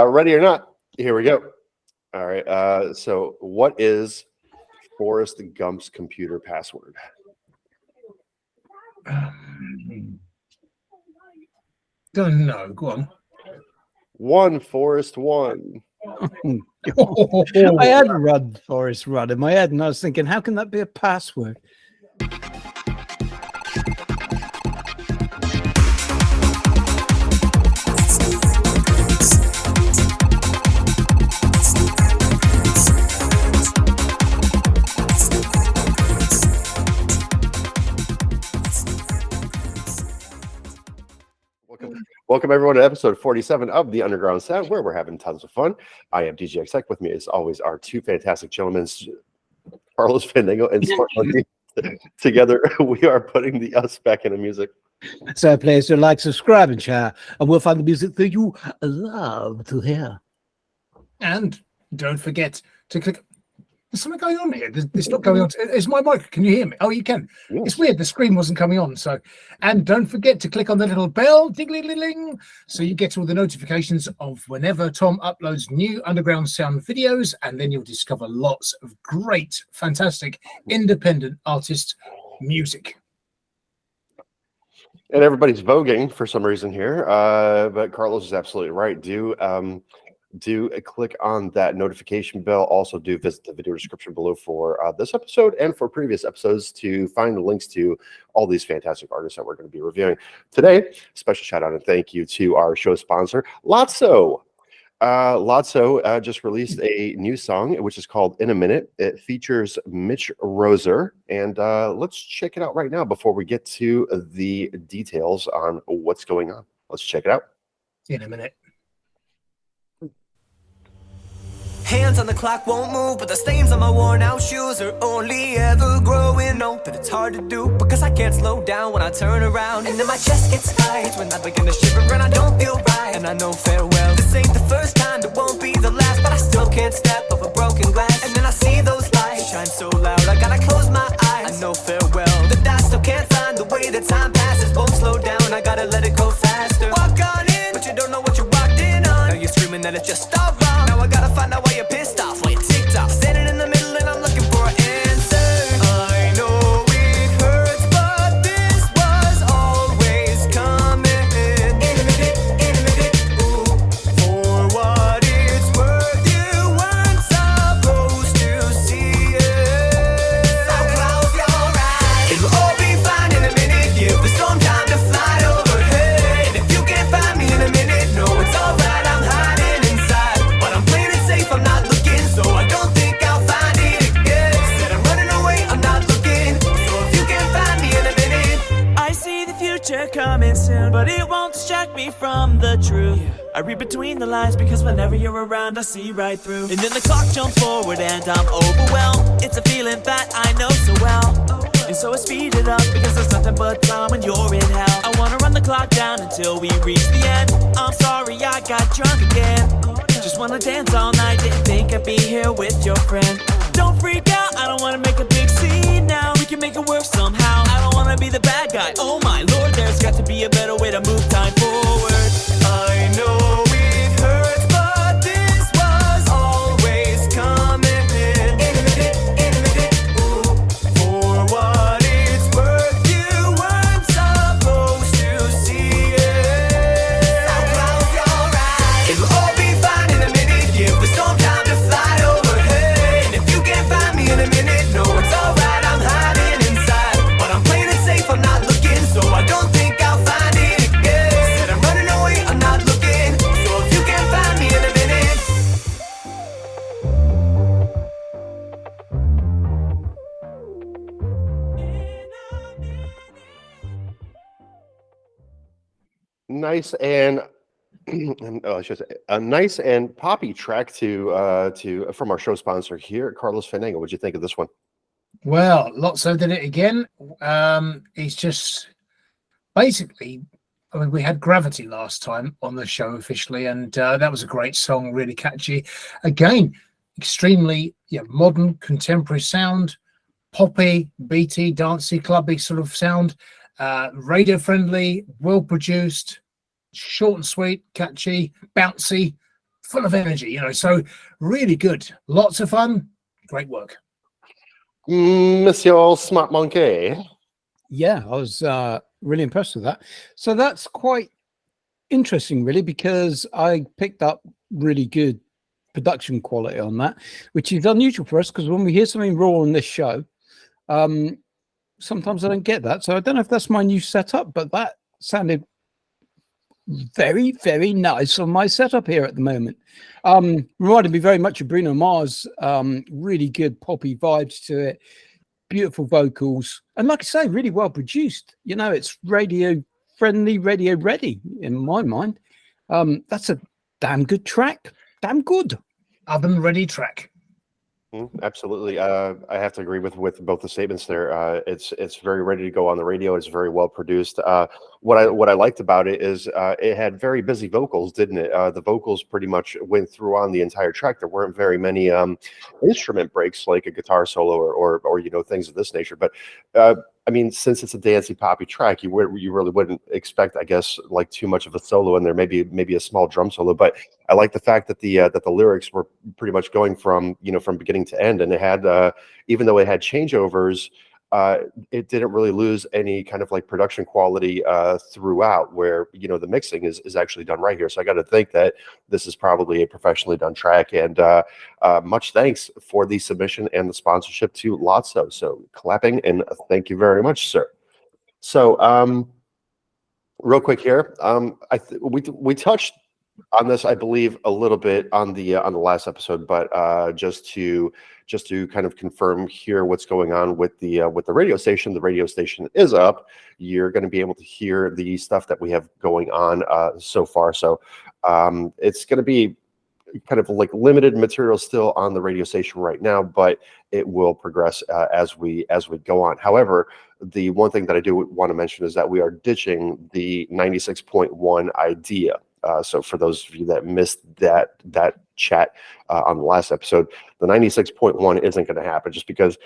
Ready or not? Here we go. All right. So, what is Forrest Gump's computer password? Don't know. Go on. One, Forrest, one. I had Run, Forrest, Run in my head, and I was thinking, how can that be a password? Welcome everyone to episode 47 of The Underground Sound, where we're having tons of fun. I am DJ Exec. With me, as always, our two fantastic gentlemen, Carlos Fandango and Smart Monkey. Together, we are putting the us back into music. So please do like, subscribe, and share, and we'll find the music that you love to hear. And don't forget to click. There's something going on here. It's not going on. Is my mic? Can you hear me? Oh, you can. Yes. It's weird. The screen wasn't coming on. So, and don't forget to click on the little bell, ding-ling-ling, so you get all the notifications of whenever Tom uploads new Underground Sound videos, and then you'll discover lots of great, fantastic, independent artist music. And everybody's voguing for some reason here, but Carlos is absolutely right. Do click on that notification bell. Also, do visit the video description below for this episode and for previous episodes to find the links to all these fantastic artists that we're going to be reviewing today. Special shout out and thank you to our show sponsor, LOTZO. LOTZO just released a new song, which is called In a Minute. It features Mitch Roser, and let's check it out right now before we get to the details on what's going on. Let's check it out. In a minute. Hands on the clock won't move, but the stains on my worn out shoes are only ever growing. Know that it's hard to do because I can't slow down when I turn around. And then my chest gets tight when I begin to shiver and I don't feel right. And I know farewell, this ain't the first time, it won't be the last. But I still can't step over broken glass. And then I see those lights shine so loud, I gotta close my eyes. I know farewell, that I still can't find the way that time passes. Won't slow down, I gotta let it go faster. Walk on in, but you don't know what you're walked in on. Now you're screaming that it's just all wrong. Now I gotta find out why you're pissed off, why you're ticked off. Standing in the middle and I'm looking for an answer. I know it hurts, but this was always coming. In a minute, ooh. For what it's worth, you weren't supposed to see it. So close your eyes, it'll all be fine in a minute. Give the storm time to fly overhead. And if you can't find me in a minute, no, it's alright, I'm hiding inside. But I'm playing it safe, I'm not looking, so I don't think I'll find it again. Said I'm running away, I'm not looking, so if you can't find me in a minute. I see the future coming soon, but it won't distract me from the truth. I read between the lines because whenever you're around, I see right through. And then the clock jumps forward and I'm overwhelmed. It's a feeling that I know so well. And so I speed it up because there's nothing but time when you're in hell. I wanna run the clock down until we reach the end. I'm sorry I got drunk again. Just wanna dance all night, didn't think I'd be here with your friend. Don't freak out, I don't wanna make a big scene now. We can make it work somehow. I don't wanna be the bad guy, oh my lord. There's got to be a better way to move time forward. I know it hurts, but this was always coming. In a minute, ooh. For what it's worth, you weren't supposed to see it. So close your eyes, it'll all be fine in a minute. Give the storm time to fly overhead. And if you can't find me in a minute, no, it's alright, I'm hiding inside. But I'm playing it safe, I'm not looking, so I don't think I'll find it again. Said I'm running away, I'm not looking, so if you can't find me in a minute. Nice and I should say a nice and poppy track to from our show sponsor here at Carlos Fandango. What'd you think of this one? Well, LOTZO did it again. It's just basically, I mean, we had Gravity last time on the show officially, and that was a great song, really catchy. Again, extremely modern, contemporary sound, poppy, beaty, dancey, clubby sort of sound, radio friendly, well produced, short and sweet, catchy, bouncy, full of energy, you know. So really good, lots of fun, great work. Monsieur Smart Monkey. Yeah, I was really impressed with that. So that's quite interesting, really, because I picked up really good production quality on that, which is unusual for us, because when we hear something raw on this show, sometimes I don't get that. So I don't know if that's my new setup, but that sounded very, very nice on my setup here at the moment. Reminded me very much of Bruno Mars. Really good poppy vibes to it, beautiful vocals, and like I say, really well produced. You know, it's radio friendly, radio ready in my mind. That's a damn good track. Damn good. Oven ready track. Absolutely. I have to agree with both the statements there. It's very ready to go on the radio. It's very well produced. What I liked about it is it had very busy vocals, didn't it? The vocals pretty much went through on the entire track. There weren't very many instrument breaks like a guitar solo or you know, things of this nature. But I mean, since it's a dancey poppy track, you really wouldn't expect, I guess, like too much of a solo in there. Maybe a small drum solo. But I like the fact that the lyrics were pretty much going from beginning to end, and it had even though it had changeovers, it didn't really lose any kind of like production quality throughout, where, you know, the mixing is actually done right here. So I got to think that this is probably a professionally done track, and much thanks for the submission and the sponsorship to LOTZO. So clapping and thank you very much, sir. So real quick here, we touched on this, I believe, a little bit on the last episode, but just to kind of confirm here what's going on with the radio station. The radio station is up. You're going to be able to hear the stuff that we have going on so far. So it's going to be kind of like limited material still on the radio station right now, but it will progress as we go on. However, the one thing that I do want to mention is that we are ditching the 96.1 idea. So for those of you that missed that chat on the last episode, the 96.1 isn't going to happen, just because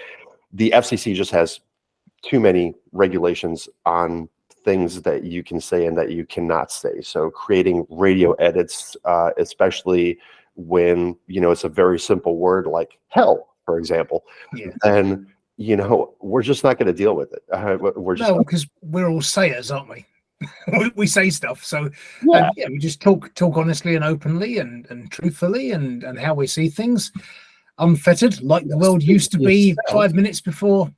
the FCC just has too many regulations on things that you can say and that you cannot say. So creating radio edits, especially when, you know, it's a very simple word like hell, for example, then, you know, we're just not going to deal with it. We're just no, because we're all sayers, aren't we? We say stuff, so yeah, we just talk honestly and openly and truthfully and how we see things, unfettered, like the world used to be 5 minutes before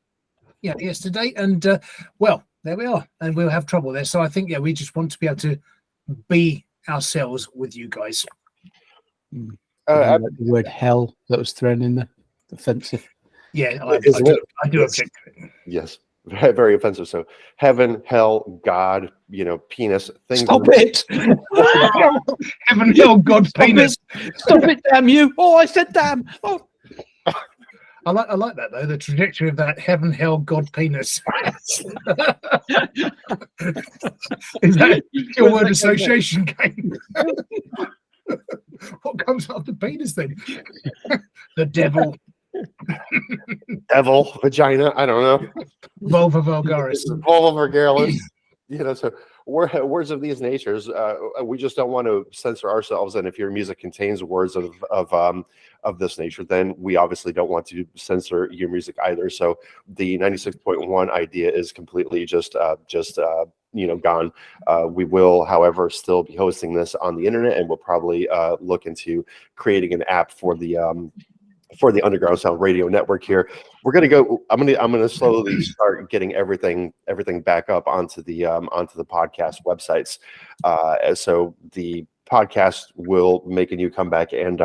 yesterday. And well, there we are, and we'll have trouble there. So I think we just want to be able to be ourselves with you guys. The word hell that was thrown in there, offensive. Yeah, I do object to it. Yes. Very, very offensive. So heaven, hell, God, you know, penis, things. Stop it! Heaven, hell, God, penis. Stop it, damn you! Oh, I said damn. Oh. I like that though. The trajectory of that heaven, hell, God, penis. Is that your word association game? What comes after penis then? The devil. Devil, vagina, I don't know. Vulva vulgaris. Vulva vulgaris. You know, so words of these natures, we just don't want to censor ourselves. And if your music contains words of this nature, then we obviously don't want to censor your music either. So the 96.1 idea is completely just you know, gone. We will, however, still be hosting this on the internet, and we'll probably look into creating an app for the Underground Sound Radio Network here. We're gonna go. I'm gonna slowly start getting everything back up onto the podcast websites. So the podcast will make a new comeback. And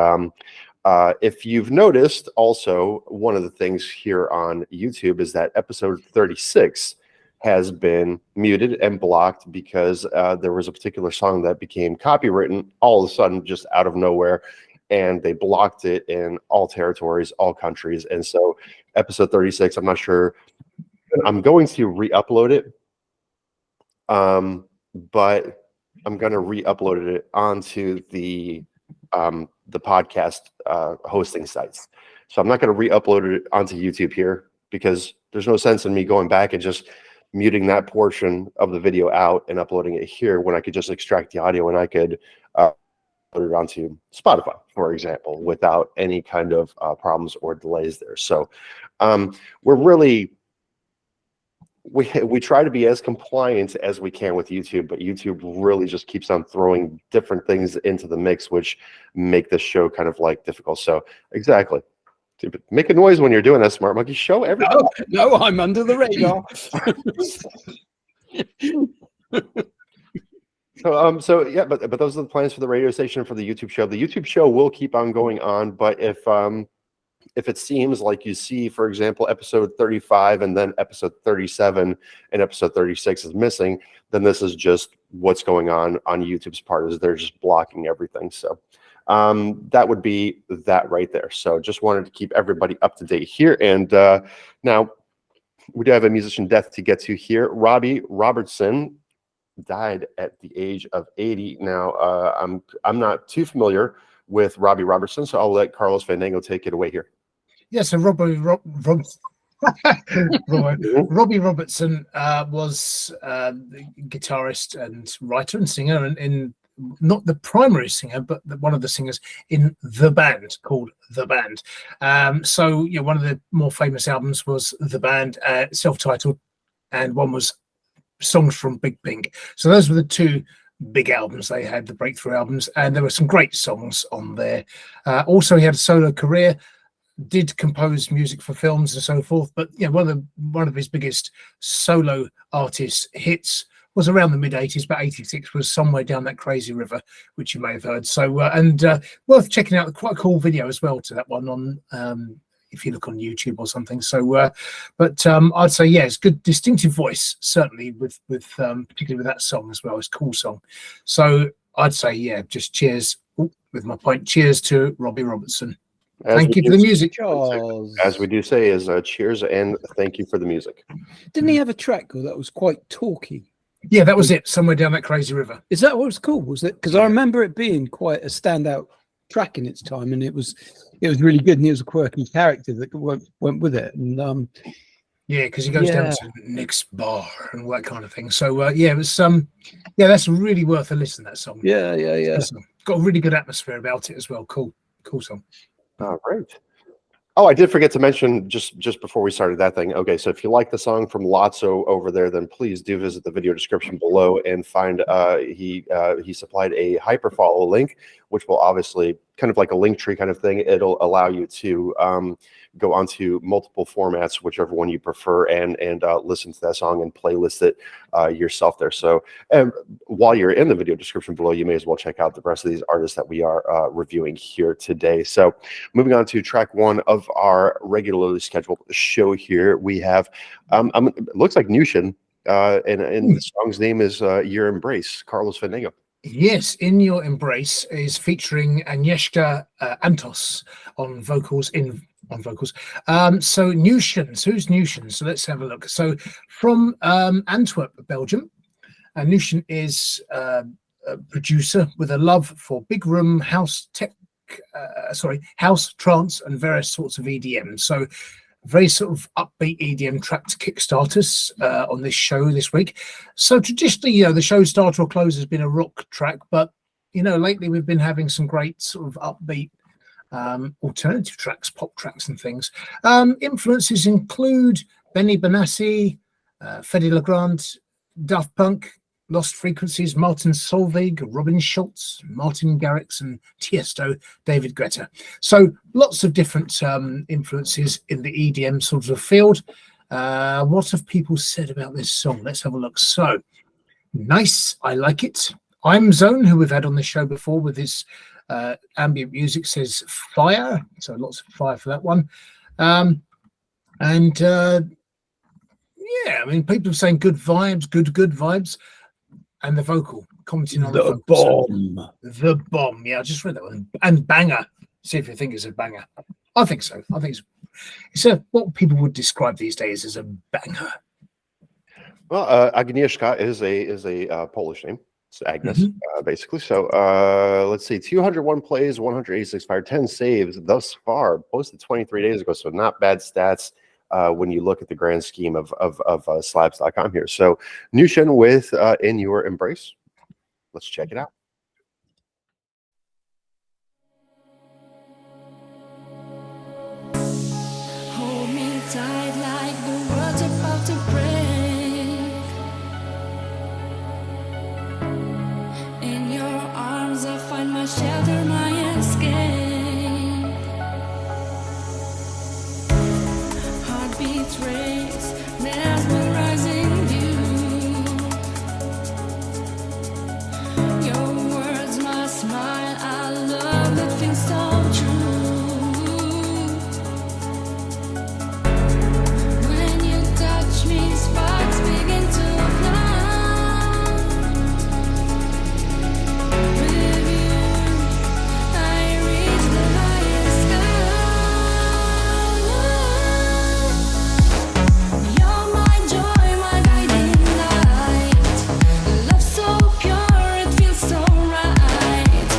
if you've noticed, also one of the things here on YouTube is that episode 36 has been muted and blocked because there was a particular song that became copywritten all of a sudden, just out of nowhere. And they blocked it in all territories, all countries. And so episode 36, I'm not sure. I'm going to re-upload it. But I'm going to re-upload it onto the podcast hosting sites. So I'm not going to re-upload it onto YouTube here, because there's no sense in me going back and just muting that portion of the video out and uploading it here when I could just extract the audio and I could uploaded onto Spotify, for example, without any kind of problems or delays there. So we're really, we try to be as compliant as we can with YouTube, but YouTube really just keeps on throwing different things into the mix, which make this show kind of like difficult. So exactly. Make a noise when you're doing that, Smart Monkey. Show everything. No, I'm under the radar. So yeah, but those are the plans for the radio station, for the YouTube show. The YouTube show will keep on going on, but if it seems like you see, for example, episode 35 and then episode 37 and episode 36 is missing, then this is just what's going on YouTube's part, is they're just blocking everything. So that would be that right there. So just wanted to keep everybody up to date here. And now we do have a musician death to get to here. Robbie Robertson died at the age of 80. Now, I'm not too familiar with Robbie Robertson, so I'll let Carlos Fandango take it away here. Yeah, so Robbie Robertson was the guitarist and writer and singer, and not the primary singer, but one of the singers in the band called The Band. So, you know, one of the more famous albums was The Band, self-titled, and one was Songs from Big Pink. So those were the two big albums they had, the breakthrough albums, and there were some great songs on there. Also, he had a solo career, did compose music for films and so forth, but you know, one of his biggest solo artist hits was around the mid-80s, but 86 was Somewhere Down That Crazy River, which you may have heard. So worth checking out. Quite a cool video as well to that one on if you look on YouTube or something. So but I'd say, yeah, it's good distinctive voice, certainly with particularly with that song as well. It's a cool song. So I'd say, yeah, just cheers with my point. Cheers to Robbie Robertson. Thank you for the music. As we do say, is cheers and thank you for the music. Didn't he have a track that was quite talky? Yeah, that was it. Somewhere Down That Crazy River. Is that what was cool? Was it? Because I remember it being quite a standout track in its time, and it was really good, and he was a quirky character that went with it. And yeah, because he goes down to Nick's bar and all that kind of thing. So yeah, it was that's really worth a listen, that song. Yeah. Got a really good atmosphere about it as well. Cool song. Oh, great. Oh, I did forget to mention just before we started that thing. Okay, so if you like the song from LOTZO over there, then please do visit the video description below and find he supplied a hyperfollow link, which will obviously kind of like a link tree kind of thing. It'll allow you to go onto multiple formats, whichever one you prefer, and listen to that song and playlist it yourself there. So while you're in the video description below, you may as well check out the rest of these artists that we are reviewing here today. So moving on to track one of our regularly scheduled show here, we have it looks like Nushin, and the song's name is Your Embrace. Carlos Fandango. Yes, In Your Embrace is featuring Agnieszka Antos on vocals. So Nushin, who's Nushin? So let's have a look. So from Antwerp, Belgium, Nushin is a producer with a love for big room house trance and various sorts of EDM. So very sort of upbeat EDM tracked Kickstarters on this show this week. So traditionally, the show starter or close has been a rock track, but lately we've been having some great sort of upbeat alternative tracks, pop tracks and things. Influences include Benny Benassi, Fedde Le Grand, Daft Punk, Lost Frequencies, Martin Solveig, Robin Schulz, Martin Garrix, and Tiesto, David Guetta. So lots of different influences in the EDM sort of field. What have people said about this song? Let's have a look. So, nice, I like it. I'm Zone, who we've had on the show before with his ambient music, says fire. So lots of fire for that one. Yeah, I mean, people are saying good vibes, good vibes. And the vocal, commenting on the bomb. The bomb. Yeah, I just read that one. And banger. See if you think it's a banger. I think so. I think it's what people would describe these days as a banger. Well, Agnieszka is a Polish name. It's Agnes, basically. So let's see, 201 plays, 186 fire, 10 saves thus far. Posted 23 days ago, so not bad stats. When you look at the grand scheme of Slabs.com here. So Nushin with In Your Embrace. Let's check it out. tight like the world's about to break. In your arms I find my shelter, my escape. Heartbeats race, mesmerizing you. Your words, my smile, I love that feels so true. When you touch me, sparks begin to fly. With you, I reach the highest sky. You're my joy, my guiding light. Love so pure, it feels so right.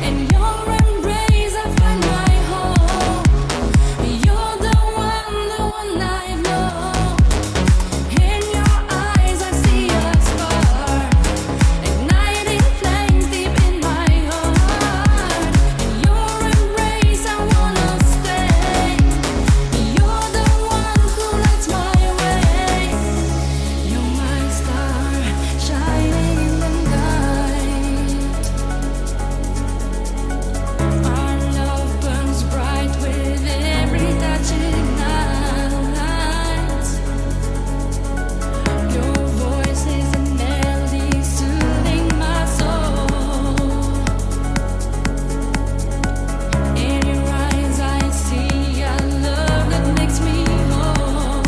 In your embrace, I find my home. You're the one I know. In your eyes, I see a spark, igniting flames deep in my heart. In your embrace, I wanna stay. You're the one who lights my way. You're my star, shining in the night. Our love burns bright with every touch ignites. Your voice is a melody soothing my soul. In your eyes I see a love that makes me whole.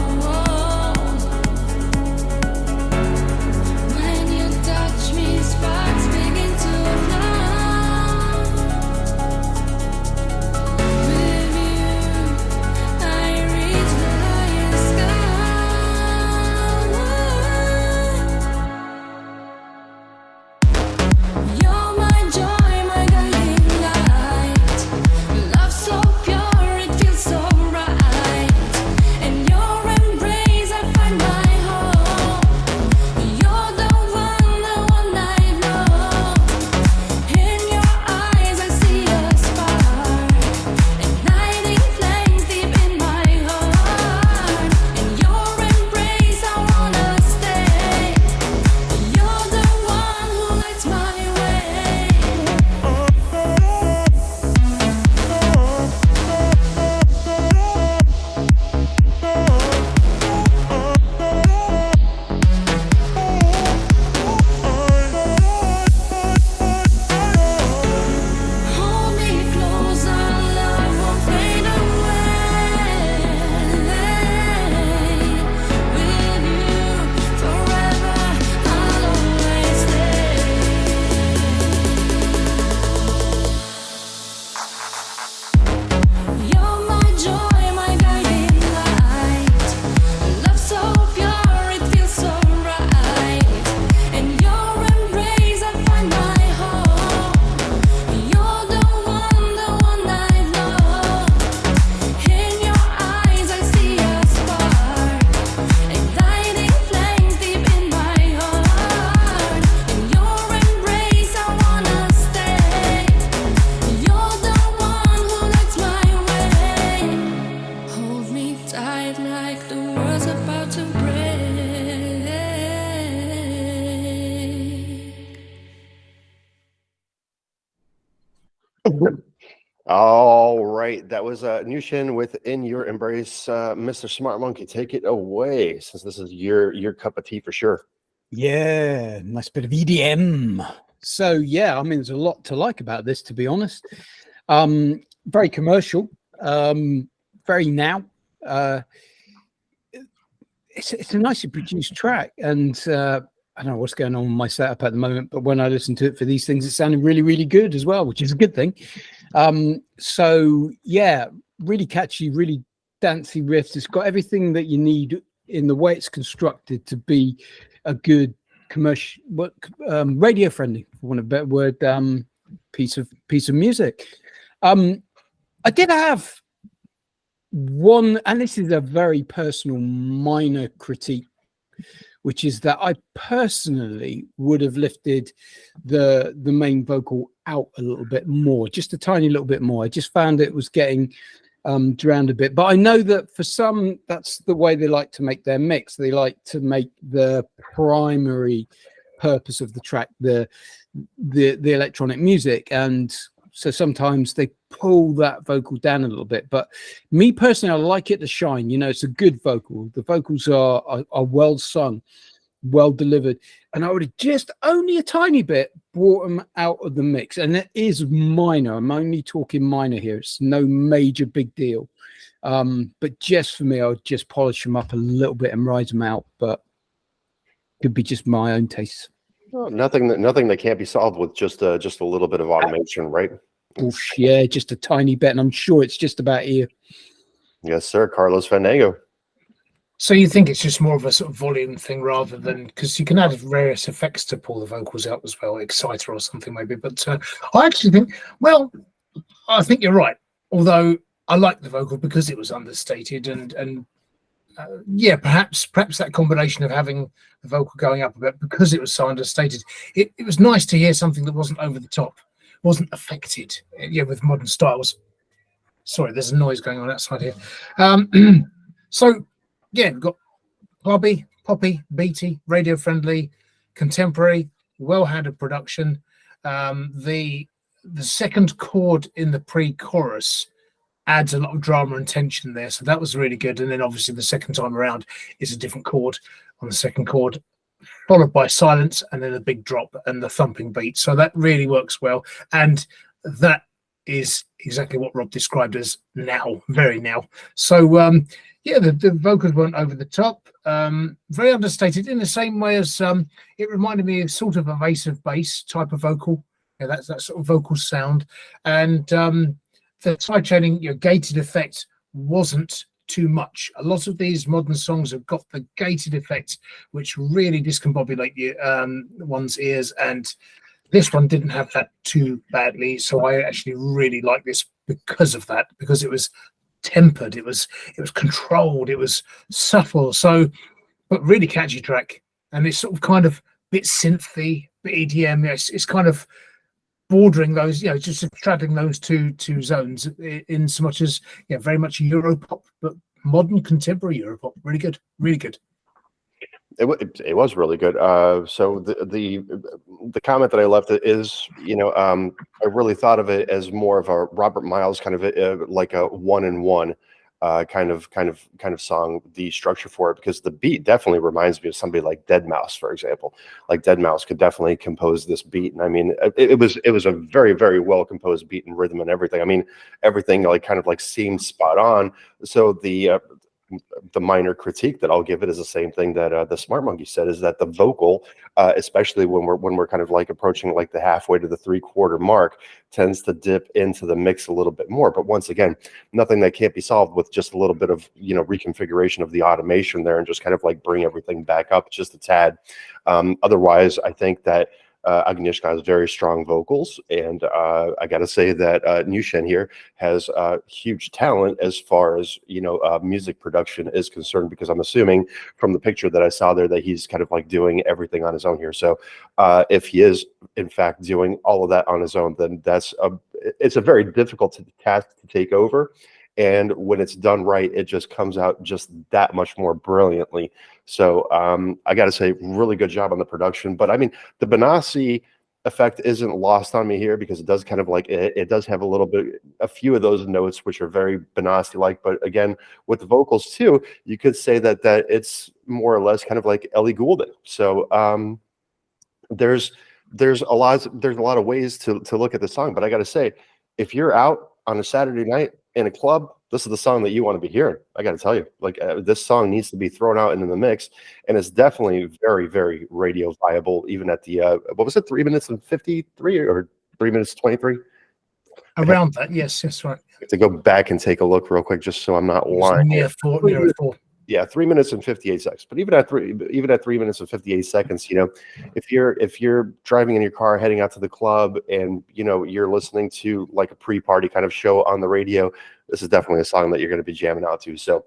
When you touch me, sparks begin to fly. With you, I reach the highest sky. You're my joy, my guiding light. Love so pure, it feels so right. In your embrace, I find my home. You're the one I know. In your eyes, I see a spark, igniting flames deep in my heart. In your embrace, I wanna stay. You're the one who lights my way. Hold me close, our love won't fade away. With you forever, I'll always stay. You're my joy, my guiding light. Love so pure, it feels so right. In your embrace, I find my home. You're the one I know. In your eyes, I see a spark, igniting flames deep in my heart. In your embrace, I wanna stay. You're the one who lights my way. Hold me tight like the world's about to break. All right, that was Nushin with "In Your Embrace." Mr. Smart Monkey, take it away, since this is your cup of tea for sure. Yeah, nice bit of EDM. So yeah, I mean, there's a lot to like about this, to be honest. Very commercial, very now. It's a nicely produced track, and I don't know what's going on with my setup at the moment, but when I listen to it for these things, it sounded really, really good as well, which is a good thing. So yeah, really catchy, really dancey riffs. It's got everything that you need in the way it's constructed to be a good commercial, radio friendly, for want of a better word, piece of music. I did have one, and this is a very personal, minor critique, which is that I personally would have lifted the main vocal out a little bit more, just a tiny little bit more. I just found it was getting drowned a bit. But I know that for some, that's the way they like to make their mix. They like to make the primary purpose of the track the electronic music, and so sometimes they pull that vocal down a little bit. But me personally, I like it to shine. You know, it's a good vocal. The vocals are well sung, well delivered, and I would have just only a tiny bit brought them out of the mix. And it is minor. I'm only talking minor here. It's no major big deal. But just for me, I would just polish them up a little bit and rise them out. But could be just my own taste. Well, nothing that can't be solved with just a little bit of automation, right? Oof, yeah, just a tiny bit, and I'm sure it's just about here. Yes, sir. Carlos Fandango. So you think it's just more of a sort of volume thing rather than, because you can add various effects to pull the vocals out as well, exciter or something maybe. But I actually think, well, I think you're right. Although I like the vocal because it was understated, and yeah, perhaps that combination of having the vocal going up a bit because it was so understated, it was nice to hear something that wasn't over the top, wasn't affected, yeah, with modern styles. Sorry, there's a noise going on outside here. So yeah, we've got clubby, poppy, beaty, radio friendly, contemporary, well-handled production. The second chord in the pre-chorus adds a lot of drama and tension there, so that was really good. And then obviously the second time around is a different chord on the second chord, followed by silence and then a big drop and the thumping beat. So that really works well, and that is exactly what Rob described as now, very now. So yeah, the vocals weren't over the top, very understated in the same way as it reminded me of sort of evasive bass type of vocal. Yeah, that's that sort of vocal sound. And the sidechaining, your gated effect wasn't too much. A lot of these modern songs have got the gated effect, which really discombobulate one's ears, and this one didn't have that too badly. So I actually really like this because of that, because it was tempered, it was controlled, it was subtle. So, but really catchy track, and it's sort of kind of bit synthy, bit EDM. It's kind of bordering those, you know, just straddling those two zones in so much as, yeah, very much Europop, but modern contemporary Europop. Really good, really good. It was really good. So the comment that I left is, you know, I really thought of it as more of a Robert Miles kind of like a 1-in-1 kind of song. The structure for it, because the beat definitely reminds me of somebody like Deadmau5, for example. Like Deadmau5 could definitely compose this beat, and I mean, it was a very, very well composed beat and rhythm and everything. I mean, everything like kind of like seemed spot on. So the minor critique that I'll give it is the same thing that the Smart Monkey said, is that the vocal, especially when we're kind of like approaching like the halfway to the 3/4 mark, tends to dip into the mix a little bit more. But once again, nothing that can't be solved with just a little bit of, you know, reconfiguration of the automation there and just kind of like bring everything back up just a tad. Otherwise, I think that Agnieszka has very strong vocals, and I got to say that Nushen here has huge talent as far as, you know, music production is concerned, because I'm assuming from the picture that I saw there that he's kind of like doing everything on his own here. So if he is in fact doing all of that on his own, then it's a very difficult task to take over. And when it's done right, it just comes out just that much more brilliantly. So I got to say, really good job on the production. But I mean, the Benassi effect isn't lost on me here, because it does kind of like, it does have a few of those notes which are very Benassi-like. But again, with the vocals too, you could say that it's more or less kind of like Ellie Goulding. So there's a lot of ways to look at the song. But I got to say, if you're out on a Saturday night in a club, this is the song that you want to be hearing. I got to tell you, like this song needs to be thrown out into the mix, and it's definitely very, very radio viable. Even at the what was it, 3 minutes and 53 or 3 minutes 23? Around that, yes, that's right. I have to go back and take a look real quick just so I'm not lying. Near four. Yeah, 3 minutes and 58 seconds. But even at 3 minutes and 58 seconds, you know, if you're driving in your car heading out to the club, and you know you're listening to like a pre-party kind of show on the radio, this is definitely a song that you're going to be jamming out to. So,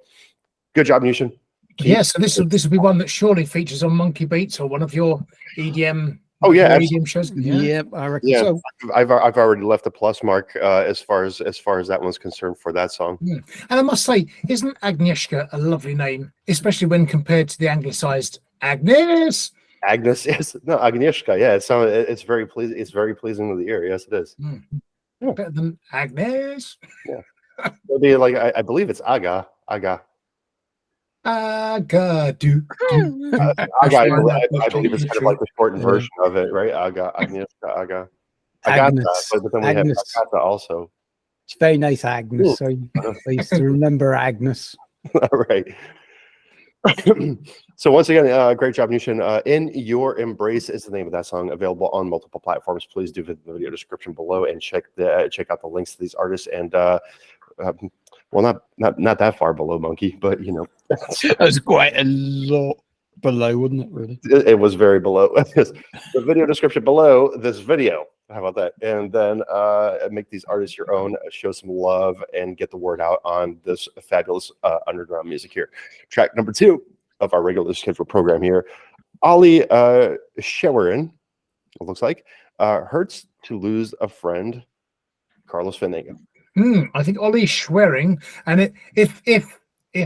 good job, Nushen. Yeah, so this will be one that surely features on Monkey Beats or one of your EDM Oh yeah, Like absolutely. EDM shows. Yeah, I reckon Yeah, so. I've already left a plus mark as far as that one's concerned for that song. And I must say, isn't Agnieszka a lovely name, especially when compared to the anglicised Agnes? Agnes, yes, no, Agnieszka, yeah, it's very pleasing. It's very pleasing to the ear. Yes, it is. Yeah. Better than Agnes. It'll be like I believe it's Aga. Aga do. Aga, I believe it's kind of like the shortened version of it, right? Aga, Agnieszka, Aga. Agnes. But then we have Agnes. Agata also. It's very nice, Agnes. So I used to remember Agnes. All right. So once again, great job, Nushin. In Your Embrace is the name of that song, available on multiple platforms. Please do visit the video description below and check out the links to these artists. And well, not that far below Monkey, but you know, That was quite a lot below, wasn't it? Really, it was very below. The video description below this video. How about that? And then make these artists your own, show some love, and get the word out on this fabulous underground music here. Track number 2 of our regular scheduled program here. Ollie Schewerin, it looks like, Hurts to Lose a Friend, Carlos Fandango. I think Ollie Schewerin, and if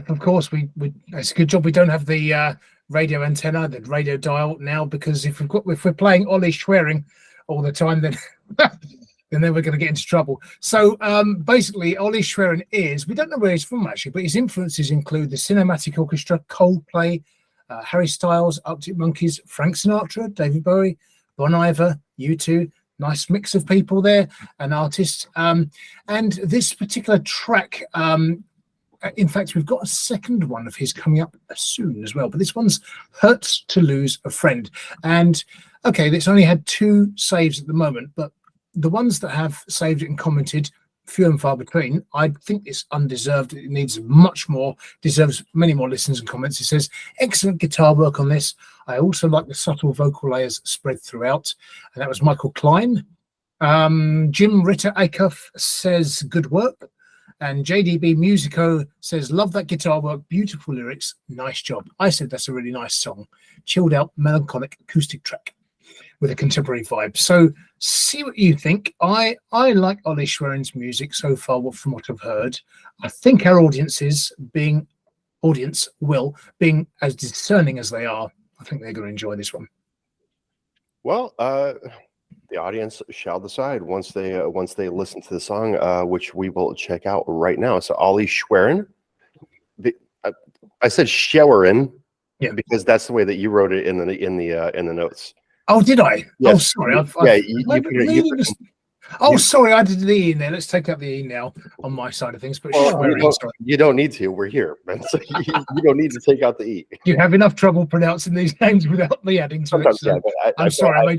of course we it's a good job we don't have the radio antenna, the radio dial now, because if we're playing Ollie Schewerin all the time, then then we're going to get into trouble. So basically, Ollie Schewerin we don't know where he's from actually, but his influences include the Cinematic Orchestra, Coldplay, Harry Styles, Arctic Monkeys, Frank Sinatra, David Bowie, Bon Iver, U2. Nice mix of people there and artists. And this particular track, in fact, we've got a second one of his coming up soon as well. But this one's Hurts to Lose a Friend. And okay, it's only had 2 saves at the moment, but the ones that have saved it and commented, few and far between. I think it's undeserved. It needs much more, deserves many more listens and comments. It says, excellent guitar work on this. I also like the subtle vocal layers spread throughout. And that was Michael Klein. Jim Ritter-Acuff says, good work. And JDB Musico says, love that guitar work, beautiful lyrics, nice job. I said that's a really nice song. Chilled out, melancholic acoustic track with a contemporary vibe. So see what you think. I like Ollie Schwerin's music so far from what I've heard. I think our audience being as discerning as they are, I think they're going to enjoy this one. Well, the audience shall decide once they listen to the song, which we will check out right now. So Ollie Schewerin. I said Schewerin, because that's the way that you wrote it in the notes. Oh, did I? Yes. Oh, sorry. Sorry, I did the E in there. Let's take out the E now on my side of things. But you don't need to. We're here, man. So you don't need to take out the E. You have enough trouble pronouncing these names without me adding to it. So I'm sorry. I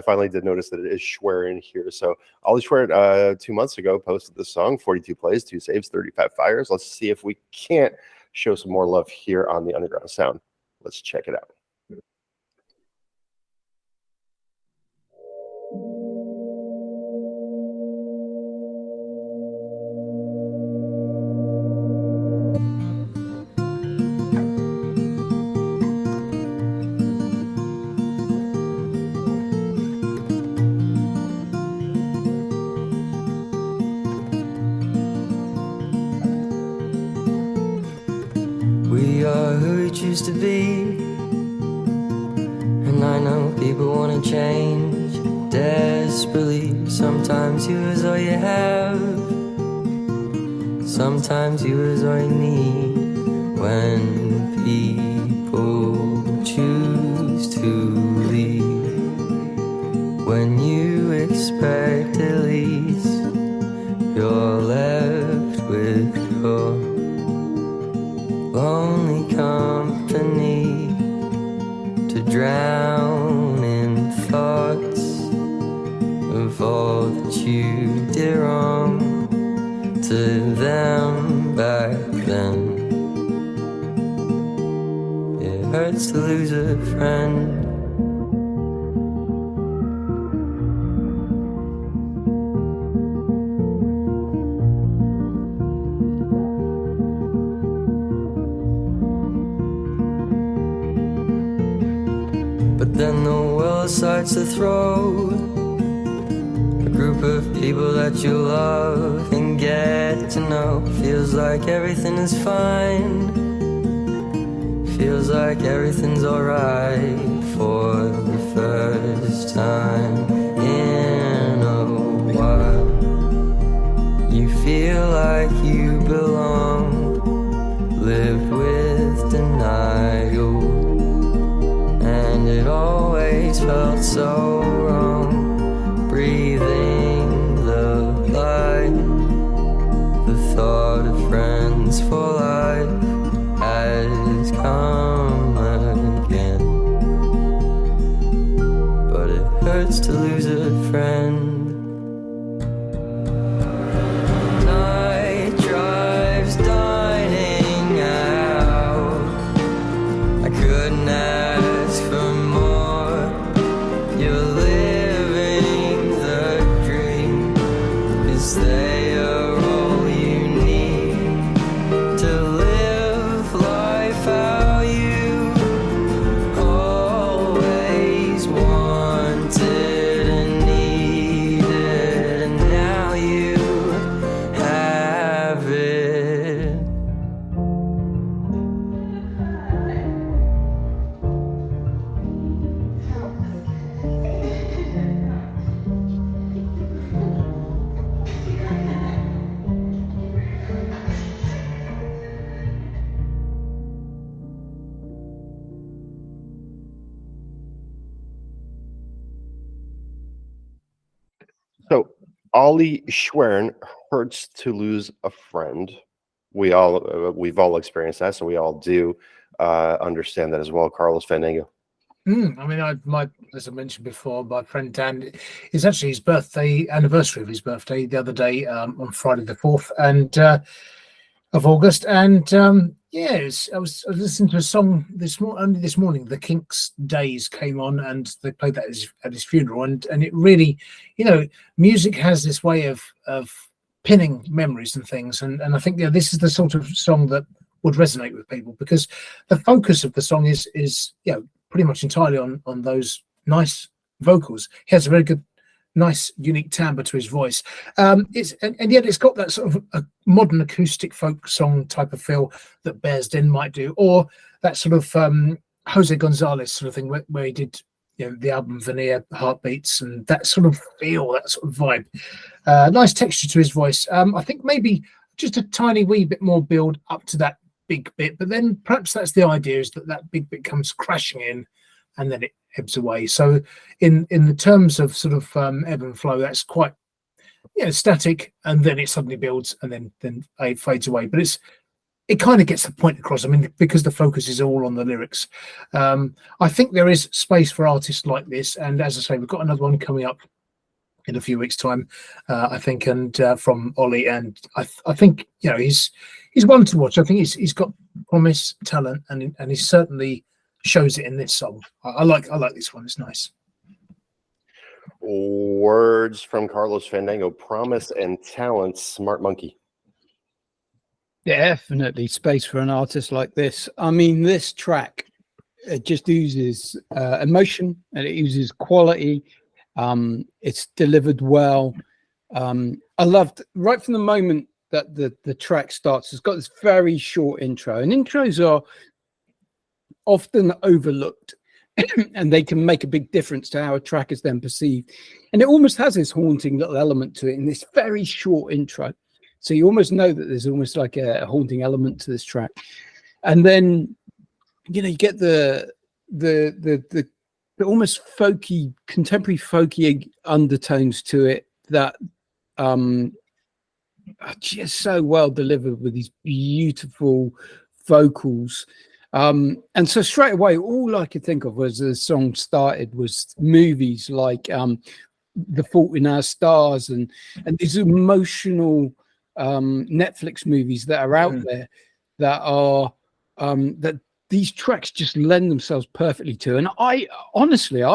finally did notice that it is Schewerin here. So Ollie Schewerin 2 months ago posted this song, 42 plays, 2 saves, 35 fires. Let's see if we can't show some more love here on the Underground Sound. Let's check it out. We are who we choose to be, and I know people wanna change desperately. Sometimes you is all you have, sometimes you is all you need. When people choose to leave, when you expect at least, you're left with your lonely company to drown in thoughts of all that you did wrong to them back then. It hurts to lose a friend. But then the world starts to throw a group of people that you love and get to know. Feels like everything is fine, feels like everything's alright for the first time in a while. You feel like you belong, live with denial, and it always felt so wrong, breathing the light. The thought of friends for life has come again, but it hurts to lose a friend. Night drives dining out, I couldn't ask for more. You're living the dream. Is there all you need to live life how you always wanted and needed, and now you have it. So Ollie Schewerin, hurts to lose a friend. We've all experienced that, so we all do understand that as well. Carlos Fandango. I mean, as I mentioned before, my friend Dan, it's actually his anniversary of his birthday the other day, on Friday the 4th of August, and I was listening to a song only this morning. The Kinks' Days came on, and they played that at his funeral, and it really, music has this way of pinning memories and things, and I think this is the sort of song that would resonate with people, because the focus of the song is pretty much entirely on those nice vocals. He has a very good, nice, unique timbre to his voice. And yet it's got that sort of a modern acoustic folk song type of feel that Bears Den might do, or that sort of Jose Gonzalez sort of thing where he did the album Veneer, Heartbeats, and that sort of feel, that sort of vibe. Nice texture to his voice. I think maybe just a tiny wee bit more build up to that big bit, but then perhaps that's the idea, is that big bit comes crashing in and then it ebbs away. So in the terms of sort of ebb and flow, that's quite static, and then it suddenly builds and then it fades away, but it kind of gets the point across. I mean, because the focus is all on the lyrics. I think there is space for artists like this, and as I say, we've got another one coming up in a few weeks' time, I think, and from Ollie, and I think he's one to watch. I think he's got promise, talent, and he certainly shows it in this song. I like this one. It's nice. Words from Carlos Fandango: promise and talent, smart monkey. Definitely space for an artist like this. I mean, this track, it just oozes emotion, and it oozes quality. It's delivered well. I loved right from the moment that the track starts. It's got this very short intro, and intros are often overlooked and they can make a big difference to how a track is then perceived. And it almost has this haunting little element to it in this very short intro. So you almost know that there's almost like a haunting element to this track. And then, you get the almost folky, contemporary folky undertones to it that are just so well delivered with these beautiful vocals. And so straight away, all I could think of as the song started was movies like The Fault in Our Stars and these emotional Netflix movies that are out there that are that these tracks just lend themselves perfectly to. And I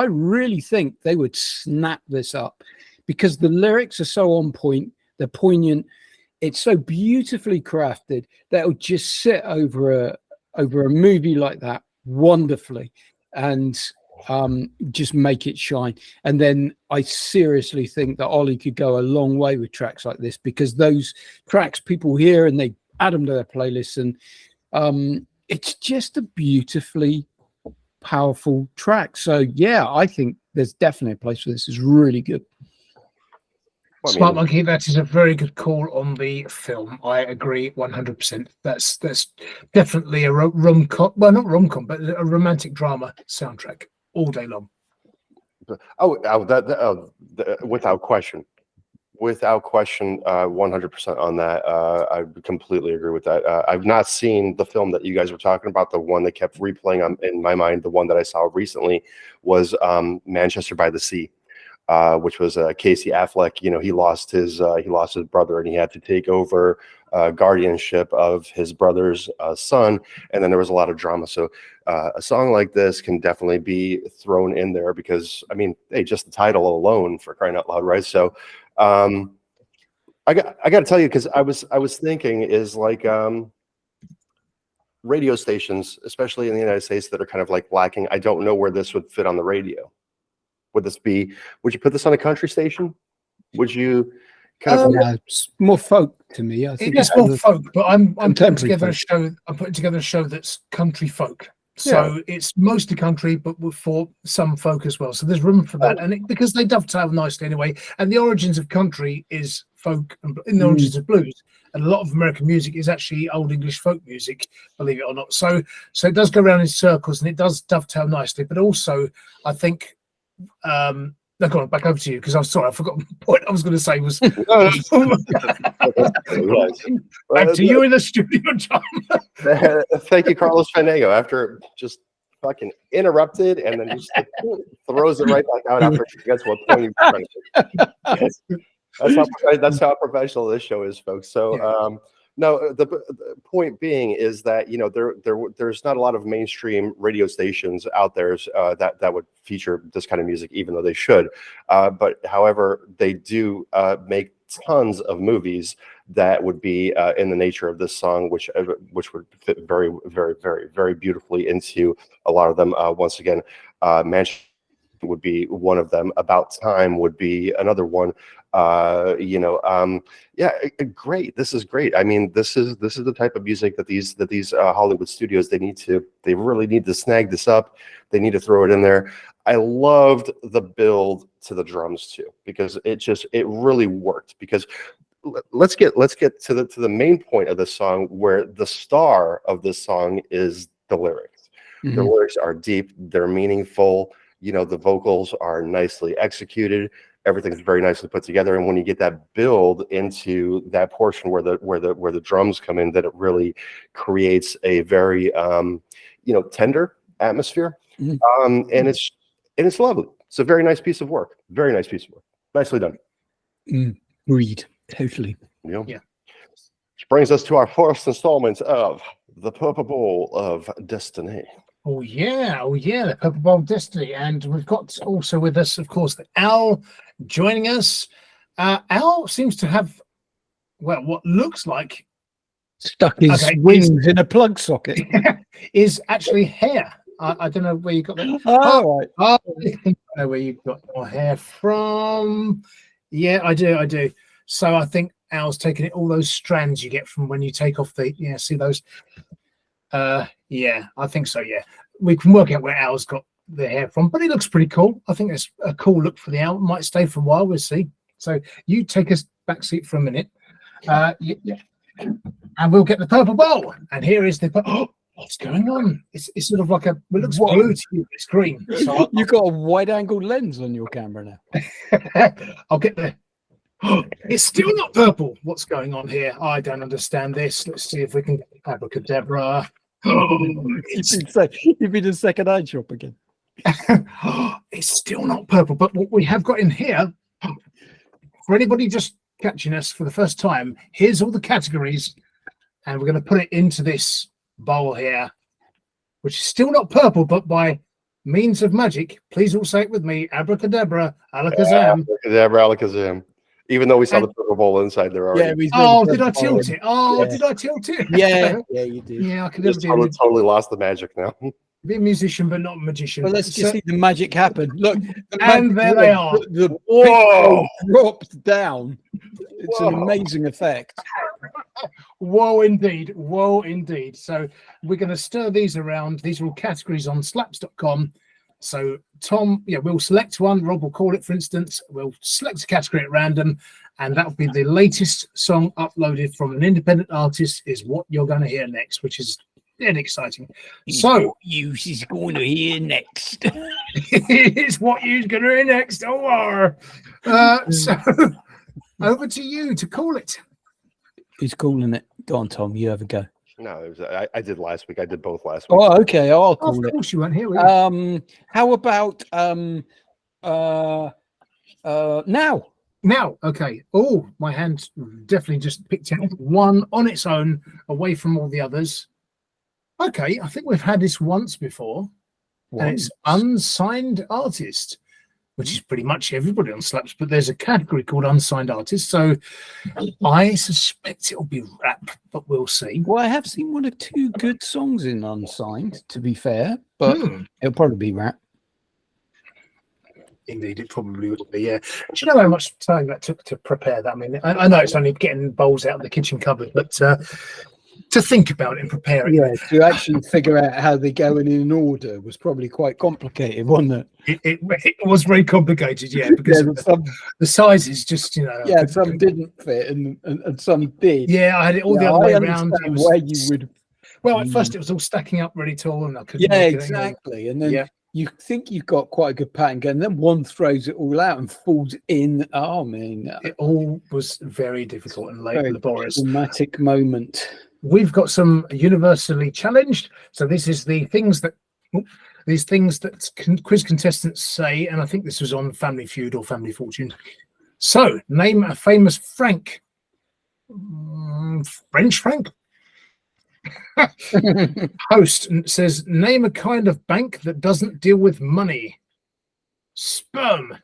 really think they would snap this up, because the lyrics are so on point, they're poignant, it's so beautifully crafted that it'll just sit over a movie like that wonderfully. And Just make it shine. And then I seriously think that Ollie could go a long way with tracks like this, because those tracks people hear and they add them to their playlists, and it's just a beautifully powerful track. So yeah, I think there's definitely a place for this. It's really good. Well, I Smart mean, Monkey, that is a very good call on the film. I agree 100%. That's definitely a rom-com, well, not rom-com, but a romantic drama soundtrack all day long. without question. Without question, 100% on that. I completely agree with that. I've not seen the film that you guys were talking about. The one that kept replaying in my mind, the one that I saw recently was Manchester by the Sea, which was Casey Affleck. You know, he lost his brother, and he had to take over guardianship of his brother's son, and then there was a lot of drama. So a song like this can definitely be thrown in there because, I mean, hey, just the title alone, for crying out loud, right? So I got to tell you, because I was thinking is like radio stations, especially in the United States, that are kind of like lacking. I don't know where this would fit on the radio. Would you put this on a country station? Would you kind of? Yeah, it's more folk to me. I think It's more folk, but I'm putting contemporary together folk. a show. I'm putting together a show that's country folk. So it's mostly country, but for some folk as well. So there's room for that, and because they dovetail nicely anyway. And the origins of country is folk, and in the origins of blues, and a lot of American music is actually old English folk music, believe it or not. So it does go around in circles, and it does dovetail nicely. But also, I think. No, go on, back over to you, because I'm sorry, I forgot the point I was going to say was. Back to you in the studio, John. Thank you, Carlos Fandango. After just fucking interrupted and then just throws it right back out after he gets what point he's trying to make. That's how professional this show is, folks. So no, the point being is that, you know, there's not a lot of mainstream radio stations out there that would feature this kind of music, even though they should. But however, they do make tons of movies that would be in the nature of this song, which would fit very, very, very, very beautifully into a lot of them. Once again, Manchester would be one of them. About Time would be another one. Great. This is great. I mean, this is the type of music that these Hollywood studios, they really need to snag this up. They need to throw it in there. I loved the build to the drums too, because it really worked. Because let's get to the main point of this song, where the star of this song is the lyrics. Mm-hmm. The lyrics are deep, they're meaningful. You know, the vocals are nicely executed. Everything's very nicely put together, and when you get that build into that portion where the drums come in, that it really creates a very tender atmosphere. Mm-hmm. And it's lovely. It's a very nice piece of work. Very nice piece of work. Nicely done. Agreed. Totally. You know? Yeah. Which brings us to our first installment of the Purple Bowl of Destiny. Oh yeah, the Purple Bowl of Destiny, and we've got also with us, of course, the Al joining us. Al seems to have, well, what looks like Stuck his wings in a plug socket. is actually hair. I don't know where you got that. Oh, right. I know where you got your hair from. Yeah, I do. So I think Al's taking it, all those strands you get from when you take off see those. Yeah, I think so. Yeah, we can work out where Al's got the hair from, but it looks pretty cool. I think it's a cool look for the Al. Might stay for a while. We'll see. So you take us back seat for a minute, and we'll get the Purple Bowl. And here is the. Oh, what's going on? It's sort of like it looks blue to you. It's green. So You've got a wide-angle lens on your camera now. I'll get there. It's still not purple. What's going on here? I don't understand this. Let's see if we can get abracadabra. You've been in second eye shop again. It's still not purple, but what we have got in here, for anybody just catching us for the first time, here's all the categories, and we're going to put it into this bowl here, which is still not purple, but by means of magic, please all say it with me: abracadabra, alakazam. Abracadabra, alakazam. Even though we saw the Purple Bowl inside there already. Yeah, did I tilt it? Did I tilt it? Yeah, you did. Yeah, I could never do totally lost the magic now. Be a musician, but not a magician. Well, let's just So- see the magic happen. Look, the And magic there they are. The Whoa! pink dropped down. It's an Whoa. amazing effect. Whoa, indeed. Whoa, indeed. So we're going to stir these around. These are all categories on slaps.com. So Tom, we'll select one. Rob will call it, for instance. We'll select a category at random, and that will be the latest song uploaded from an independent artist is what you're going to hear next, which is dead exciting. So She's going to hear next. it's what you're going to hear next. So over to you to call it. Who's calling it? Go on, Tom. You have a go. No, it was, I did last week. I did both last week. Oh, okay. I'll Of call it. course you weren't here. Were you? How about now? Now, okay. Oh, my hand definitely just picked out one on its own away from all the others. Okay, I think we've had this once before. And it's unsigned artist, which is pretty much everybody on Slaps, but there's a category called unsigned artist. So I suspect it'll be rap, but we'll see. Well, I have seen one or two good songs in unsigned, to be fair, but it'll probably be rap. Indeed, it probably would be, yeah. Do you know how much time that took to prepare that? I mean, I know it's only getting bowls out of the kitchen cupboard, but to think about it and prepare it. Yeah, to actually figure out how they go in order was probably quite complicated, wasn't it? It was very complicated, yeah, because Yeah, of some, the sizes just, yeah, some didn't fit and some did. Yeah, I had it all the Yeah, other way I around. understand It was, where you would. well, at first it was all stacking up really tall, and I couldn't. Yeah, work it out. exactly. And then Yeah. you think you've got quite a good pattern going, then one throws it all out and falls in. Oh, man. It all was very difficult and Very laborious. dramatic moment. We've got some universally challenged. So this is the things that quiz contestants say, and I think this was on Family Feud or Family Fortune. So name a famous Frank. French Frank. Host says name a kind of bank that doesn't deal with money. Sperm.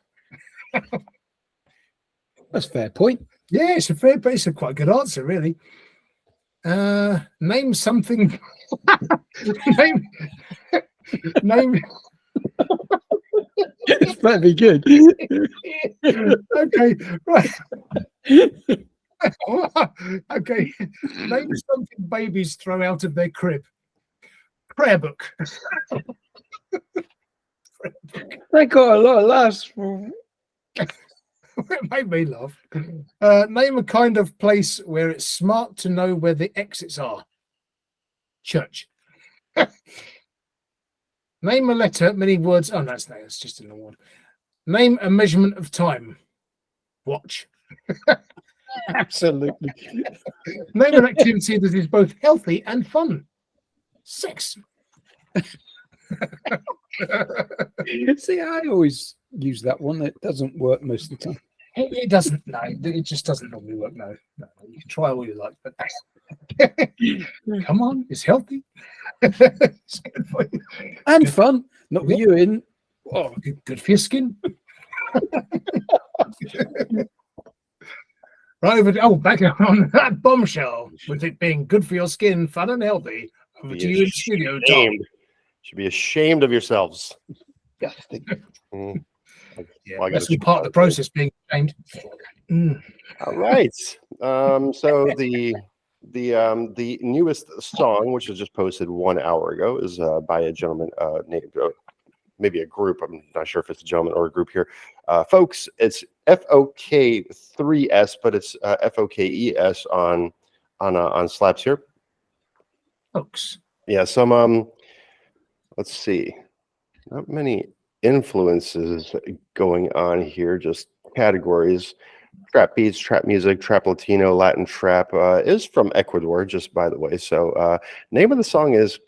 That's a fair point. Yeah, it's a quite good answer, really. Name something. name. It's very good. Okay, right. Okay, name something babies throw out of their crib. Prayer book. They got a lot of laughs. It made me laugh. Name a kind of place where it's smart to know where the exits are. Church. Name a letter, many words. Oh, no, it's just an award. Name a measurement of time. Watch. Absolutely. Name an activity that is both healthy and fun. Sex. See, I always use that one. That doesn't work most of the time. It doesn't. No, it just doesn't normally work. No, you can try all you like, but come on, it's healthy. It's good for you. And fun. Not with you in. Oh, good for your skin. Right over. Back on that bombshell with it being good for your skin, fun and healthy. Over to you in studio, Tom. Should be ashamed of yourselves. Disgusting. Mm. Yeah, Well, I that's gotta all part of the process, being ashamed. All right. So the newest song, which was just posted 1 hour ago, is by a gentleman named maybe a group. I'm not sure if it's a gentleman or a group here. Folks, it's FOK3S, but it's FOKES on Slaps here. Folks. Yeah, some let's see. Not many influences going on here, just categories. Trap beats, trap music, trap Latino, Latin trap is from Ecuador, just by the way. So name of the song is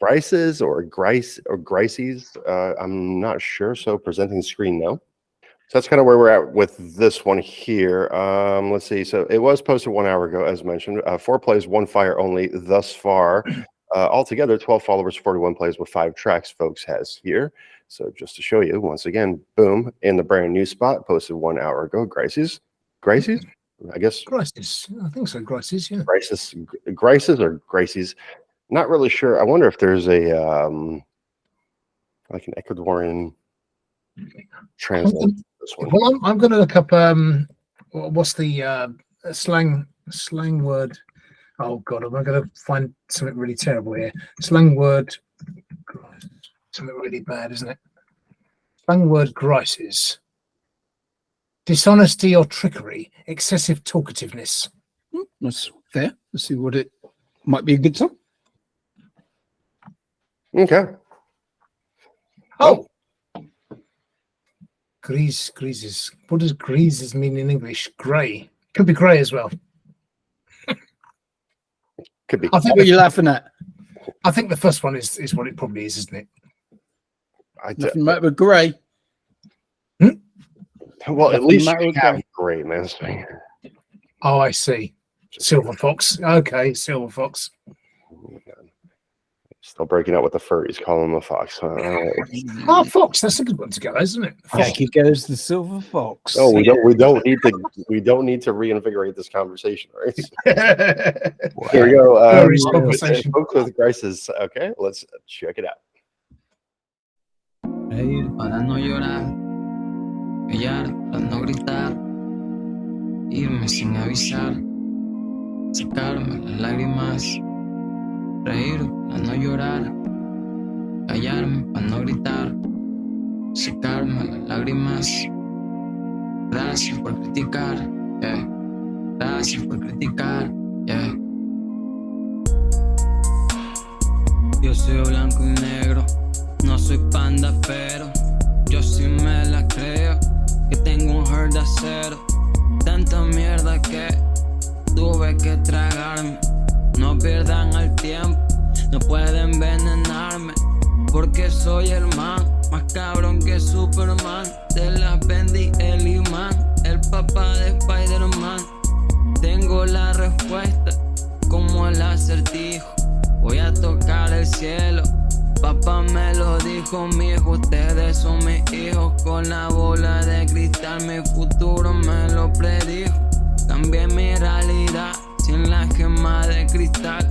GRISES or GRISES. I'm not sure. So presenting screen now. So that's kind of where we're at with this one here. Let's see. So it was posted 1 hour ago, as mentioned. 4 plays, 1 fire only thus far. Altogether, 12 followers, 41 plays with 5 tracks, folks has here. So just to show you, once again, boom, in the brand new spot, posted 1 hour ago. GRISES? I guess. GRISES. I think so. GRISES, yeah. GRISES or GRISES. Not really sure. I wonder if there's a like an Ecuadorian translation of this one. Well, I'm going to look up what's the slang word. Oh God, am I going to find something really terrible here? Slang word, something really bad, isn't it? Slang word grises. Dishonesty or trickery, excessive talkativeness. That's fair. Let's see what it might be a good song. Okay. Oh, grises. What does grises mean in English? Grey. Could be grey as well. Could be. I think What are you laughing at? I think the first one is what it probably is, isn't it? Nothing matter with grey. Well, at Nothing least matter you with have grey. great, man. Oh, I see. Silver fox. Okay, silver fox. Still breaking out with the furries, calling them a fox. All right. Oh, fox. That's a good one to go, isn't it? Back he goes, the silver fox. Oh, we don't need to reinvigate this conversation, right? Here we go. Furries conversation. Folks with Grises. Okay, let's check it out. Reír para no llorar, callar para no gritar, irme sin avisar, sacarme las lágrimas. Reír para no llorar, callarme para no gritar, sacarme las lágrimas. Gracias por criticar, yeah. Gracias por criticar, yeah. Yo soy blanco y negro, no soy panda, pero yo sí me la creo, que tengo un heart de acero. Tanta mierda que tuve que tragarme. No pierdan el tiempo, no pueden envenenarme, porque soy el man más cabrón que Superman. Te las vendí el imán, el papá de Spider-Man. Tengo la respuesta como el acertijo. Voy a tocar el cielo, papá me lo dijo, mijo. Ustedes son mis hijos, con la bola de cristal mi futuro me lo predijo. Cambié mi realidad sin la gema de cristal,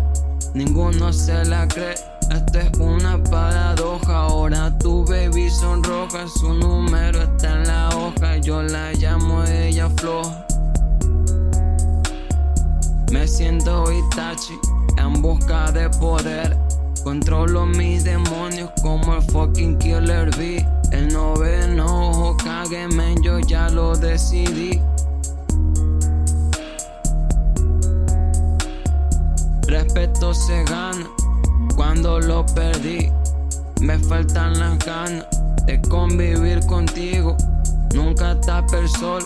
ninguno se la cree, esto es una paradoja. Ahora tu baby sonroja, su número está en la hoja, yo la llamo, ella floja. Me siento Itachi en busca de poder, controlo mis demonios como el fucking Killer Bee. El noveno Hokage, men, yo ya lo decidí. Respeto se gana cuando lo perdí. Me faltan las ganas de convivir contigo. Nunca tape el sol,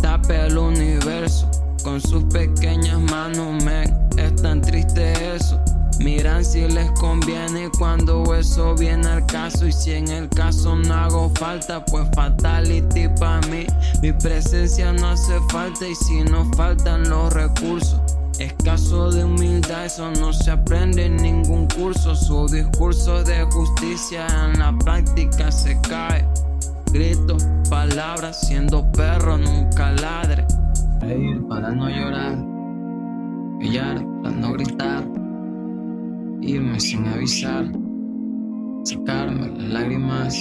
tape el universo con sus pequeñas manos, men. Es tan triste eso. Miran si les conviene cuando eso viene al caso. Y si en el caso no hago falta, pues fatality pa' mí. Mi presencia no hace falta. Y si nos faltan los recursos, escaso de humildad, eso no se aprende en ningún curso. Su discurso de justicia en la práctica se cae. Gritos, palabras, siendo perro nunca ladre. Reír para no llorar, callar para no gritar, irme sin avisar, sacarme las lágrimas.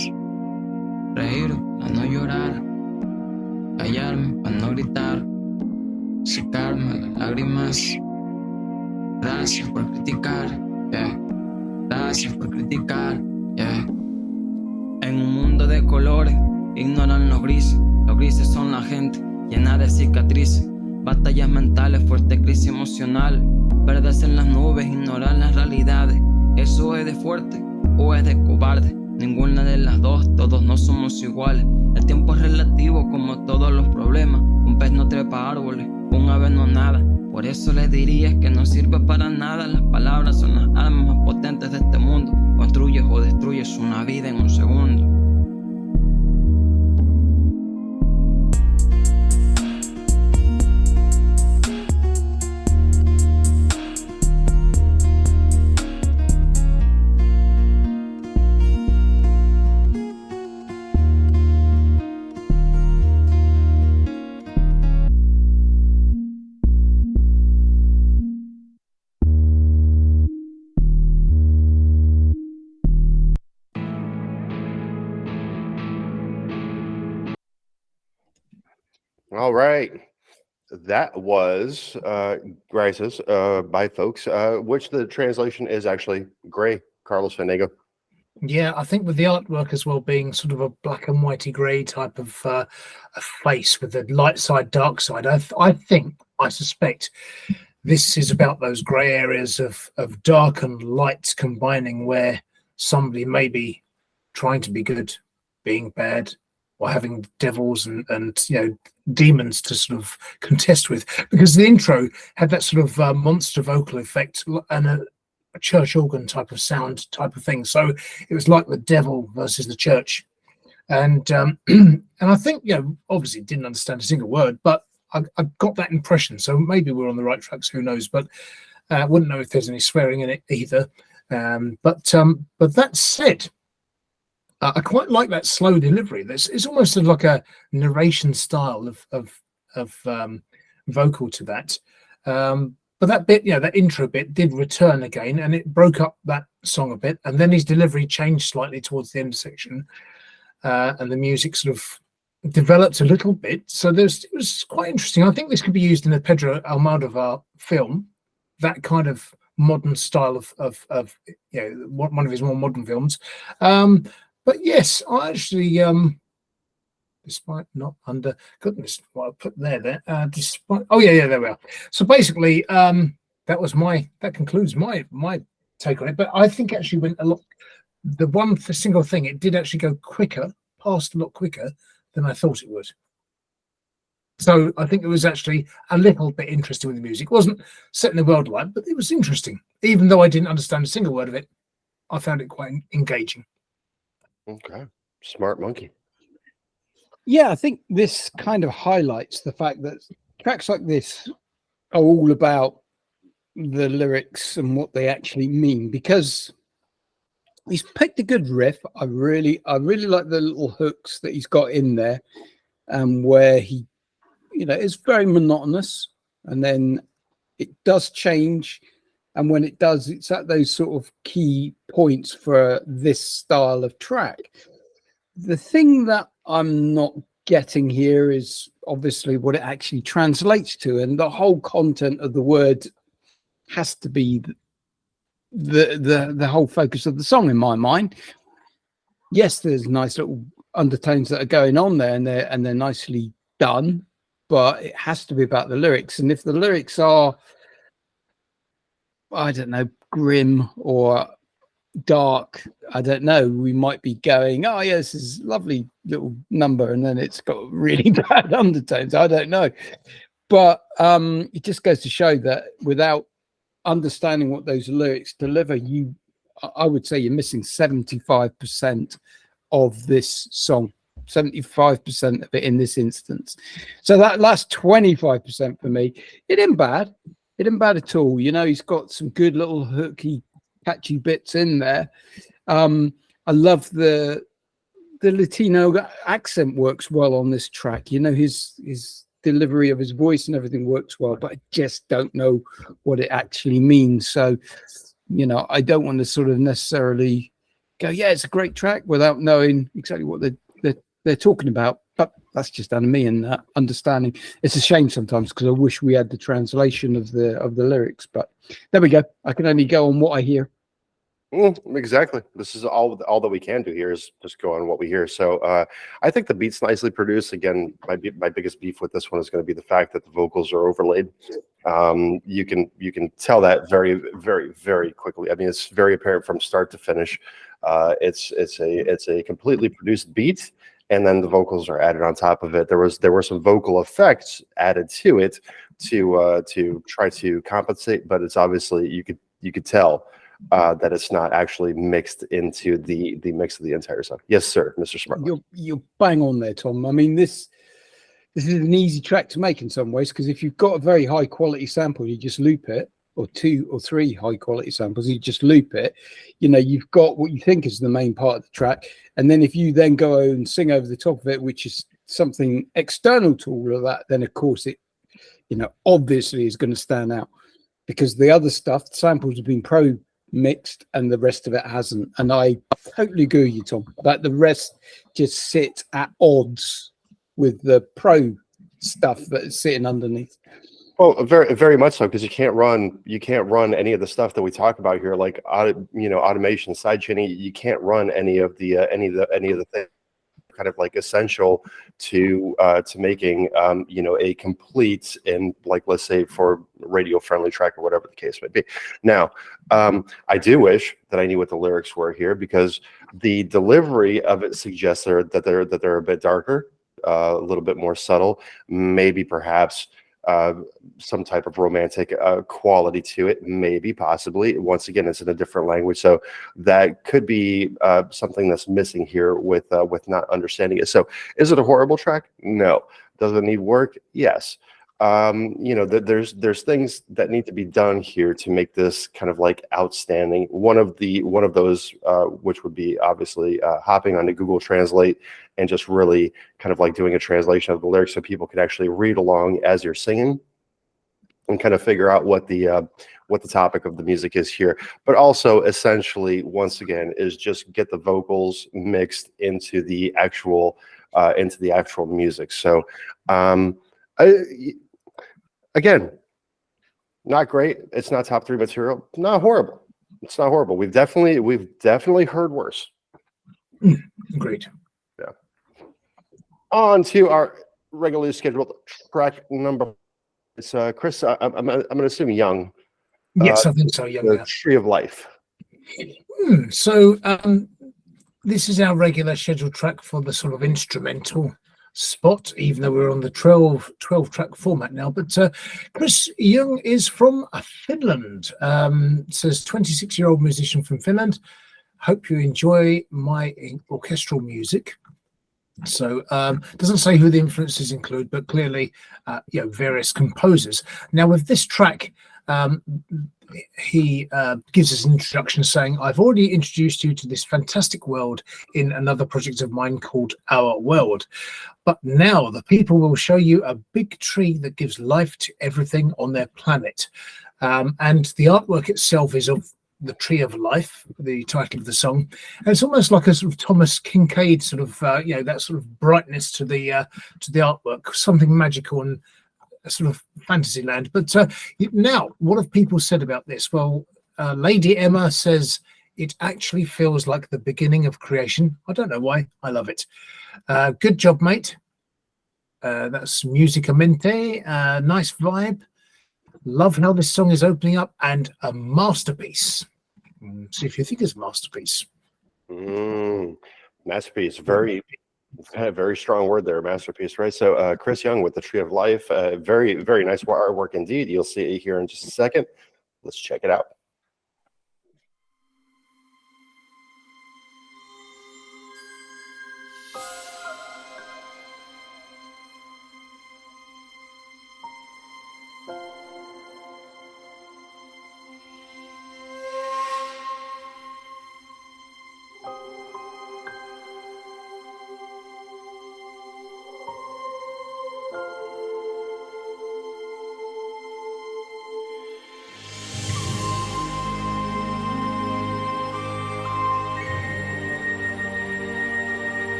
Reír para no llorar, callarme para no gritar, sacarme las lágrimas. Gracias por criticar, yeah. Gracias por criticar, yeah. En un mundo de colores, ignoran los grises. Los grises son la gente llena de cicatrices, batallas mentales, fuerte crisis emocional, perderse en las nubes, ignorar las realidades. ¿Eso es de fuerte o es de cobarde? Ninguna de las dos, todos no somos iguales. El tiempo es relativo como todos los problemas. Un pez no trepa árboles, un ave no nada. Por eso les diría que no sirve para nada. Las palabras son las armas más potentes de este mundo. Construyes o destruyes una vida en un segundo. All right. That was GRISES by FOKES, which the translation is actually gray. Carlos Fandango. Yeah, I think with the artwork as well being sort of a black and whitey grey type of a face with the light side, dark side, I suspect this is about those grey areas of dark and light combining, where somebody may be trying to be good, being bad, or having devils and demons to sort of contest with. Because the intro had that sort of monster vocal effect and a church organ type of sound type of thing, so it was like the devil versus the church. And and I think, obviously didn't understand a single word, but I got that impression, so maybe we're on the right tracks, who knows. But I wouldn't know if there's any swearing in it either. But that said, I quite like that slow delivery. It's almost like a narration style of vocal to that. But that bit, that intro bit did return again, and it broke up that song a bit. And then his delivery changed slightly towards the end section, and the music sort of developed a little bit. So it was quite interesting. I think this could be used in a Pedro Almodovar film, that kind of modern style of one of his more modern films. But yes, I actually, despite not under, goodness, what I put there, despite, there we are. So basically, that concludes my take on it. But I think actually went a lot, the one single thing, it did actually go past a lot quicker than I thought it would. So I think it was actually a little bit interesting with the music. It wasn't setting the world alight, but it was interesting. Even though I didn't understand a single word of it, I found it quite engaging. Okay. Smart monkey. Yeah, I think this kind of highlights the fact that tracks like this are all about the lyrics and what they actually mean, because he's picked a good riff. I really like the little hooks that he's got in there, where he, it's very monotonous, and then it does change. And when it does, it's at those sort of key points for this style of track. The thing that I'm not getting here is obviously what it actually translates to, and the whole content of the word has to be the whole focus of the song in my mind. Yes, there's nice little undertones that are going on there, and they're nicely done, but it has to be about the lyrics. And if the lyrics are, I don't know, grim or dark, I don't know, we might be going, oh yeah, this is a lovely little number, and then it's got really bad undertones. I don't know, but it just goes to show that without understanding what those lyrics deliver, I would say you're missing 75% of this song, 75% of it in this instance. So that last 25% for me, it isn't bad. It isn't bad at all. He's got some good little hooky, catchy bits in there. I love the Latino accent works well on this track. His delivery of his voice and everything works well, but I just don't know what it actually means. So, I don't want to sort of necessarily go, yeah, it's a great track without knowing exactly what they're talking about. But that's just down to me and understanding. It's a shame sometimes, because I wish we had the translation of the lyrics. But there we go. I can only go on what I hear. Exactly. This is all that we can do here is just go on what we hear. So I think the beat's nicely produced. Again, my biggest beef with this one is going to be the fact that the vocals are overlaid. You can tell that very, very, very quickly. I mean, it's very apparent from start to finish. It's a completely produced beat, and then the vocals are added on top of it. There were some vocal effects added to it to try to compensate, but it's obviously you could tell that it's not actually mixed into the mix of the entire song. Yes, sir, Mr. Smart. You're bang on there, Tom. I mean, this is an easy track to make in some ways, because if you've got a very high quality sample, you just loop it, or 2 or 3 high quality samples, you just loop it. You've got what you think is the main part of the track, and then if you then go and sing over the top of it, which is something external to all of that, then of course it, obviously is going to stand out, because the other stuff, the samples have been mixed and the rest of it hasn't. And I totally agree with you, Tom, that the rest just sit at odds with the pro stuff that's sitting underneath. Well, very, very much so, because you can't run any of the stuff that we talk about here, like automation, sidechaining. You can't run any of the things kind of like essential to making a complete and, like, let's say, for radio friendly track or whatever the case may be. Now, I do wish that I knew what the lyrics were here, because the delivery of it suggests that they're a bit darker, a little bit more subtle, maybe perhaps some type of romantic quality to it, maybe, possibly. Once again, it's in a different language, so that could be something that's missing here with not understanding it. So, is it a horrible track? No. Does it need work? Yes. There's things that need to be done here to make this kind of like outstanding. One of those, which would be obviously hopping onto Google Translate and just really kind of like doing a translation of the lyrics so people can actually read along as you're singing and kind of figure out what the topic of the music is here. But also, essentially, once again, is just get the vocals mixed into the actual music. So, again, not great. It's not top 3 material. Not horrible. It's not horrible. We've definitely heard worse. Great. Yeah. On to our regularly scheduled track number. It's Chris. I'm going to assume Ljung. Yes, I think so. Young. The Tree of Life. So this is our regular scheduled track for the sort of instrumental spot, even though we're on the 12 track format now. But Chris Ljung is from Finland. Says 26-year-old musician from Finland. Hope you enjoy my orchestral music. So doesn't say who the influences include, but clearly various composers. Now with this track, he gives us an introduction saying, I've already introduced you to this fantastic world in another project of mine called Our World. But now the people will show you a big tree that gives life to everything on their planet. And the artwork itself is of the Tree of Life, the title of the song. And it's almost like a sort of Thomas Kincaid sort of, that sort of brightness to the artwork, something magical and sort of fantasy land. But now, what have people said about this? Well, Lady Emma says it actually feels like the beginning of creation. I don't know why. I love it. Good job, mate. That's Musicamente. Nice vibe. Love how this song is opening up, and a masterpiece. See if you think it's a masterpiece. Masterpiece. Very strong word there, masterpiece, right? So Chris Ljung with the Tree of Life, very, very nice artwork indeed. You'll see it here in just a second. Let's check it out.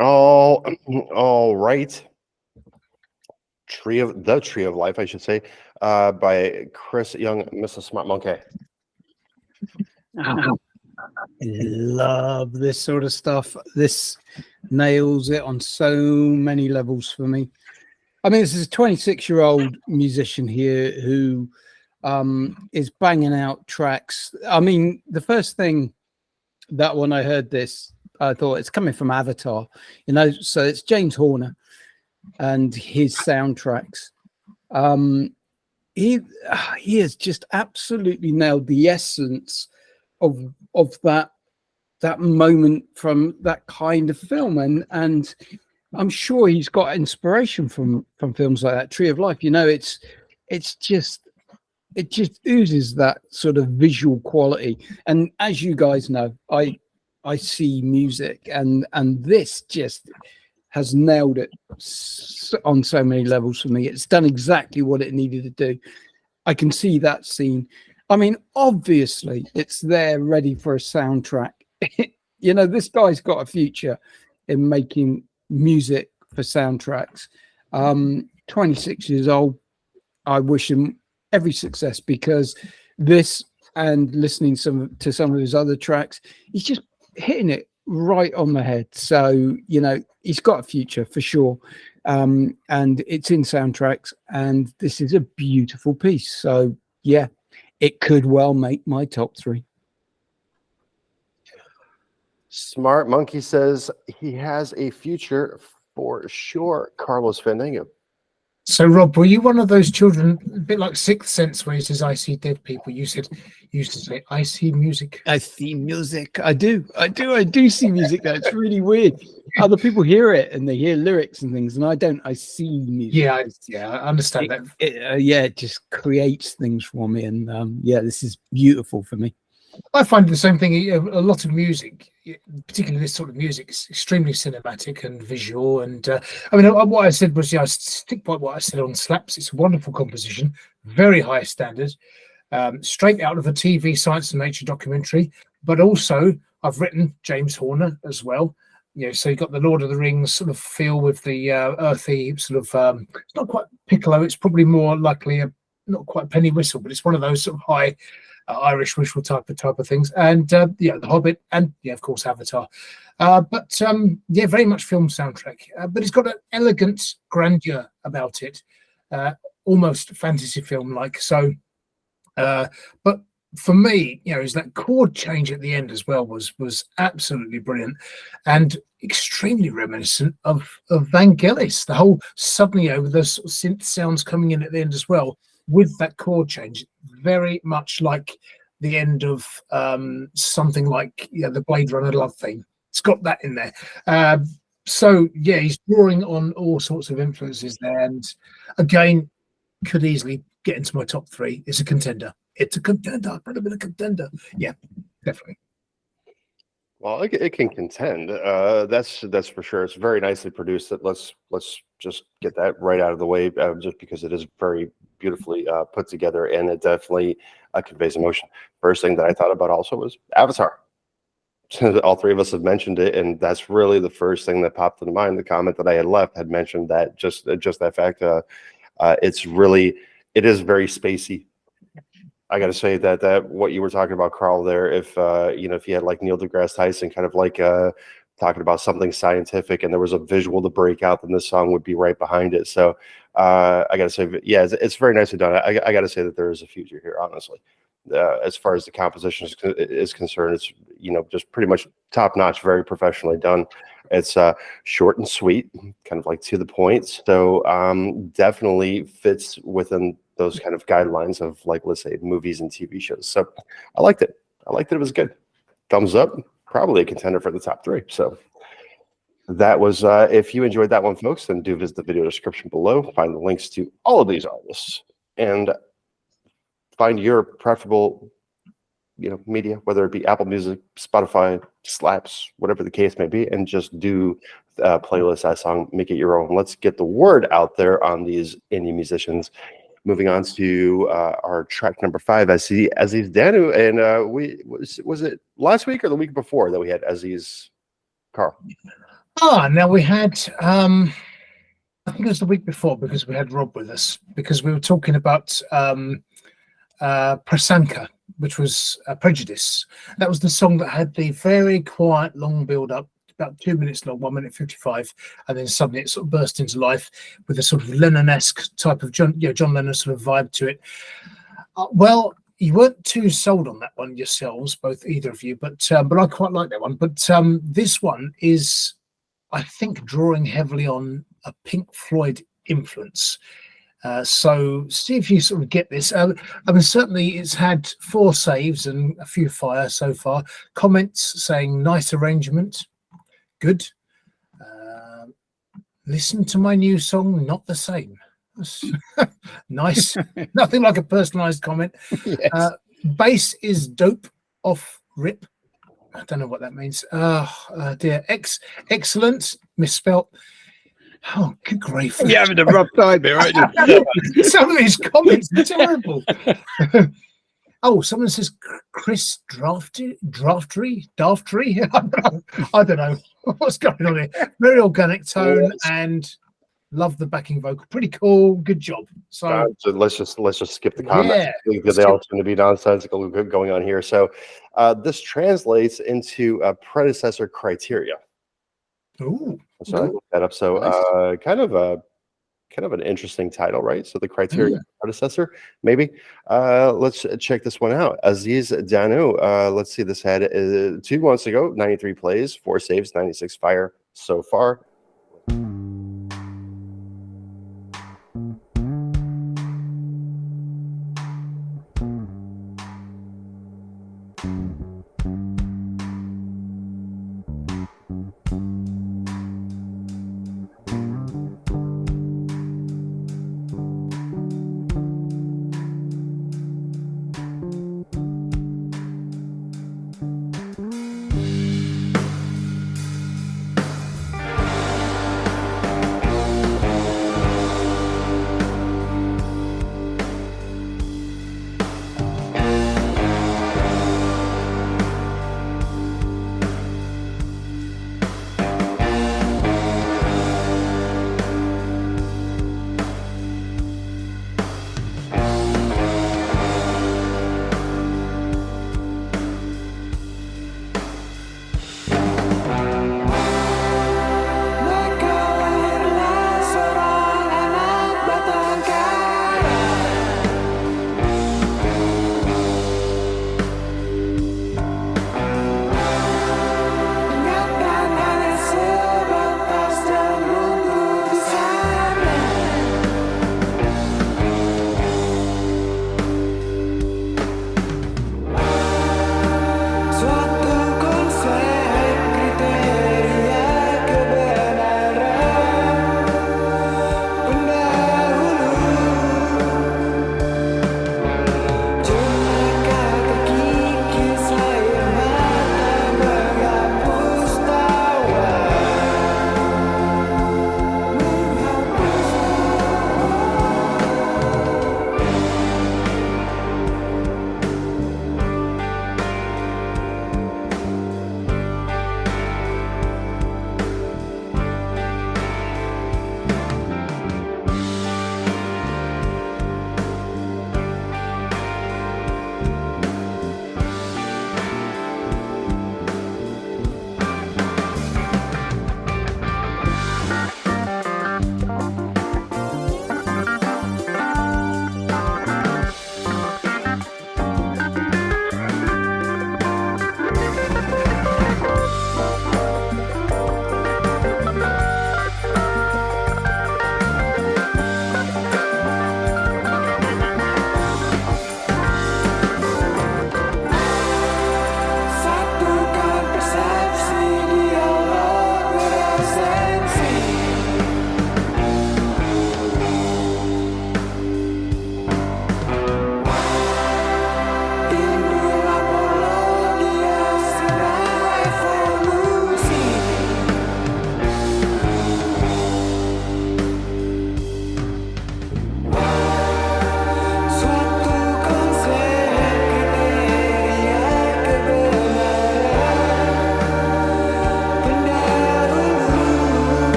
All right. Tree of Life, I should say, by Chris Young, Mrs. Smart Monkey. I love this sort of stuff. This nails it on so many levels for me. I mean, this is a 26-year-old musician here who is banging out tracks. I mean, the first thing that when I heard this, I thought it's coming from Avatar, you know, so it's James Horner and his soundtracks. He has just absolutely nailed the essence of that moment from that kind of film, and I'm sure he's got inspiration from films like that. Tree of Life, you know, it just oozes that sort of visual quality. And as you guys know, I see music, and this just has nailed it on so many levels for me. It's done exactly what it needed to do. I can see that scene. I mean, obviously, it's there ready for a soundtrack. You know, this guy's got a future in making music for soundtracks. 26 years old. I wish him every success, because this and listening to some of his other tracks, he's just hitting it right on the head. So, you know, he's got a future for sure. And it's in soundtracks, and this is a beautiful piece. So yeah, it could well make my top 3. Smart Monkey says he has a future for sure. Carlos Fandango. So, Rob, were you one of those children, a bit like Sixth Sense, where he says, "I see dead people"? You used to say, "I see music." I see music. I do see music. That's really weird. Other people hear it and they hear lyrics and things, and I don't. I see music. Yeah, I understand that. It just creates things for me, and yeah, this is beautiful for me. I find the same thing. A lot of music, particularly this sort of music, is extremely cinematic and visual. And I mean, what I said was, I stick by what I said on Slaps. It's a wonderful composition, very high standard, straight out of a TV science and nature documentary. But also, I've written James Horner as well. You know, so you've got the Lord of the Rings sort of feel with the earthy sort of. It's not quite piccolo. It's probably more likely not quite penny whistle, but it's one of those sort of high. Irish whistle type of things, and yeah, The Hobbit, and yeah, of course, Avatar. But yeah, very much film soundtrack. But it's got an elegant grandeur about it, almost fantasy film like. So, but for me, you know, is that chord change at the end as well was absolutely brilliant, and extremely reminiscent of Vangelis. The whole suddenly over the sort of synth sounds coming in at the end as well, with that chord change, very much like the end of something like the Blade Runner love theme. It's got that in there. So yeah, he's drawing on all sorts of influences there, and again, could easily get into my top 3. It's a contender. It's a contender. Could have been a contender. Yeah, definitely. Well, it can contend. That's for sure. It's very nicely produced. Let's just get that right out of the way, just because it is very beautifully put together, and it definitely conveys emotion. First thing that I thought about also was Avatar. All 3 of us have mentioned it, and that's really the first thing that popped into mind. The comment that I had left had mentioned that, just that fact. It is very spacey. I got to say that what you were talking about, Carl, there, if you had like Neil deGrasse Tyson kind of like talking about something scientific and there was a visual to break out, then this song would be right behind it. So I got to say, yeah, it's very nicely done. I got to say that there is a future here, honestly. As far as the composition is concerned, it's, just pretty much top notch, very professionally done. It's short and sweet, kind of like to the point. So definitely fits within those kind of guidelines of, like, let's say, movies and TV shows. So I liked it. It was good. Thumbs up. Probably a contender for the top 3. So that was, if you enjoyed that one, folks, then do visit the video description below. Find the links to all of these artists and find your preferable, media, whether it be Apple Music, Spotify, Slaps, whatever the case may be, and just do playlist that song, make it your own. Let's get the word out there on these indie musicians. Moving on to our track number 5, Aziz Dhanu, and was it last week or the week before that we had Aziz? Carl? Now we had, I think it was the week before because we had Rob with us, because we were talking about Prasanka, which was Prejudice. That was the song that had the very quiet, long build up, about 2 minutes long, 1 minute 55, and then suddenly it sort of burst into life with a sort of Lennon-esque type of John Lennon sort of vibe to it. Well, you weren't too sold on that one yourselves, either of you, but I quite like that one. But this one is, I think, drawing heavily on a Pink Floyd influence. So see if you sort of get this. I mean, certainly it's had 4 saves and a few fire so far. Comments saying nice arrangement, good. Listen to my new song, not the same. Nice. Nothing like a personalized comment. Yes. Bass is dope off rip. I don't know what that means. Dear. Excellent. Misspelt. Oh, good grief. You're having a rough time here, aren't you? Some of these comments are terrible. Oh, someone says Chris Daftry. I don't know what's going on here. Very organic tone and love the backing vocal. Pretty cool. Good job. So let's just skip the comments because they all seem to be nonsensical going on here. So this translates into a predecessor criteria. Ooh, so I looked that up. So kind of an interesting title, right? So the criteria predecessor, maybe. Let's check this one out. Aziz Dhanu. Let's see. This had 2 months ago, 93 plays, 4 saves, 96 fire so far.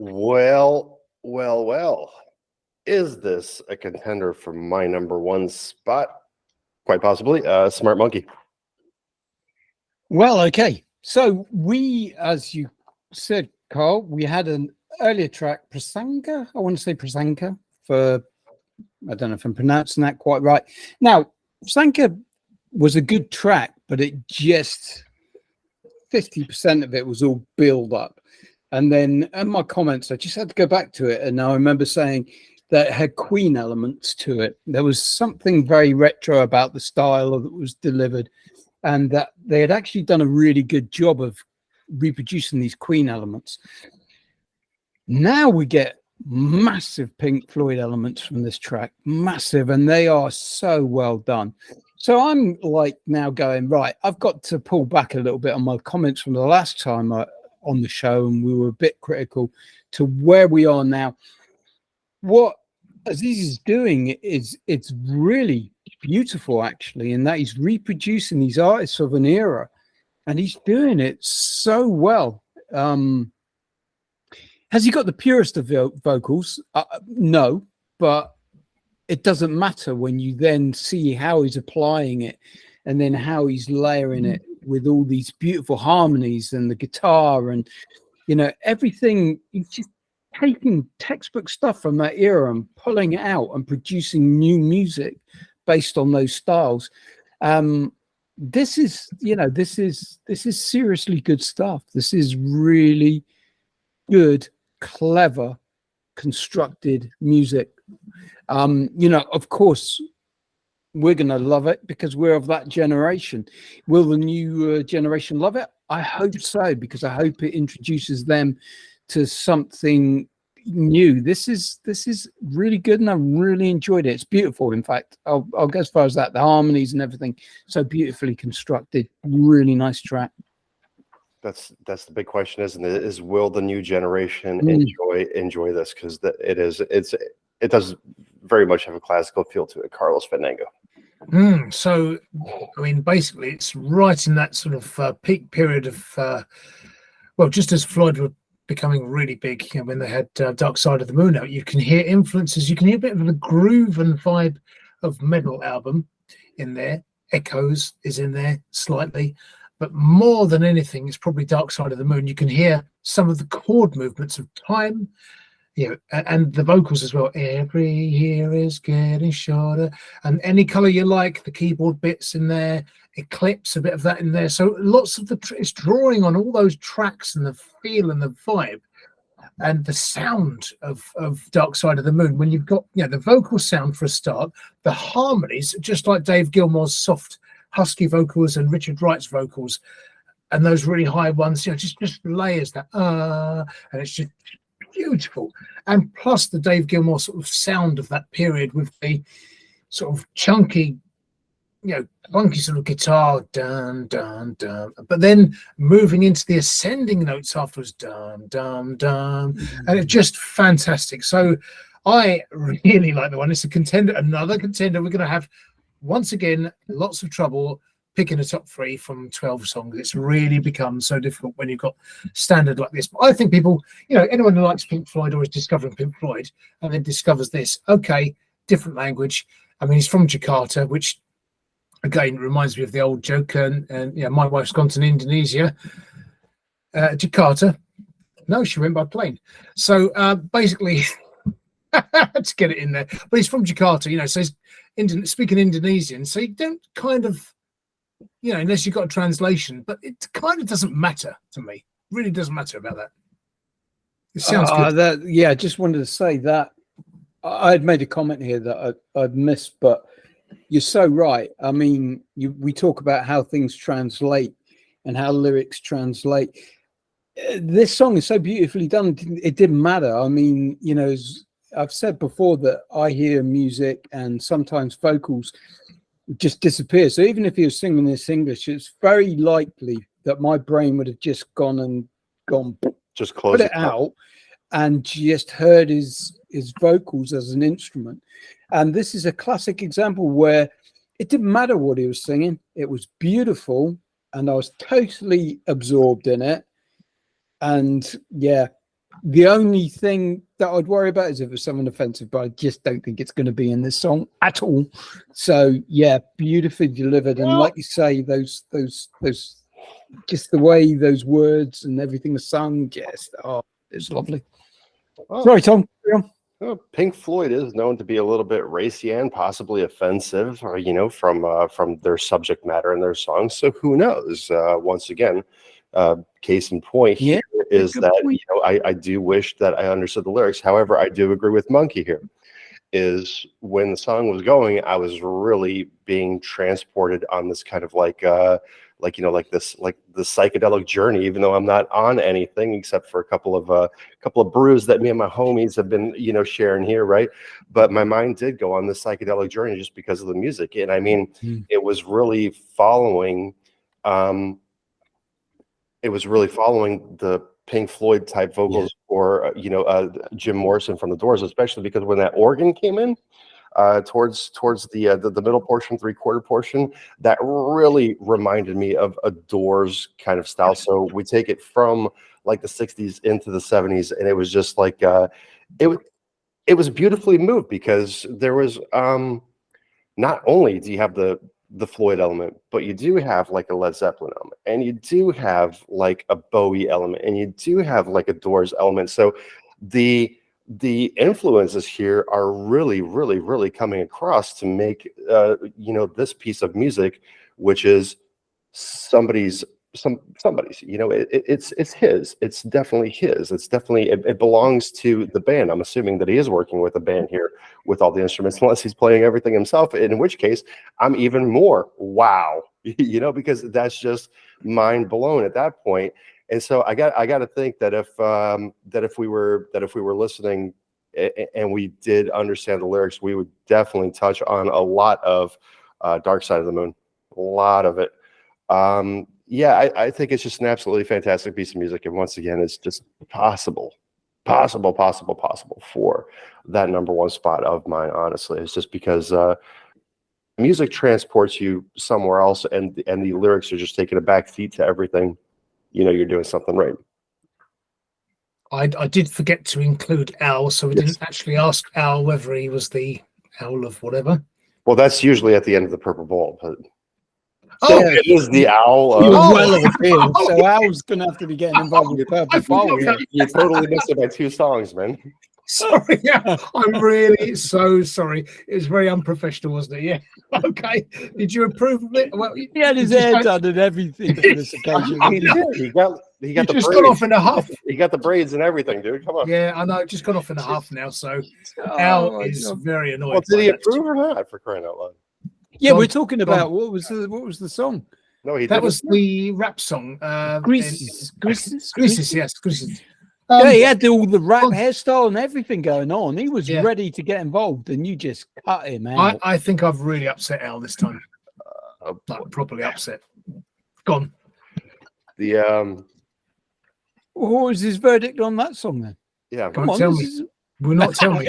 Well. Is this a contender for my number one spot? Quite possibly. Smart Monkey. Well, okay. So we, as you said, Carl, we had an earlier track, Prasanka. I want to say Prasanka for, I don't know if I'm pronouncing that quite right. Now, Prasanka was a good track, but it just 50% of it was all build up. And then in my comments, I just had to go back to it. And I remember saying that it had Queen elements to it. There was something very retro about the style that was delivered, and that they had actually done a really good job of reproducing these Queen elements. Now we get massive Pink Floyd elements from this track, massive, and they are so well done. So I'm like now going, right, I've got to pull back a little bit on my comments from the last time on the show, and we were a bit critical to where we are now. What Aziz is doing is it's really beautiful, actually, in that he's reproducing these artists of an era, and he's doing it so well. Has he got the purest of vocals? No, but it doesn't matter when you then see how he's applying it, and then how he's layering it with all these beautiful harmonies and the guitar and, you know, everything. He's just taking textbook stuff from that era and pulling it out and producing new music based on those styles. This is, you know, this is seriously good stuff. This is really good, clever, constructed music. You know, of course, we're going to love it because we're of that generation. Will the new generation love it? I hope so, because I hope it introduces them to something new. This is really good, and I really enjoyed it. It's beautiful. In fact, I'll go as far as that. The harmonies and everything, so beautifully constructed. Really nice track. That's the big question, isn't it? Is will the new generation enjoy this? Because it does very much have a classical feel to it. Carlos Fandango. So, I mean, basically, it's right in that sort of peak period of, well, just as Floyd were becoming really big, you know, when they had Dark Side of the Moon out, you can hear influences. You can hear a bit of the groove and vibe of Metal album in there. Echoes is in there slightly, but more than anything, it's probably Dark Side of the Moon. You can hear some of the chord movements of Time, you know, and the vocals as well. Every year is getting shorter, and Any Color You Like, the keyboard bits in there, Eclipse, a bit of that in there. So lots of it's drawing on all those tracks and the feel and the vibe and the sound of Dark Side of the Moon. When you've got, you know, the vocal sound for a start, the harmonies, just like Dave Gilmour's soft husky vocals and Richard Wright's vocals, and those really high ones, you know, just layers that and it's just beautiful. And plus the Dave Gilmour sort of sound of that period with the sort of chunky, you know, funky sort of guitar, dun dun dun, but then moving into the ascending notes afterwards, dun dun dun, and it's just fantastic. So I really like the one. It's a contender, another contender. We're going to have, once again, lots of trouble picking a top 3 from 12 songs. It's really become so difficult when you've got standard like this. But I think people, you know, anyone who likes Pink Floyd or is discovering Pink Floyd and then discovers this, okay, different language. I mean, he's from Jakarta, which again reminds me of the old joke. And you know, my wife's gone to Indonesia, Jakarta. No, she went by plane. So basically, to get it in there, but he's from Jakarta, you know, so he's speaking Indonesian. So you don't kind of, you know, unless you've got a translation, but it kind of doesn't matter to me. Really doesn't matter about that. It sounds good. Yeah, I just wanted to say that I had made a comment here that I'd missed, but you're so right. I mean, we talk about how things translate and how lyrics translate. This song is so beautifully done. It didn't matter. I mean, you know, as I've said before, that I hear music and sometimes vocals just disappear. So even if he was singing this English, it's very likely that my brain would have just gone, just put it out and just heard his vocals as an instrument. And this is a classic example where it didn't matter what he was singing. It was beautiful, and I was totally absorbed in it. And yeah, The only thing that I'd worry about is if it's something offensive, but I just don't think it's going to be in this song at all. So yeah, beautifully delivered, and like you say, those just the way those words and everything are sung, just it's lovely. Well, Sorry, Tom. Carry on. well, Pink Floyd is known to be a little bit racy and possibly offensive, from their subject matter and their songs. So who knows? Once again, case in point here is good that point. I do wish that I understood the lyrics. However, I do agree with Monkey here. Is when the song was going, I was really being transported on this kind of like the psychedelic journey, even though I'm not on anything except for a couple of brews that me and my homies have been, sharing here, right? But my mind did go on this psychedelic journey just because of the music. And I mean, it was really following the Pink Floyd type vocals or Jim Morrison from the Doors, especially because when that organ came in towards the middle portion, 3/4 portion, that really reminded me of a Doors kind of style. So we take it from like the 60s into the 70s, and it was just like it was beautifully moved because there was not only do you have the Floyd element, but you do have like a Led Zeppelin element, and you do have like a Bowie element, and you do have like a Doors element. So the influences here are really, really, really coming across to make this piece of music, which is somebody's. It's his. It's definitely his. It's definitely it belongs to the band. I'm assuming that he is working with a band here with all the instruments, unless he's playing everything himself. In which case, I'm even more wow, because that's just mind blown at that point. And so I got to think that if we were listening and we did understand the lyrics, we would definitely touch on a lot of Dark Side of the Moon, a lot of it. I think it's just an absolutely fantastic piece of music, and once again, it's just possible for that number one spot of mine. Honestly, it's just because music transports you somewhere else, and the lyrics are just taking a back seat to everything. You're doing something right. I did forget to include Al, so we didn't actually ask Al whether he was the owl of whatever. Well, that's usually at the end of the Purple Ball, but it is the owl. You're well afield, so Al's going to have to be getting involved with Purple Ball. You totally missed it by 2 songs, man. Sorry, I'm really so sorry. It was very unprofessional, wasn't it? Yeah. Okay. Did you approve of it? Well, He had his hair done and everything for this occasion. He got the just braids. got off in a huff. He got the braids and everything, dude. Come on. Yeah, I know. Just got off in a huff now. So Al is very annoyed. Well, did by he that. approve or not? For crying out loud. Yeah, we're talking about what was the song? No, that was the rap song. Greases. Yes, Greases. Yeah, he had all the rap hairstyle and everything going on. He was ready to get involved, and you just cut him out. I think I've really upset Al this time. Like, properly upset. Gone. What was his verdict on that song then? Yeah, come on, tell me. Will not tell me.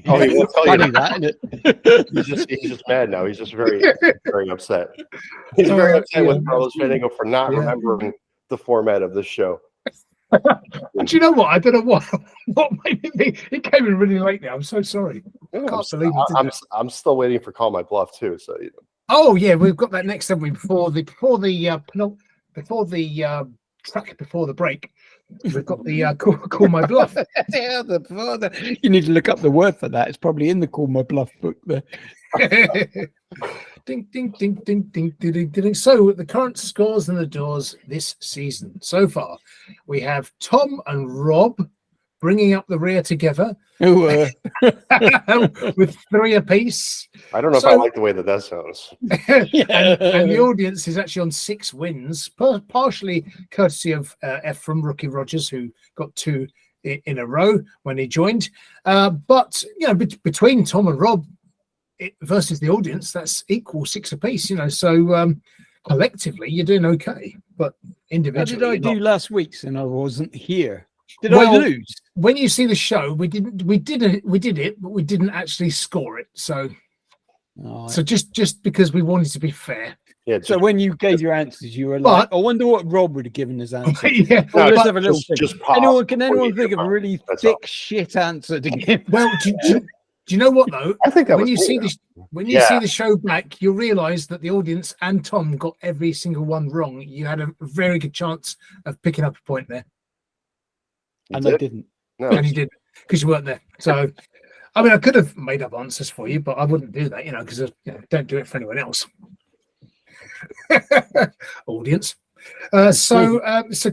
Oh, he won't tell you that, isn't it? He's just mad now. He's just very, very upset. He's very upset with Carlos Fandango for not remembering the format of this show. Do you know what? I don't know what made me. It came in really late now. I'm so sorry. Yeah, I can't believe it. I'm still waiting for Call My Bluff too. So. Oh yeah, we've got that next, haven't we? Before the track before the break, we've got the Call My Bluff. You need to look up the word for that. It's probably in the Call My Bluff book there. Ding, ding, ding, ding, ding, ding, ding, ding. So the current scores in the Doors this season so far, we have Tom and Rob bringing up the rear together with 3 apiece. I don't know if I like the way that sounds. and the audience is actually on 6 wins, partially courtesy of F from Rookie Rogers, who got 2 in a row when he joined. But between Tom and Rob versus the audience, that's equal 6 apiece. So collectively you're doing okay, but individually. How did I do last week's and I wasn't here? Did I lose? When you see the show, we did it, but we didn't actually score it. So, so just because we wanted to be fair. Yeah. So when you gave your answers, you were like, I wonder what Rob would have given his answer. Yeah. Well, let's but have a little think. just pause Can before anyone you think give of a up. really That's thick all. shit answer to give? Well, do you know what though? I think that when was you me, see though. this, when you see the show back, you'll realise that the audience and Tom got every single one wrong. You had a very good chance of picking up a point there, And I didn't. No. and you didn't because you weren't there. So, I mean, I could have made up answers for you, but I wouldn't do that, because don't do it for anyone else. Audience. So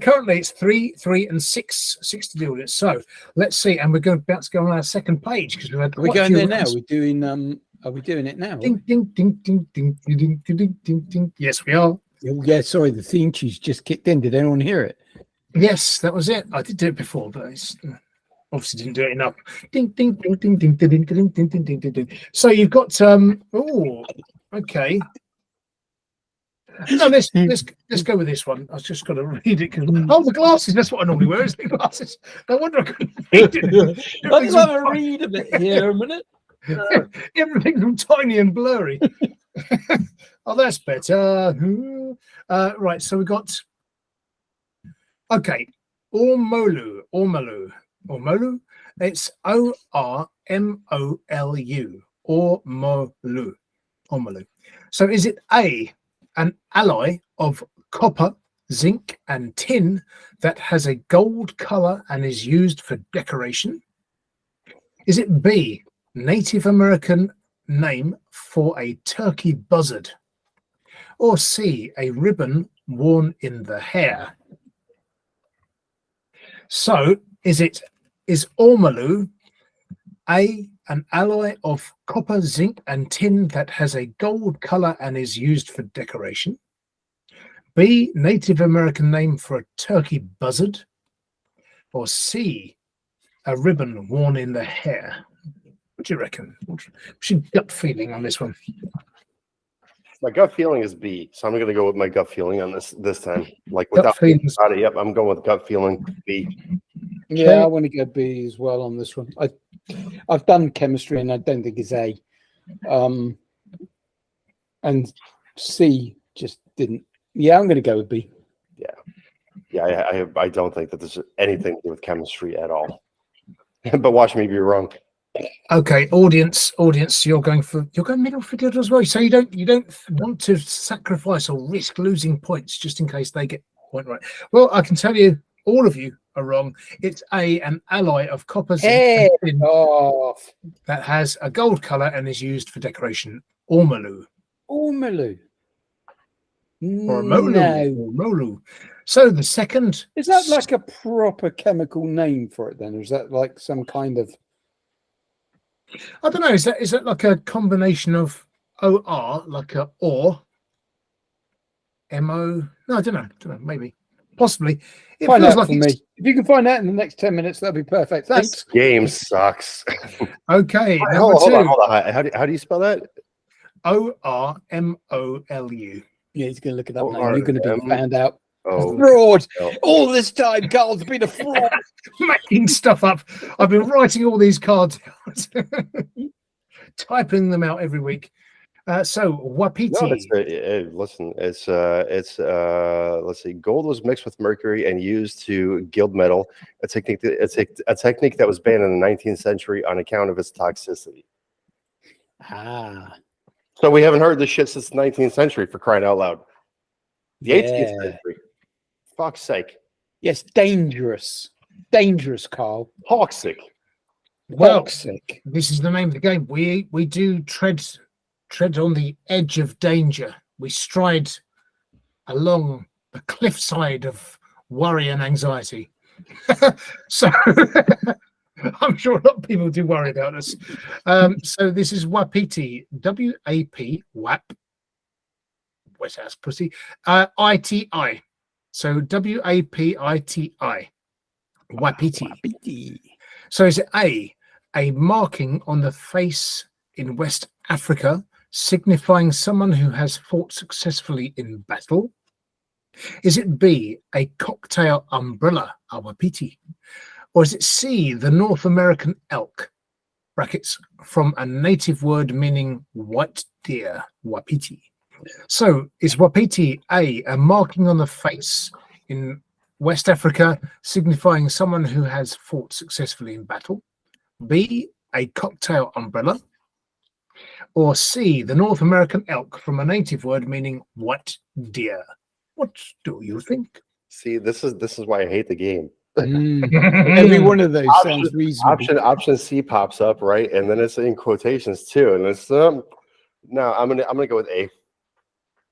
currently it's 3, 3, and 6 to the audience. So let's see, and we're about to go on our second page because we've had. Are we quite a going few there now? rounds. We're doing. Are we doing it now? Ding, ding, ding, ding, ding, ding, ding, ding, ding, ding. Yes, we are. Oh, yeah, sorry, the theme tune's just kicked in. Did anyone hear it? Yes, that was it. I did do it before, but it's obviously didn't do it enough. Ding, ding, ding, ding, ding, ding, ding, ding, ding, ding, ding, ding, ding. So you've got okay. No, let's go with this one. I've just got to read it because the glasses. That's what I normally wear, is the glasses. No wonder I couldn't read it. Let's have a read of it here a minute. Everything's all tiny and blurry. Oh, that's better. Right, so we got Ormolu. It's ORMOLU. Ormolu. So is it A, an alloy of copper, zinc, and tin that has a gold color and is used for decoration? Is it B, Native American name for a turkey buzzard? Or C, a ribbon worn in the hair? So is Ormolu A, an alloy of copper, zinc, and tin that has a gold color and is used for decoration? B, Native American name for a turkey buzzard? Or C, a ribbon worn in the hair? What do you reckon? What's your gut feeling on this one? My gut feeling is B, so I'm going to go with my gut feeling on this time. Like Gut without feeling. thinking about it, yep, I'm going with gut feeling B. Yeah, I want to go B as well on this one. I've done chemistry and I don't think it's A. And C just didn't. Yeah, I'm going to go with B. Yeah, I don't think that there's anything to do with chemistry at all. But watch me be wrong. Okay, audience, you're going middle for good as well. So you don't want to sacrifice or risk losing points just in case they get the point right. Well, I can tell you, all of you are wrong. It's A, an alloy of copper, zinc, and tin that has a gold color and is used for decoration. Ormolu. Ormolu. Or Molu. So the second, Is that like a proper chemical name for it then? Or is that like some kind of... I don't know, is that like a combination of OR, like a or, MO? No, I don't know, maybe. Possibly. It Find feels out like for me. If you can find out in the next 10 minutes, that'd be perfect. Thanks. This game sucks. Okay, number hold two. on. How do you spell that? ORMOLU. Yeah, he's going to look it up now. You're going to be found out. Oh, Fraud. All this time, Carl's been a fraud. Making stuff up. I've been writing all these cards out. Typing them out every week. So Wapiti. no, listen, it's let's see, gold was mixed with mercury and used to gild metal, a technique that was banned in the 19th century on account of its toxicity. So we haven't heard this shit since the 19th century, for crying out loud. The 18th century. Fuck's sake. Yes, dangerous. Dangerous, Carl. Toxic. Well, Toxic. this is the name of the game. We do tread on the edge of danger. We stride along the cliffside of worry and anxiety. So I'm sure a lot of people do worry about us. So this is Wapiti, W-A-P, WAP, wet ass pussy, I-T-I. So W-A-P-I-T-I, Wapiti. So is it A marking on the face in West Africa, signifying someone who has fought successfully in battle? Is it B, a cocktail umbrella, a Wapiti? Or is it C, the North American elk, brackets, from a native word meaning white deer, Wapiti? So is wapiti a marking on the face in West Africa signifying someone who has fought successfully in battle? B, a cocktail umbrella? Or C, the North American elk from a native word meaning white deer? What do you think? See, this is why I hate the game. Every one of those sounds reasonable. Option C pops up, right? And then it's in quotations too. And it's no, I'm gonna go with A.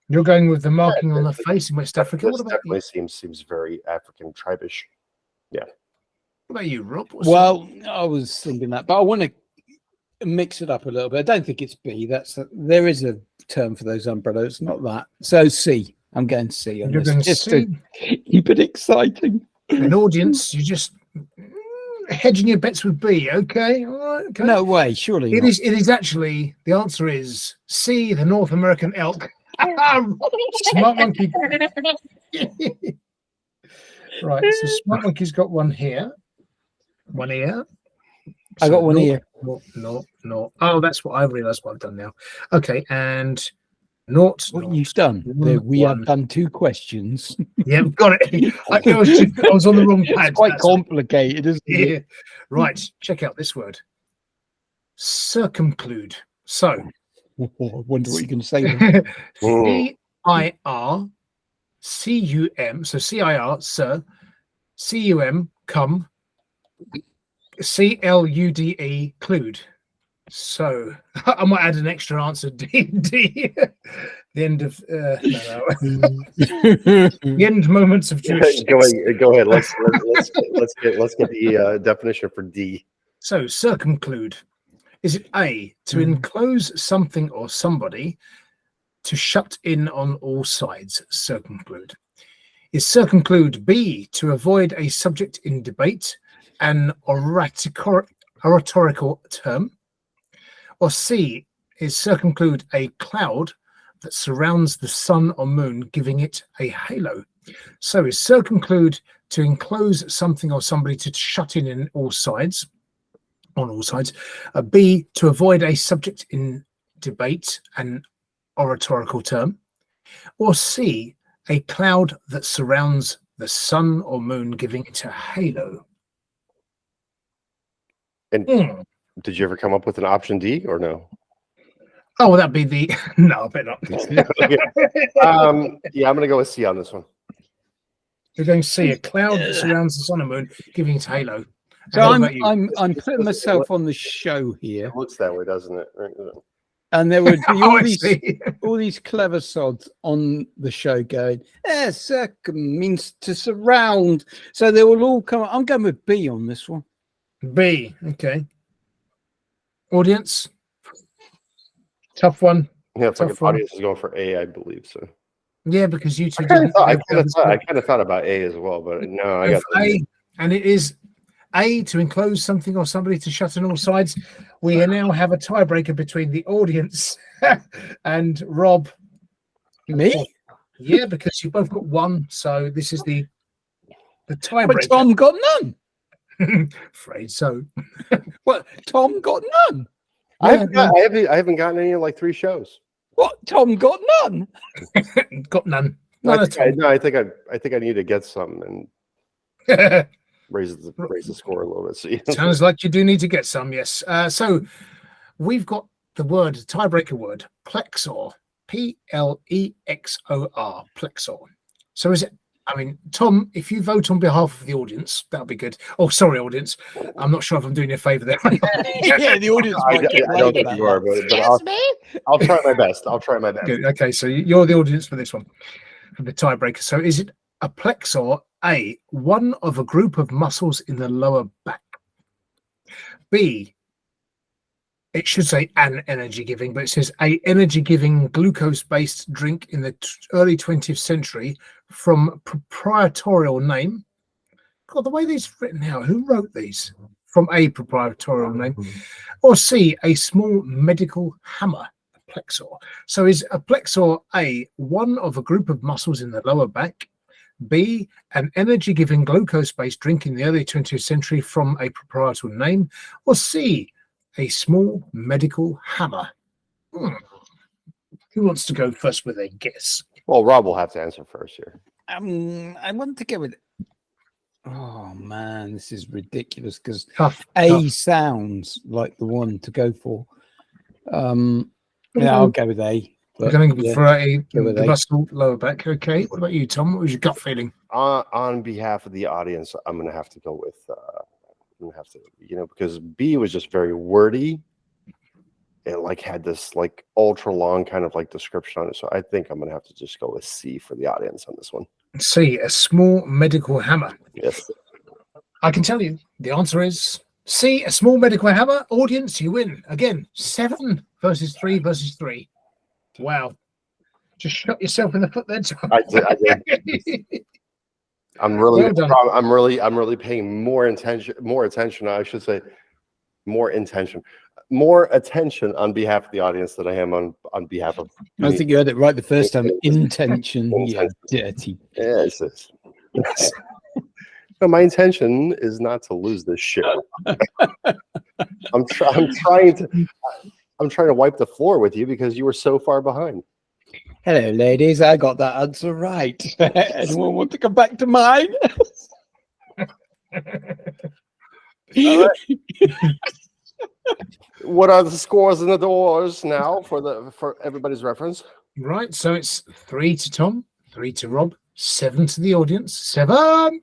You're going with the marking on the face in West Africa. What This about you? definitely seems very African tribish. What about you, Rob? What's Well, I was thinking that, but I want to mix it up a little bit. I don't think it's B. There is a term for those umbrellas, not that. So C. I'm going C on You're this, going just C. to keep it exciting. An audience, you just hedging your bets with B. Okay, all right. Okay. No way, surely It not. is. It is actually. The answer is C, the North American elk. Smart monkey. Right. So Smart Monkey's got one here, one here. I got one here. No. Oh, that's what I realised. What I've done now. Okay, and naught. What naught, you've done? We one. have done 2 questions. Yeah, got it. I was on the wrong pad. It's quite That's- complicated, isn't it? Yeah. Right. Check out this word. Circumclude. So I wonder what you're going to say. Then. C-I-R-C-U-M. So C-I-R, sir. C-U-M, come. C-L-U-D-E, clude. So I might add an extra answer, D. The end of the end moments of Jewish. go ahead. Let's get the definition for D. So circumclude. Is it A, to enclose something or somebody, to shut in on all sides? Circumclude. Is circumclude B, to avoid a subject in debate, an oratorical term? Or C, is circumclude a cloud that surrounds the sun or moon, giving it a halo? So is circumclude to enclose something or somebody, to shut in all sides, on all sides? B, to avoid a subject in debate, an oratorical term? Or C, a cloud that surrounds the sun or moon, giving it a halo? And did you ever come up with an option D or no? Oh, well, that'd be the no, I bet not. Okay. Yeah, I'm gonna go with C on this one. You're going to see a cloud that surrounds the sun and moon, giving it a halo. So And what about you? I'm putting myself on the show here, It looks that way, doesn't it? Right. and there would be Oh, I see. all these clever sods on the show going, circum means to surround. So they will all come. I'm going with B on this one. B. Okay. Audience. Tough one. Yeah, it's like Tough an one. audience is going for A, I believe so. Yeah, because you two I kind didn't. of thought about A as well, but no, I got A, and it is A, to enclose something or somebody, to shut on all sides. We now have a tiebreaker between the audience and Rob. Me? Yeah, because you both got one, so this is the But tiebreaker. Tom got none. Afraid so. What? Tom got none. I haven't gotten any in like 3 shows. What? Tom got none. Got none. No, None at all. I think I need to get some and raise the score a little bit. See, Sounds like you do need to get some, yes. So we've got the word, tiebreaker word, plexor, P-L-E-X-O-R, plexor. So is it, I mean, Tom, if you vote on behalf of the audience, that'll be good. Oh, sorry, audience. I'm not sure if I'm doing you a favour there. Yeah, the audience I might get don't worried think about you are, that. but I'll try my best. I'll try my best. Good. Okay, so you're the audience for this one, for the tiebreaker. So is it a plexor, A, one of a group of muscles in the lower back? B, it should say an energy giving, but it says a energy giving glucose based drink in the early 20th century from proprietorial name. God, the way these are written out, who wrote these? From a proprietorial name. Or C, a small medical hammer, a plexor. So is a plexor A, one of a group of muscles in the lower back? B, an energy giving glucose based drink in the early 20th century from a proprietorial name? Or C, a small medical hammer? Who wants to go first with a guess? Well, Rob will have to answer first here. I want to go with. Oh man, this is ridiculous because Tough. A sounds like the one to go for. Yeah, I'll go with A. We're But, going yeah, for a go with the A. muscle lower back. Okay. What about you, Tom? What was your gut feeling? On behalf of the audience, I'm gonna have to go with. I'm gonna have to, because B was just very wordy. It like had this like ultra long kind of like description on it, so I think I'm gonna have to just go with C for the audience on this one. C, a small medical hammer. Yes. I can tell you the answer is C, a small medical hammer. Audience, you win. Again, 7 versus 3 versus 3. Wow. Just shot yourself in the foot there, Tom. I did. I'm really, Well done. I'm really paying more attention. I should say more attention on behalf of the audience than I am on behalf of. I think you had it right the first time. Intention, you dirty. Yes. No, my intention is not to lose this shit. I'm trying to wipe the floor with you because you were so far behind. Hello, ladies. I got that answer right. Anyone want to come back to mine? All right. What are the scores and the doors now for everybody's reference? Right, so it's 3 to Tom, 3 to Rob, 7 to the audience. 7.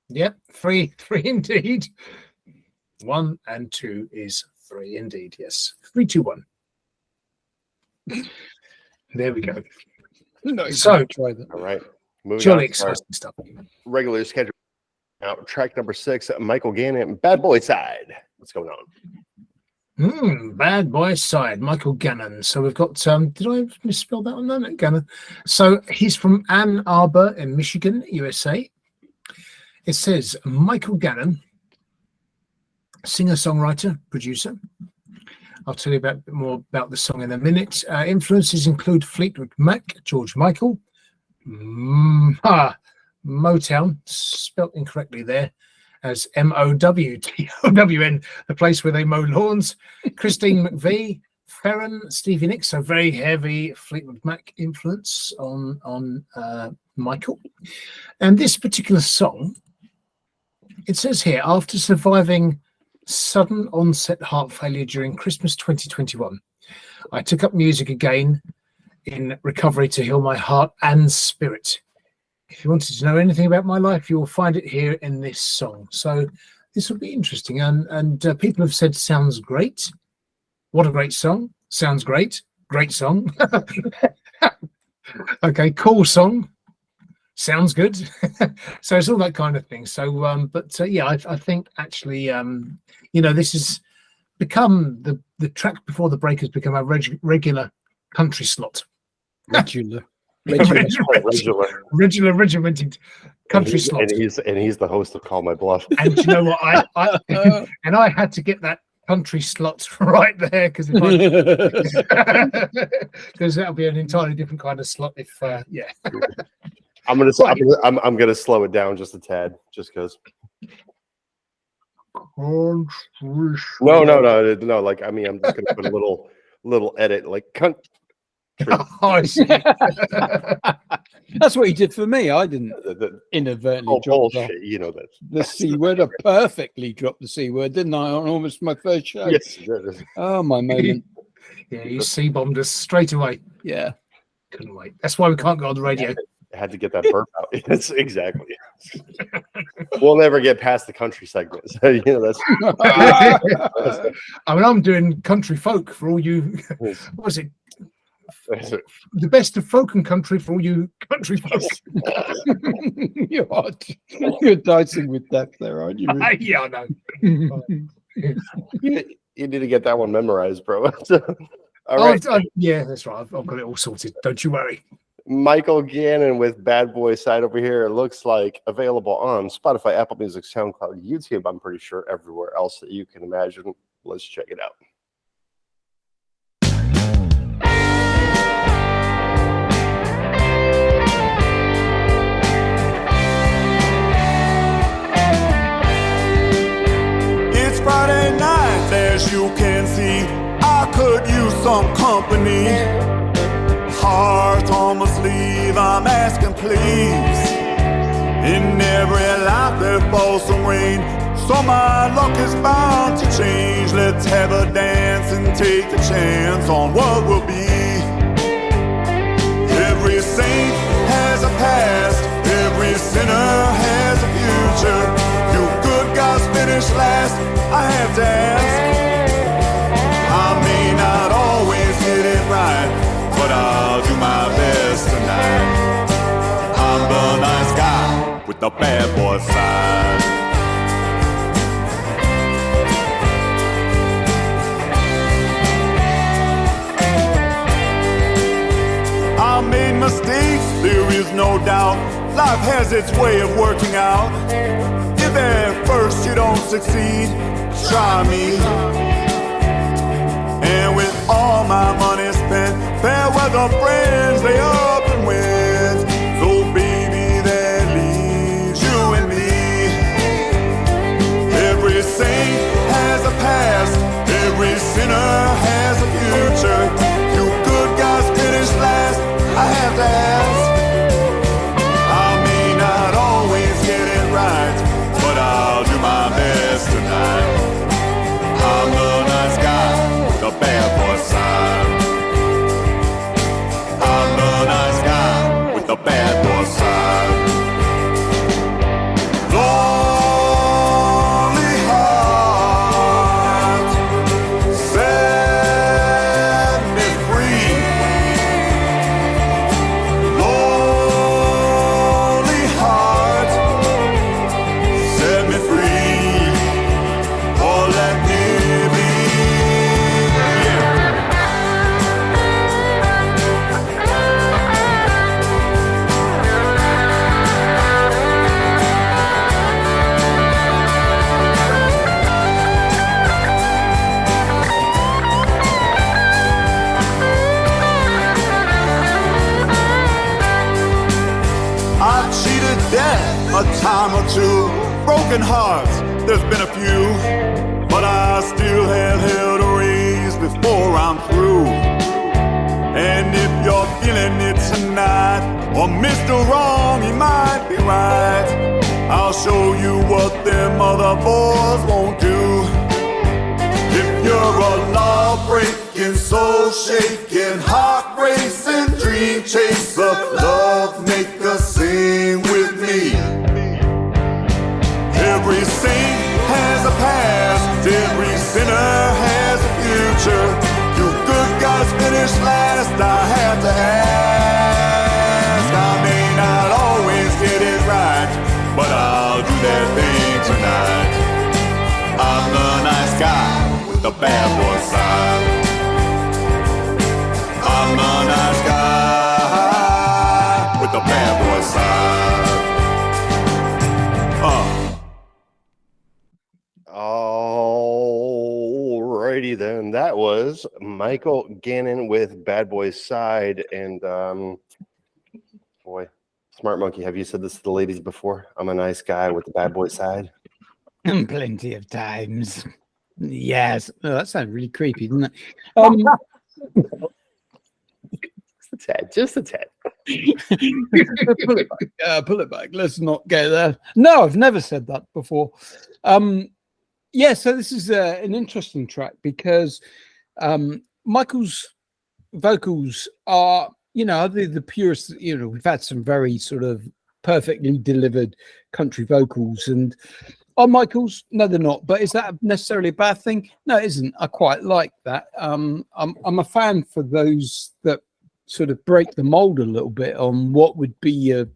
Yep, 3 indeed. 1 and 2 is 3 indeed. Yes, 3, 2, 1. There we go. So, try that. All right. Moving jolly on to our exciting stuff. regular schedule. Now, track number 6, Michael Gannon, Bad Boy Side. What's going on? Bad Boy Side, Michael Gannon. So we've got, did I misspell that one? No, Gannon. So he's from Ann Arbor in Michigan, USA. It says Michael Gannon, singer-songwriter, producer. I'll tell you more about the song in a minute. Influences include Fleetwood Mac, George Michael, Motown, spelt incorrectly there, as Mowtown, the place where they mow lawns. Christine McVie, Ferron, Stevie Nicks, so very heavy Fleetwood Mac influence on Michael. And this particular song, it says here, after surviving sudden onset heart failure during Christmas 2021, I took up music again in recovery to heal my heart and spirit. If you wanted to know anything about my life, you will find it here in this song. So this will be interesting. And people have said, sounds great. What a great song. Sounds great. Great song. Okay, cool song. Sounds good. So it's all that kind of thing. So, yeah, I think actually, this has become the track before the break has become a regular country slot. Regimented country slot. And he's the host of Call My Bluff. And you know what? I had to get that country slot right there because that'll be an entirely different kind of slot. If yeah. I'm gonna slow it down just a tad, just because. No. Like, I mean, I'm just gonna put a little edit, like cunt. Oh, I see. That's what he did for me. I didn't inadvertently drop the C word. I perfectly dropped the C word, didn't I? On almost my first show. Yes. Oh, my moment. Yeah, you C-bombed us straight away. Yeah. Couldn't wait. That's why we can't go on the radio. I had to get that burp out. Yes, exactly. We'll never get past the country segment. So, that's. I mean, I'm doing country folk for all you. What was it? The best of folk and country for all you country folk. You're dicing with that there, aren't you? Yeah, I know. You need to get that one memorized, bro. All right. Yeah, that's right. I've got it all sorted. Don't you worry. Michael Gannon with Bad Boy Side over here. It looks like available on Spotify, Apple Music, SoundCloud, YouTube. I'm pretty sure everywhere else that you can imagine. Let's check it out. It's Friday night, as you can see. I could use some company. heart on my sleeve, I'm asking please. In every life there falls some rain, so my luck is bound to change. Let's have a dance and take a chance on what will be. Every saint has a past, every sinner has a future. You good guys finish last, I have to ask. I may not always get it right, but I'll do my best tonight. I'm the nice guy with the bad boy side. I made mistakes, there is no doubt. Life has its way of working out. If at first you don't succeed, try me. And with all my money spent, fair weather friends, they up and went. So baby, that leaves you and me. Every saint has a past, every sinner has a future. You good guys finish last, I have to ask. I may not always get it right, but I'll do my best tonight. I'm the nice guy, the bad boy side. I'm the nice guy with the bad boy side. Lonely heart, set me free. Lonely heart, set me free. Oh, let me be. I've cheated death a time or two. Broken hearts, there's been a few. But I still have hell to raise before I'm through. And if you're feeling it tonight, or Mr. Wrong, he might be right. I'll show you what them other boys won't do. If you're a law-breaking, soul-shaking, heart-racing, dream chaser, love maker, sing with me. Every saint has a past, every sinner has a future. You good guys finish last, I have to ask. I may not always get it right, but I'll do that thing tonight. I'm the nice guy with the bad boy side. I'm the nice guy with the bad boy side. Alrighty then, that was Michael Gannon with Bad Boy's Side. And boy, Smart Monkey, have you said this to the ladies before? I'm a nice guy with the bad boy side. Plenty of times. Yes. Oh, that sounded really creepy, didn't it? Just a tad. Pull it back. Pull it back. Let's not go there. No, I've never said that before. Yeah, so this is an interesting track because Michael's vocals are, the purest. We've had some very sort of perfectly delivered country vocals, and are Michael's? No, they're not. But is that necessarily a bad thing? No, it isn't. I quite like that. I'm a fan for those that sort of break the mold a little bit on what would be a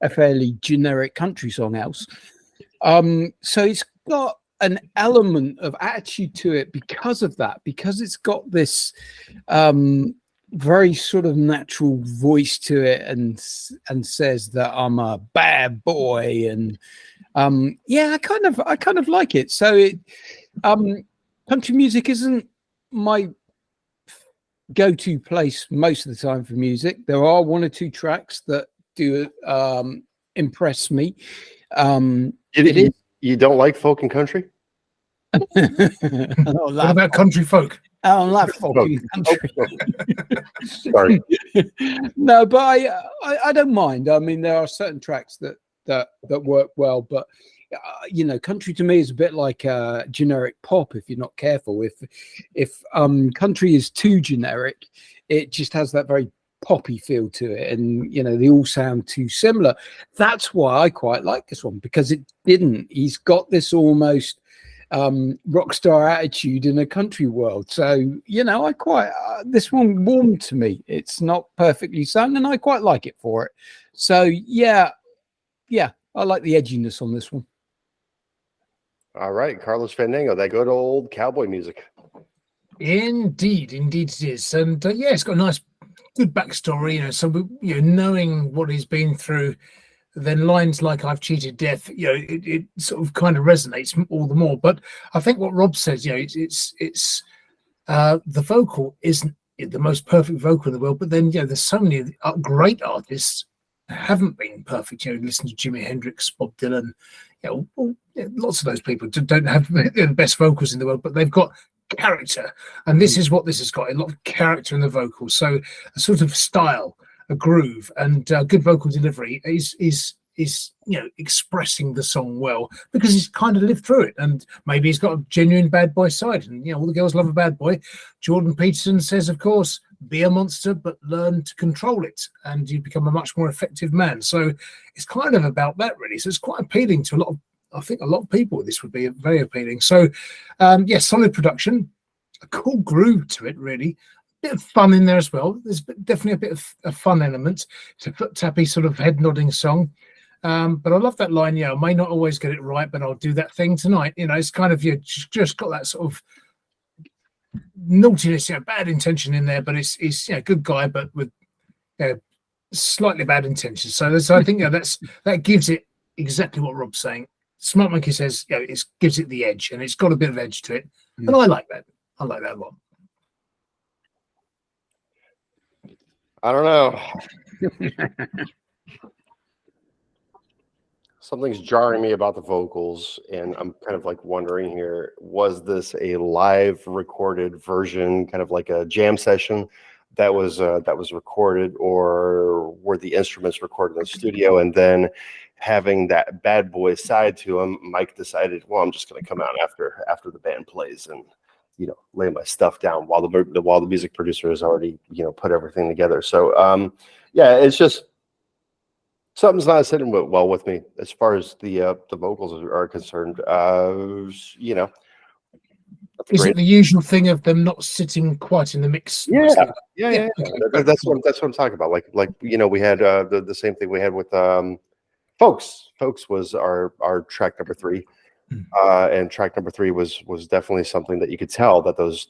fairly generic country song else. So it's got an element of attitude to it because of that, because it's got this very sort of natural voice to it, and says that I'm a bad boy, and yeah, I kind of like it. So it country music isn't my go-to place most of the time for music. There are one or two tracks that do impress me. You don't like folk and country? What about country folk? on that fucking country. Sorry. No, but I don't mind. I mean, there are certain tracks that work well, but you know, country to me is a bit like generic pop if you're not careful. If country is too generic, it just has that very poppy feel to it, and you know, they all sound too similar. That's why I quite like this one, because it didn't. He's got this almost rock star attitude in a country world. So you know, I quite this one warmed to me. It's not perfectly sung, and I quite like it for it. So yeah, I like the edginess on this one. All right, Carlos Fandango, that good old cowboy music. Indeed it is, and yeah, it's got a nice, good backstory. You know, so you know, knowing what he's been through, then lines like "I've cheated death," you know, it sort of kind of resonates all the more. But I think what Rob says, you know, it's the vocal isn't the most perfect vocal in the world, but then you know, there's so many great artists haven't been perfect. You know, listen to Jimi Hendrix, Bob Dylan. You know, well, lots of those people don't have the best vocals in the world, but they've got character, and this is what this has got, a lot of character in the vocals. So a sort of style, a groove, and good vocal delivery is you know, expressing the song well, because he's kind of lived through it, and maybe he's got a genuine bad boy side, and you know, all the girls love a bad boy. Jordan Peterson says, of course, be a monster but learn to control it and you become a much more effective man. So it's kind of about that, really. So it's quite appealing to I think a lot of people. This would be very appealing. So yes, solid production, a cool groove to it, really. A bit of fun in there as well. There's definitely a bit of a fun element. It's a foot tappy sort of head nodding song. But I love that line, yeah, I may not always get it right, but I'll do that thing tonight. You know, it's kind of, you just got that sort of naughtiness, you know, bad intention in there, but it's you know, good guy, but with slightly bad intentions. So I think, you know, that gives it exactly what Rob's saying. Smart Monkey says, you know, it gives it the edge, and it's got a bit of edge to it. And I like that. I like that a lot. I don't know. Something's jarring me about the vocals, and I'm kind of like wondering here, was this a live recorded version, kind of like a jam session that was recorded, or were the instruments recorded in the studio, and then having that bad boy side to him, Mike decided, well, I'm just going to come out after the band plays and, you know, lay my stuff down while the music producer has already, you know, put everything together. So yeah, it's just something's not sitting well with me as far as the vocals are concerned. You know, is it the usual thing of them not sitting quite in the mix? Yeah. Okay. That's what I'm talking about. Like you know, we had the same thing we had with FOKES. FOKES was our track number 3. And track number 3 was definitely something that you could tell that those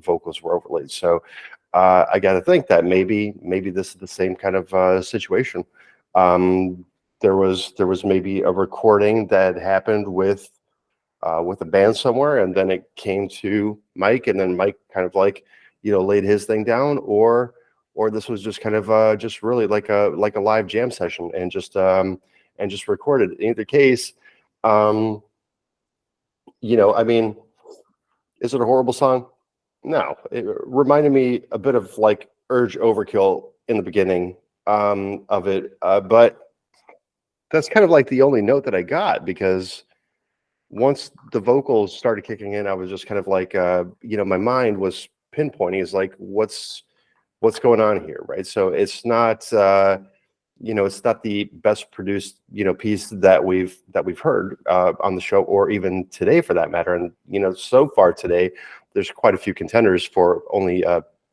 vocals were overlaid. So I got to think that maybe this is the same kind of situation. There was maybe a recording that happened with a band somewhere, and then it came to Mike, and then Mike kind of like, you know, laid his thing down, or this was just kind of just really like a live jam session and just recorded. In either case, you know, I mean, is it a horrible song? No, it reminded me a bit of like Urge Overkill in the beginning of it, but that's kind of like the only note that I got, because once the vocals started kicking in, I was just kind of like, you know, my mind was pinpointing, is like, what's going on here, right? So it's not, you know, it's not the best produced, you know, piece that we've heard on the show, or even today for that matter. And you know, so far today, there's quite a few contenders for only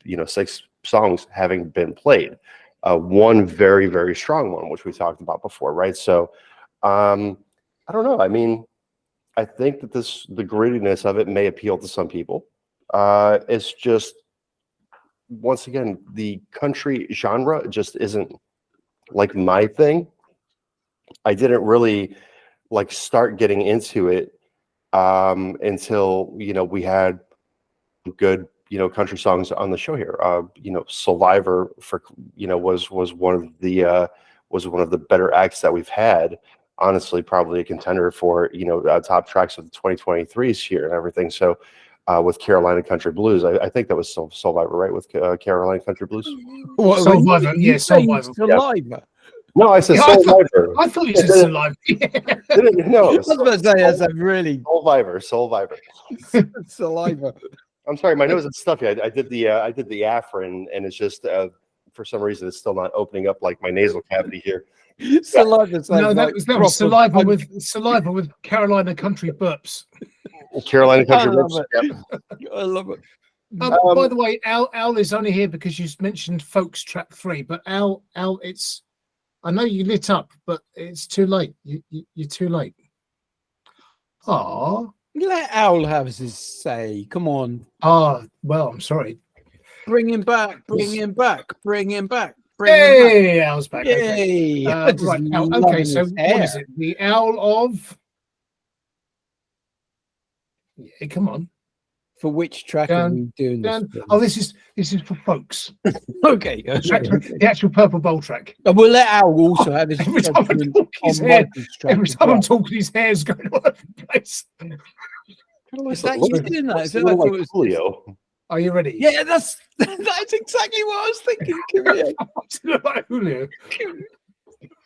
you know, 6 songs having been played. One very, very strong one, which we talked about before, right? So I don't know. I mean, I think that the grittiness of it may appeal to some people. It's just, once again, the country genre just isn't like my thing. I didn't really like start getting into it until, you know, we had good, you know, country songs on the show here. You know, Survivor was one of the better acts that we've had. Honestly, probably a contender for, you know, top tracks of the 2023s here and everything. So with Carolina Country Blues. I think that was Survivor, right? With Carolina Country Blues. Survivor, yeah, Survivor. Saliva. No, I said Survivor. I thought you said Saliva. No, I was about to say that's a really Survivor. saliva. I'm sorry, my nose is stuffy. I did the Afrin, and it's just for some reason it's still not opening up like my nasal cavity here. Saliva. No, that was saliva with Carolina Country burps. Carolina Country love Blues. it. Yep. I love it. By the way, Al is only here because you mentioned Folks Track 3, but Al, I know you lit up, but it's too late. You're too late. Ah. Let Owl have his say. Come on. Well, I'm sorry. Bring him back. Bring him back. Bring him back. Hey, Al's back. Yay. Okay. Right, Al, okay, so what is it? The Owl of... Yeah, come on. For which track are we doing this? Oh, this is for folks. Okay. The actual Purple Bowl track. And we'll let Al also have his Every time I judgment talk, his on hair. Michael's track Every as time I'm well. talking, his hair's going all over the place. Is that you doing that? Is that Like what it was- Julio. Are you ready? Yeah, that's exactly what I was thinking. Like Julio.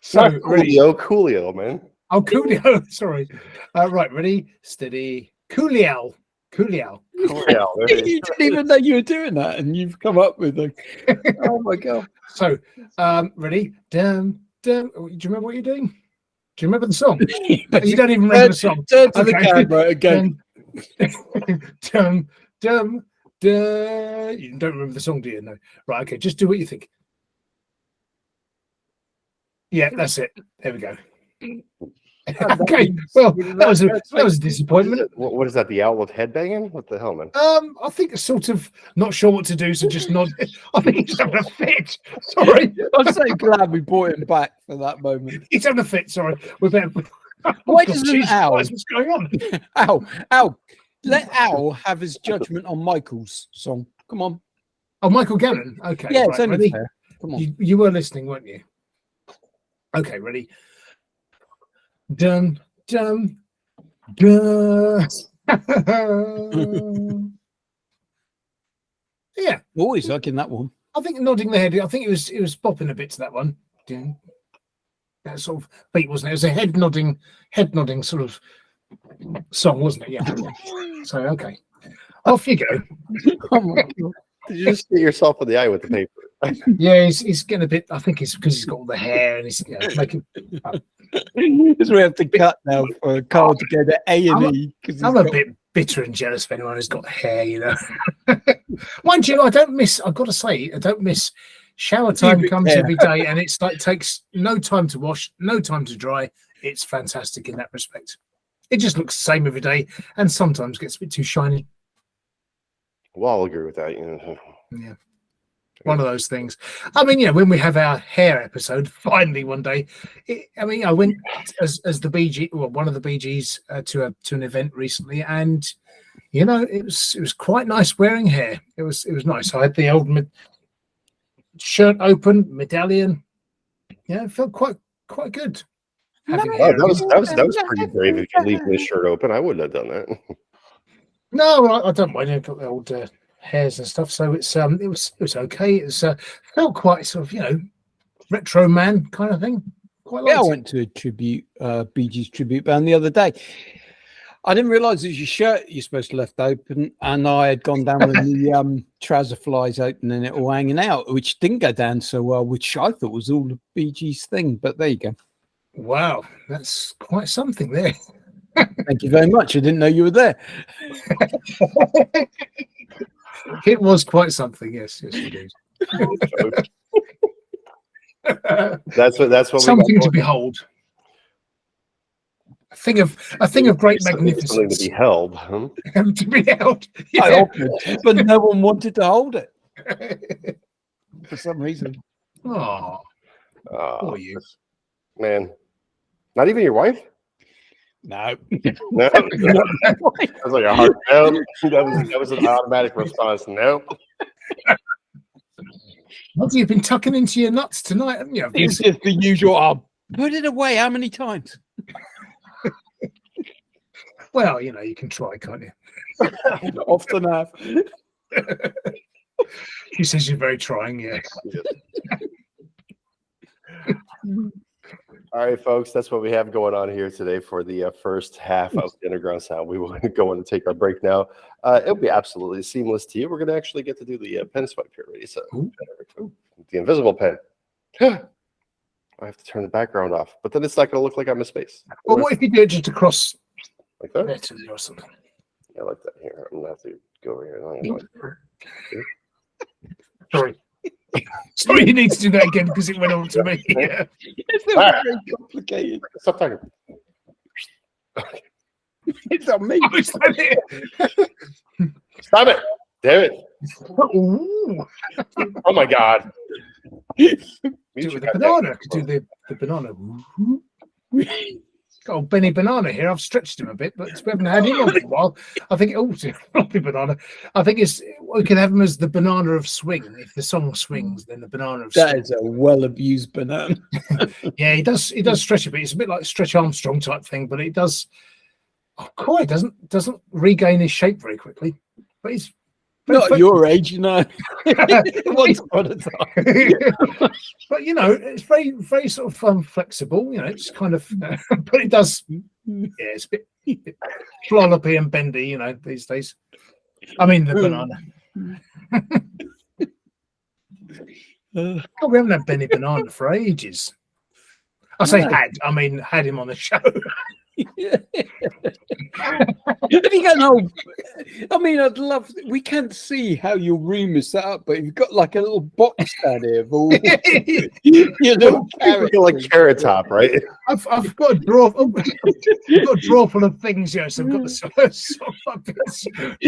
So, Not ready? Coolio, man. Oh, Coolio. Sorry. Right, ready? Steady. Coolio. Coolio. You didn't even know you were doing that, and you've come up with a. Oh my god! So, ready? Do you remember what you're doing? Do you remember the song? You don't even remember the song. Turn to the camera again. You don't remember the song, do you? No. Right. Okay. Just do what you think. Yeah, that's it. There we go. Okay. Well, that was a disappointment. What is that? The owl with headbanging? What the hell, man? I think it's sort of not sure what to do, so just nod. I think he's having a fit. Sorry. I'm so glad we brought him back for that moment. He's having a fit. Sorry. We're better. Why doesn't Al? What's going on? Al, let Al have his judgment on Michael's song. Come on. Oh, Michael Gannon. Okay. Yeah, right, it's only ready? fair. Come on. You were listening, weren't you? Okay, ready? Dun dun dun. Yeah, Always liking that one. I think nodding the head. I think it was bopping a bit to that one. Dun. That sort of beat, wasn't it? It was a head nodding sort of song, wasn't it? Yeah. So okay, off you go. Oh my god. Did you just hit yourself in the eye with the paper? Yeah, he's getting a bit. I think it's because he's got all the hair and he's making. Because we have to cut now for Carl to go to A&E. I'm a bit bitter and jealous of anyone who's got hair, you know. Mind you, I've got to say, I don't miss shower time. Comes every day, and it's like takes no time to wash, no time to dry. It's fantastic in that respect. It just looks the same every day, and sometimes gets a bit too shiny. Well, I'll agree with that. You know. Yeah. One of those things. I mean, when we have our hair episode, finally one day. I went as the BG, well, one of the BGs to an event recently, and it was quite nice wearing hair. It was nice. I had the old shirt open, medallion. Yeah, it felt quite good. Having Oh, hair. that was pretty brave if you leave this shirt open. I wouldn't have done that. No, I don't mind. I've got the old hairs and stuff, so it was okay. It was felt quite sort of retro man kind of thing. Quite Yeah, I liked it. went to a tribute, Bee Gees tribute band the other day. I didn't realise it was your shirt you're supposed to left open, and I had gone down with the trouser flies open and it all hanging out, which didn't go down so well, which I thought was all the Bee Gees thing. But there you go. Wow, that's quite something there. Thank you very much. I didn't know you were there. It was quite something. Yes, you did. That's what Something to behold. A thing of great Something magnificence. to be held. Huh? To be held. I Yeah. offered, but no one wanted to hold it for some reason. Oh, poor you. Man, not even your wife. No. No, that was like a hard no. That was an automatic response. No. What, you've been tucking into your nuts tonight, haven't you? It's just the usual. Oh, put it away. How many times? Well, you can try, can't you? Often have. She says you're very trying, yeah. All right, folks, that's what we have going on here today for the first half of the Underground Sound. We will go on to take our break now. It'll be absolutely seamless to you. We're going to actually get to do the pen swipe here. Ready? So, the invisible pen. I have to turn the background off, but then it's not going to look like I'm in space. Well, what if you do it just across like that? letters or something? Yeah, like that. Here, I'm going to have to go over here. Sorry. Sorry, you need to do that again because it went on to me. Yeah. It's very complicated. Stop talking. It's on me. Oh, is that it? Stop it. Damn it. Ooh. Oh, my God. Do it with the banana. Do the banana. Got old Benny Banana here. I've stretched him a bit, but we haven't had him on for a while. I think floppy banana. I think we can have him as the banana of swing. If the song swings, then the banana of swing. That is a well-abused banana. Yeah, he does stretch a bit. It's a bit like Stretch Armstrong type thing, but it does. Oh, quite doesn't regain his shape very quickly. But he's not at your age, you know. Once upon a time. But you know, it's very, very sort of flexible. You know, it's kind of, but it does. Yeah, it's a bit floppy and bendy. You know, these days. I mean, the banana. God, we haven't had Benny Banana for ages. I say had. I mean, had him on the show. Have you got no? I mean, I'd love. We can't see how your room is set up, but you've got like a little box down here of all your little like Carrot Top, right? I've got a drawer. I've got a drawer full of things. Yes, so I've got the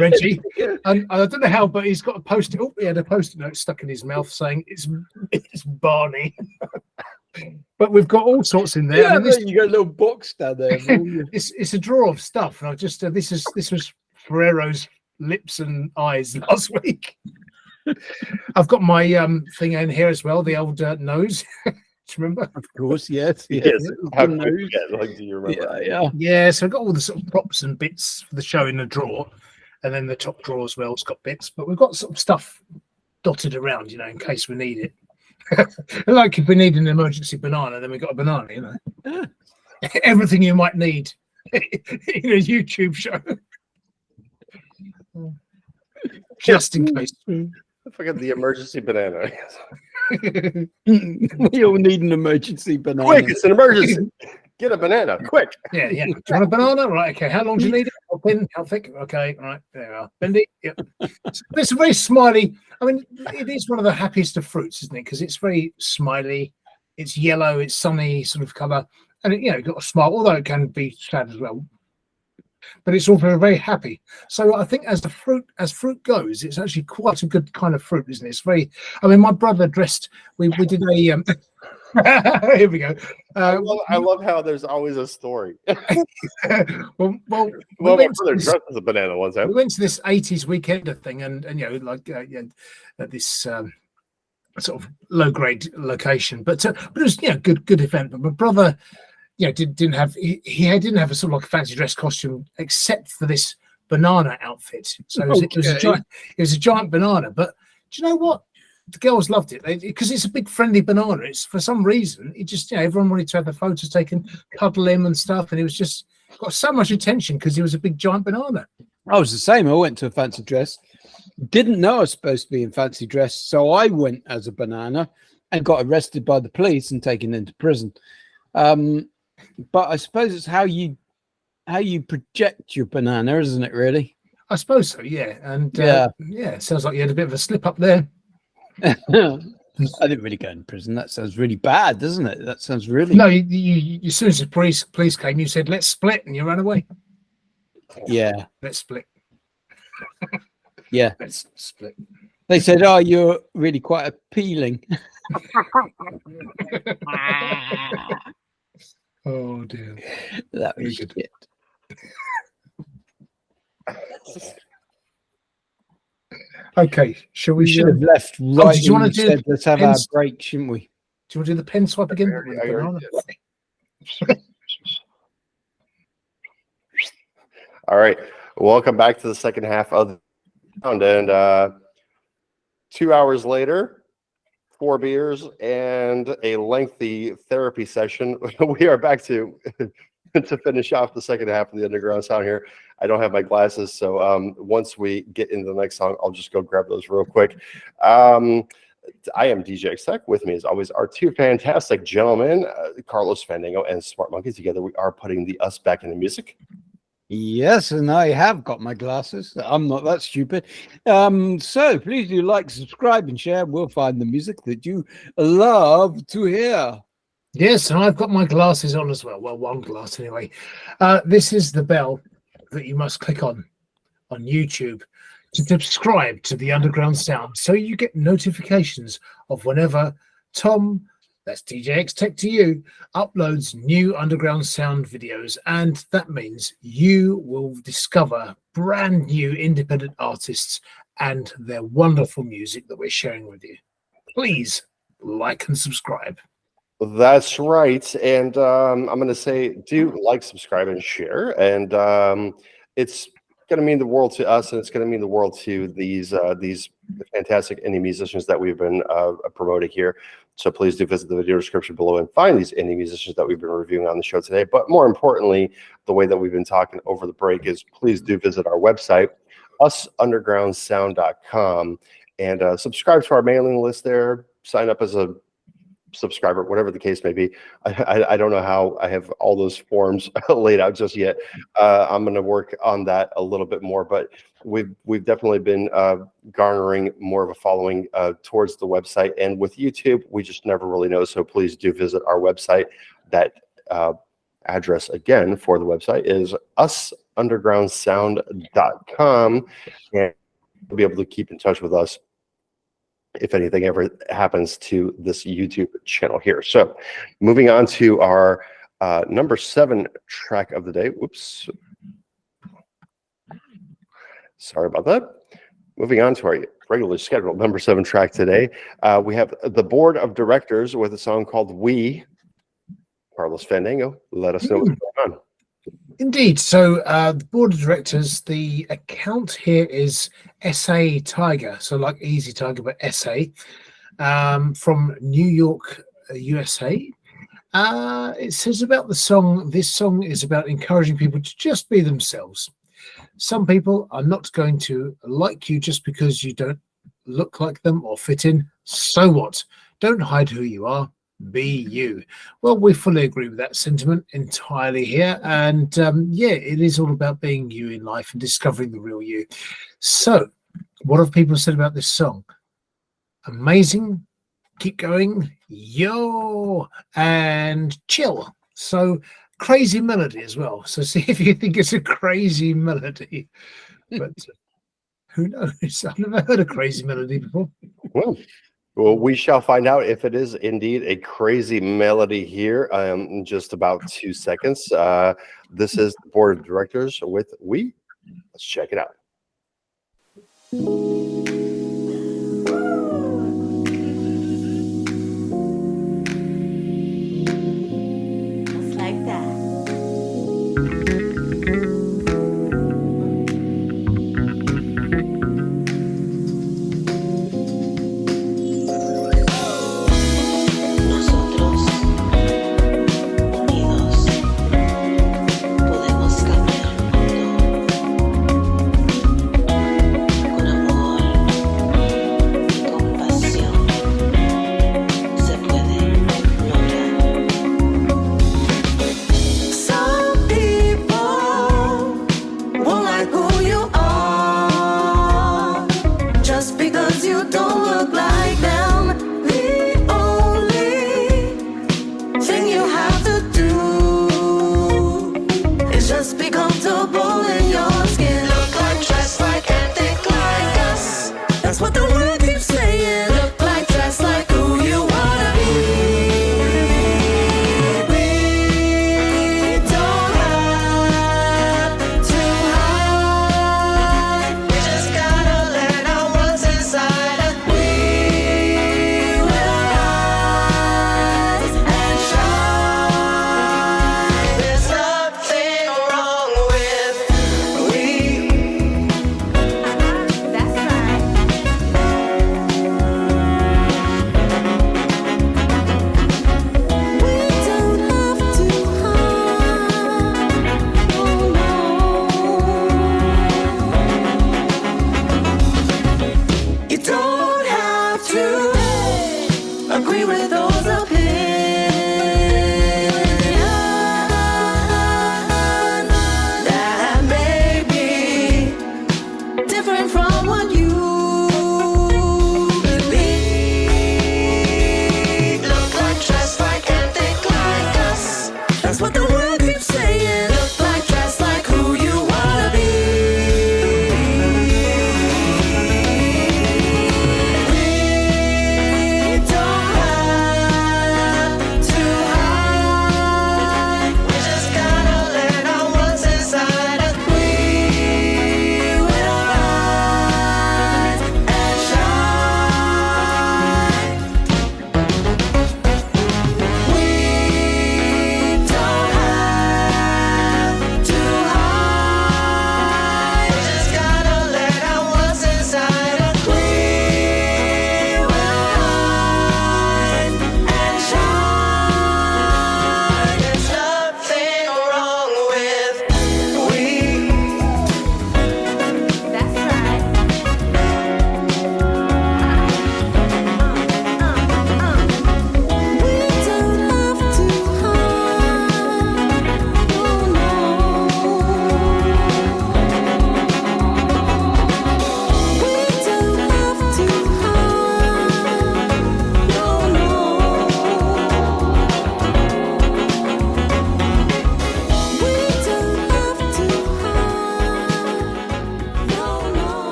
Reggie, and I don't know how, but he's got a post-it. Oh, he had a post-it note stuck in his mouth saying it's Barney. But we've got all sorts in there. Yeah, I mean, you got a little box down there. It's a drawer of stuff, and I just this was Ferrero's lips and eyes last week. I've got my thing in here as well, the old nose. Do you remember? Of course, yes. Yes. How could you forget? Like, do you remember? Yeah. So I've got all the sort of props and bits for the show in the drawer, and then the top drawer as well. It's got bits, but we've got sort of stuff dotted around, you know, in case we need it. Like if we need an emergency banana, then we got a banana, you know. Everything you might need in a YouTube show. Just in case. I forgot the emergency banana. We all need an emergency banana. Quick, it's an emergency. Get a banana, quick. Yeah. Do you want a banana? Right, okay. How long do you need it? How thin? How thick? Okay, all right. There we are. Bendy. Yep. It's a very smiley. I mean, it is one of the happiest of fruits, isn't it? Because it's very smiley. It's yellow. It's sunny sort of colour, and it, got a smile. Although it can be sad as well, but it's all very, very happy. So I think as fruit goes, it's actually quite a good kind of fruit, isn't it? It's very. I mean, my brother dressed. We did a. Here we go. I love how there's always a story. well, my brother dressed as a banana one time. We went to this 80s weekender thing, and at this sort of low grade location, but it was good event. But my brother, didn't have a sort of like a fancy dress costume except for this banana outfit. So it was a giant banana. But do you know what? The girls loved it because it's a big friendly banana. It's for some reason it just everyone wanted to have the photos taken, cuddle him and stuff, and it was just got so much attention because he was a big giant banana. I was the same. I went to a fancy dress, didn't know I was supposed to be in fancy dress, so I went as a banana and got arrested by the police and taken into prison. But I suppose it's how you project your banana, isn't it? Really, I suppose so. Yeah, and it sounds like you had a bit of a slip up there. I didn't really go in prison. That sounds really bad, doesn't it? That sounds really. No, you as soon as the police came, you said, "Let's split," and you ran away. Yeah, let's split. Yeah, let's split. They said, "Oh, you're really quite appealing." Oh dear, that was good. Okay, shall we? Should have left right. Do you want to do? Let's have our break, shouldn't we? Do you want to do the pen swipe again? All right. Welcome back to the second half of the round. And 2 hours later, 4 beers and a lengthy therapy session, we are back to finish off the second half of the Underground Sound here. I don't have my glasses, so once we get into the next song, I'll just go grab those real quick. I am DJ Exec. With me, as always, are two fantastic gentlemen, Carlos Fandango and Smart Monkey. Together, we are putting the us back into music. Yes, and I have got my glasses. I'm not that stupid. So please do like, subscribe, and share. We'll find the music that you love to hear. Yes, and I've got my glasses on as well. Well, one glass anyway. This is the bell that you must click on YouTube to subscribe to the Underground Sound, so you get notifications of whenever Tom, that's DJ X Tech to you, uploads new Underground Sound videos, and that means you will discover brand new independent artists and their wonderful music that we're sharing with you. Please like and subscribe. That's right. And I'm going to say, do like, subscribe, and share. And it's going to mean the world to us, and it's going to mean the world to these fantastic indie musicians that we've been promoting here. So please do visit the video description below and find these indie musicians that we've been reviewing on the show today. But more importantly, the way that we've been talking over the break is please do visit our website, usundergroundsound.com, and subscribe to our mailing list there. Sign up as a subscriber, whatever the case may be. I don't know how I have all those forms laid out just yet. I'm going to work on that a little bit more, but we've definitely been garnering more of a following towards the website, and with YouTube, we just never really know. So please do visit our website. That address again for the website is usundergroundsound.com, and you'll be able to keep in touch with us if anything ever happens to this YouTube channel here. So moving on to our number 7 track of the day. Whoops. Sorry about that. Moving on to our regularly scheduled number 7 track today. We have the Board of Directors with a song called We. Carlos Fandango, let us know what's going on. Indeed. So the board of directors, the account here is SA Tiger. So like Easy Tiger, but SA from New York, USA. It says about the song, this song is about encouraging people to just be themselves. Some people are not going to like you just because you don't look like them or fit in. So what? Don't hide who you are. Be you. Well, we fully agree with that sentiment entirely here, and yeah, it is all about being you in life and discovering the real you. So what have people said about this song? Amazing, keep going, yo, and chill. So crazy melody as well, so see if you think it's a crazy melody, but who knows? I've never heard a crazy melody before. Well, we shall find out if it is indeed a crazy melody here in just about 2 seconds. This is the Board of Directors with We. Let's check it out. Just like that. Podemos cambiar el mundo con amor.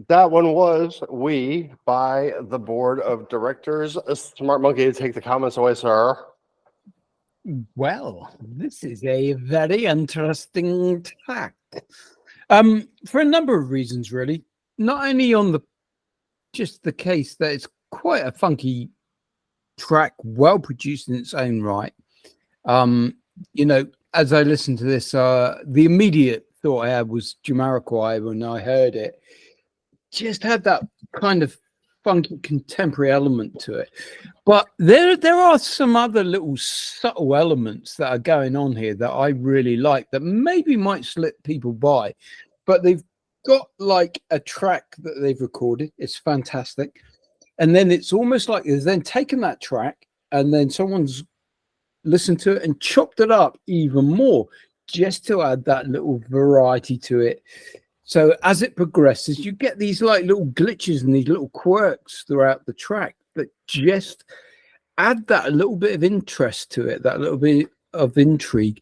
That one was We by the board of directors. Smart Monkey, take the comments away, sir. Well, this is a very interesting track. For a number of reasons, really. Not only on just the case that it's quite a funky track, well produced in its own right. As I listened to this, the immediate thought I had was Jamiroquai when I heard it. Just had that kind of funky contemporary element to it. But there are some other little subtle elements that are going on here that I really like that maybe might slip people by. But they've got like a track that they've recorded. It's fantastic. And then it's almost like they've then taken that track and then someone's listened to it and chopped it up even more just to add that little variety to it. So as it progresses, you get these like little glitches and these little quirks throughout the track that just add that a little bit of interest to it, that little bit of intrigue.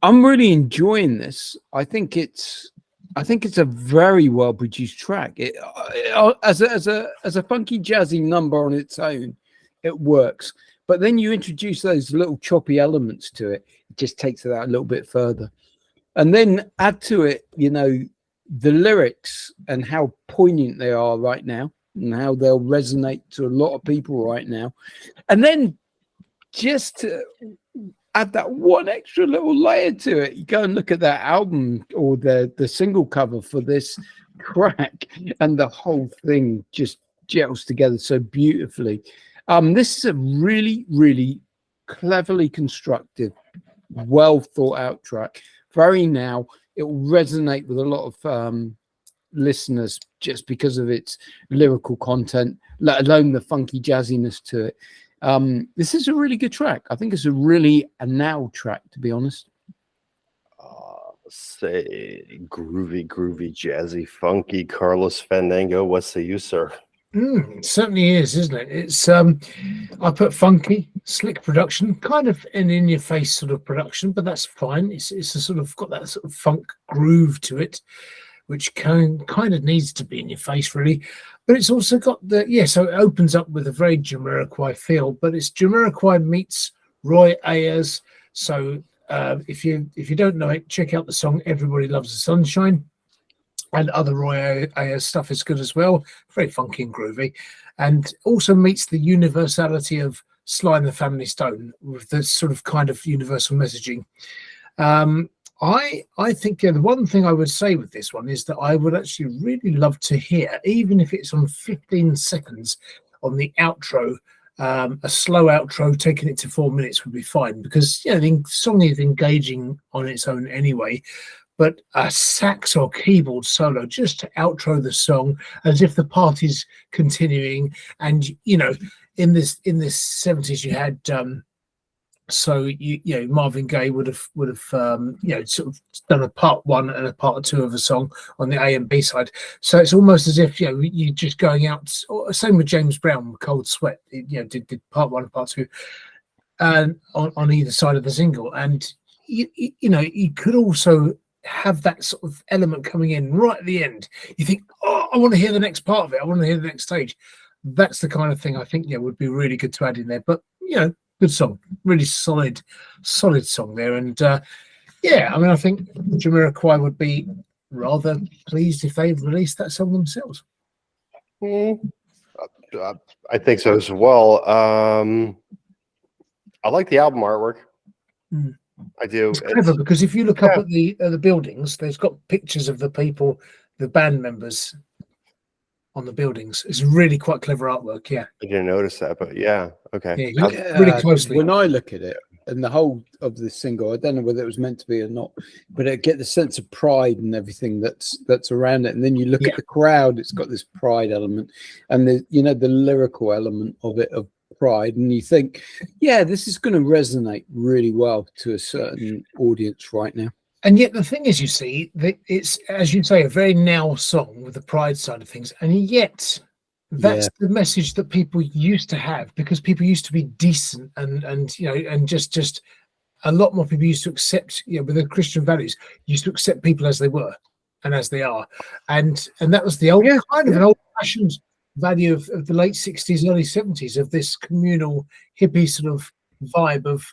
I'm really enjoying this. I think it's a very well produced track. As a funky jazzy number on its own, it works. But then you introduce those little choppy elements to it, it just takes it out a little bit further. And then add to it, the lyrics and how poignant they are right now and how they'll resonate to a lot of people right now. And then just to add that one extra little layer to it, you go and look at that album or the single cover for this track and the whole thing just gels together so beautifully. This is a really, really cleverly constructed, well thought out track. Very now, it will resonate with a lot of listeners just because of its lyrical content, let alone the funky jazziness to it. This is a really good track. I think it's a now track, to be honest. Say groovy, jazzy, funky. Carlos Fandango, what say you, sir? It certainly is, isn't it? It's I put funky, slick production, kind of an in-your-face sort of production, but that's fine. It's a sort of got that sort of funk groove to it, which kind of needs to be in your face, really. But it's also got so it opens up with a very Jamiroquai feel, but it's Jamiroquai meets Roy Ayers. So if you don't know it, check out the song "Everybody Loves the Sunshine." And other Roy Ayers stuff is good as well. Very funky and groovy. And also meets the universality of Sly and the Family Stone with this sort of kind of universal messaging. I think the one thing I would say with this one is that I would actually really love to hear, even if it's on 15 seconds on the outro, a slow outro, taking it to 4 minutes would be fine, because the song is engaging on its own anyway. But a sax or keyboard solo just to outro the song as if the party's continuing. And in this 70s, you had Marvin Gaye would have sort of done a part one and a part two of a song on the A and B side. So it's almost as if you're just going out. Same with James Brown, Cold Sweat. Did part one and part two, and on either side of the single. And you could also have that sort of element coming in right at the end. You think, I want to hear the next part of it. I want to hear the next stage. That's the kind of thing I think would be really good to add in there. But good song, really solid song there. And I think Jamiroquai would be rather pleased if they released that song themselves. I think so as well. I like the album artwork. I do. It's clever because if you look up at the buildings, there's got pictures of the people, the band members on the buildings. It's really quite clever artwork. Yeah, I didn't notice that, but okay. Yeah, look really closely. When I look at it and the whole of this single, I don't know whether it was meant to be or not, but I get the sense of pride and everything that's around it. And then you look at the crowd; it's got this pride element, and the lyrical element of it of pride, and you think, this is going to resonate really well to a certain audience right now. And yet the thing is, you see, that it's, as you say, a very now song with the pride side of things, and yet that's the message that people used to have, because people used to be decent and just a lot more people used to accept, with the Christian values, used to accept people as they were. and as they are, and that was the old kind of an old-fashioned value of the late 60s, early 70s, of this communal hippie sort of vibe of,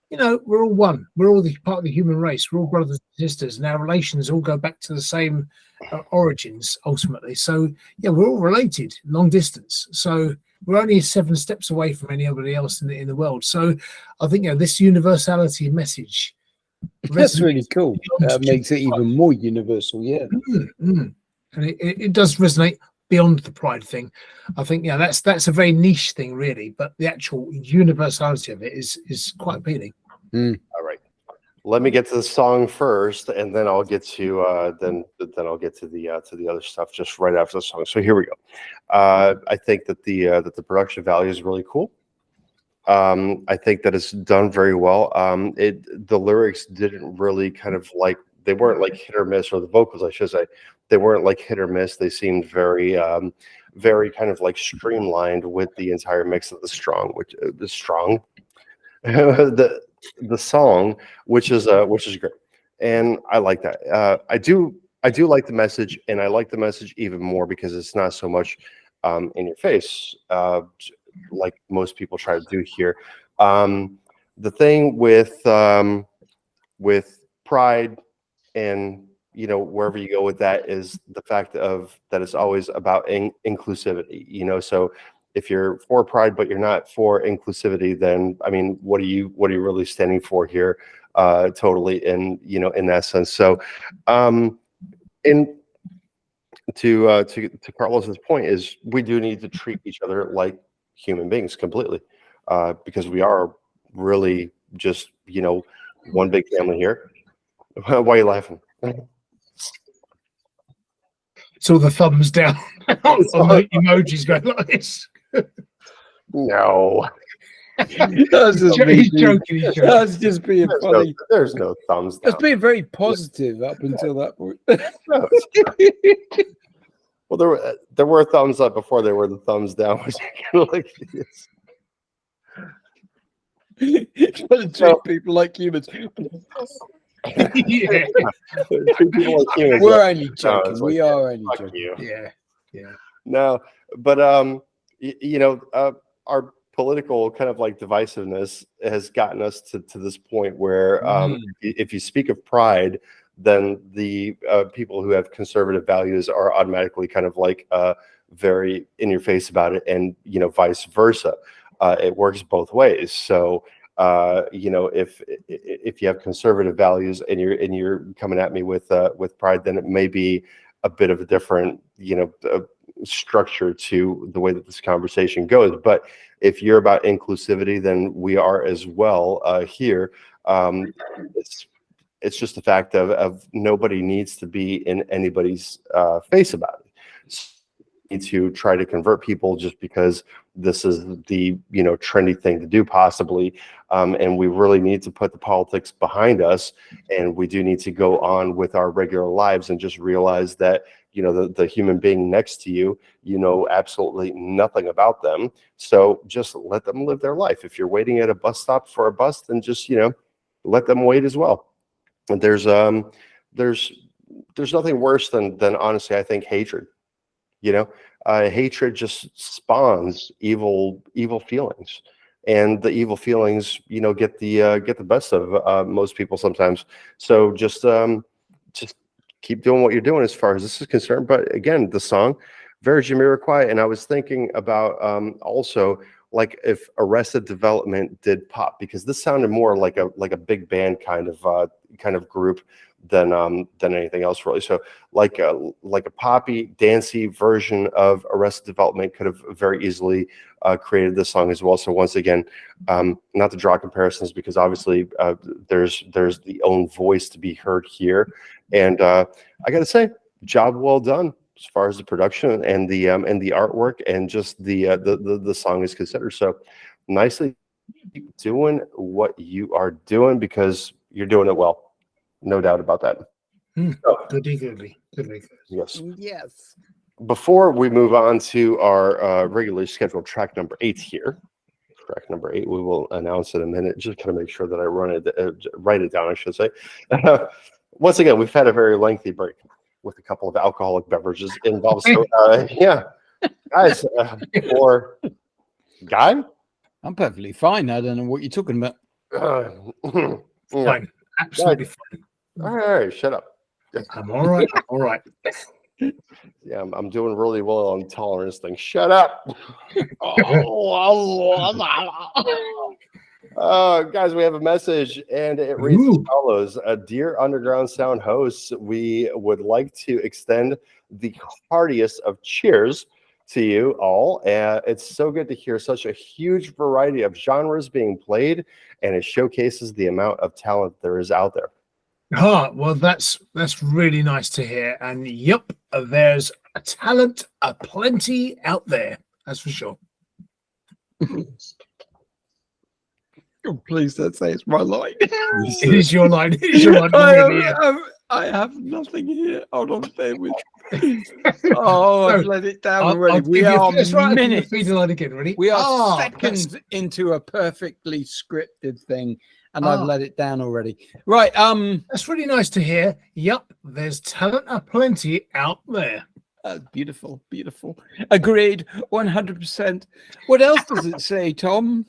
you know, we're all one, we're all part of the human race, we're all brothers and sisters, and our relations all go back to the same origins ultimately. So yeah, we're all related, long distance. So we're only 7 steps away from anybody else in the world. So I think, you know, this universality message, that's really cool. That makes it even more universal. Yeah. And it does resonate beyond the pride thing. I think, yeah, that's a very niche thing really, but the actual universality of it is quite appealing. All right, let me get to the song first, and then I'll get to then I'll get to the other stuff just right after the song. So here we go. I think that the production value is really cool. I think that it's done very well. The lyrics didn't really kind of like, they weren't like hit or miss, or the vocals, I should say, they weren't like hit or miss. They seemed very very kind of like streamlined with the entire mix of the the song, which is great, and I like that. I do like the message, and I like the message even more because it's not so much in your face like most people try to do here. The thing with pride, and you know, wherever you go with that, is the fact of that it's always about inclusivity, you know. So if you're for pride but you're not for inclusivity, then I mean, what are you really standing for here? Totally, in, you know, in that sense. So in to Carlos's point is, we do need to treat each other like human beings completely, because we are really just, you know, one big family here. Why are you laughing? So the thumbs down on the emojis going like this. No. That's just He's joking. That's just being funny. There's no thumbs down. That's being very positive up until that point. Well, there were thumbs up before there were the thumbs down, which I kind of like this. Trying to treat people like humans. Yeah. We're only joking. No, we are only fuck joking. you. Yeah. No, but you know, our political kind of like divisiveness has gotten us to this point where if you speak of pride, then the people who have conservative values are automatically kind of like very in your face about it, and you know, vice versa. It works both ways. So you know, if you have conservative values and you're coming at me with pride, then it may be a bit of a different, you know, structure to the way that this conversation goes. But if you're about inclusivity, then we are as well here. It's just the fact of nobody needs to be in anybody's face about it. So you need to try to convert people just because this is the, you know, trendy thing to do possibly, and we really need to put the politics behind us, and we do need to go on with our regular lives and just realize that, you know, the human being next to you, you know absolutely nothing about them, so just let them live their life. If you're waiting at a bus stop for a bus, then just, you know, let them wait as well. And there's nothing worse than honestly, I think, hatred. You know, hatred just spawns evil feelings, and the evil feelings, you know, get the best of most people sometimes. So just keep doing what you're doing as far as this is concerned. But again, the song, very Jamiroquai, and I was thinking about also like if Arrested Development did pop, because this sounded more like a big band kind of group than anything else really. So like a poppy, dancey version of Arrested Development could have very easily created this song as well. So once again, not to draw comparisons, because obviously there's the own voice to be heard here, and I gotta say, job well done as far as the production and the artwork and just the song is considered. So nicely, keep doing what you are doing, because you're doing it well. No doubt about that. Goodly. Yes. Yes. Before we move on to our regularly scheduled track number 8 here, track number 8, we will announce in a minute. Just kind of make sure that I write it down, I should say. Once again, we've had a very lengthy break. with a couple of alcoholic beverages involved. So, yeah, guys, or guy, I'm perfectly fine. I don't know what you're talking about. yeah. Fine. Absolutely fine. All right, shut up. I'm all right. I'm all right. Yeah, I'm doing really well on tolerance thing. Shut up. Guys, we have a message, and it reads as follows. Dear Underground Sound hosts, we would like to extend the heartiest of cheers to you all. It's so good to hear such a huge variety of genres being played, and it showcases the amount of talent there is out there. Well, that's really nice to hear. And yep, there's a talent aplenty out there. That's for sure. Oh, please don't say it's my line. It is your line. It is your line. I have nothing here. Hold on, bear with me. Oh, I've let it down already. We are minutes. Feed the line again. Ready? We are seconds into a perfectly scripted thing, and I've let it down already. Right. That's really nice to hear. Yep, there's talent aplenty out there. Beautiful, beautiful. Agreed, 100%. What else does it say, Tom?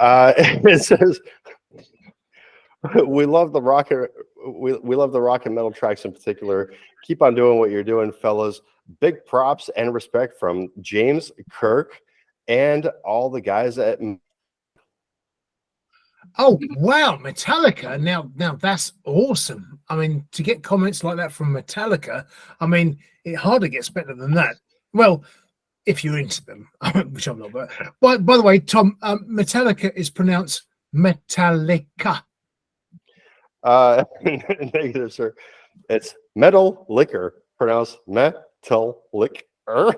It says we love the rock. We love the rock and metal tracks in particular. Keep on doing what you're doing, fellas. Big props and respect from James, Kirk, and all the guys at. Oh wow, Metallica! Now that's awesome. I mean, to get comments like that from Metallica, I mean, it hardly gets better than that. Well, if you're into them, which I'm not. But by the way, Tom, Metallica is pronounced Metallica. Negative, sir. It's metal liquor, pronounced metal liquor.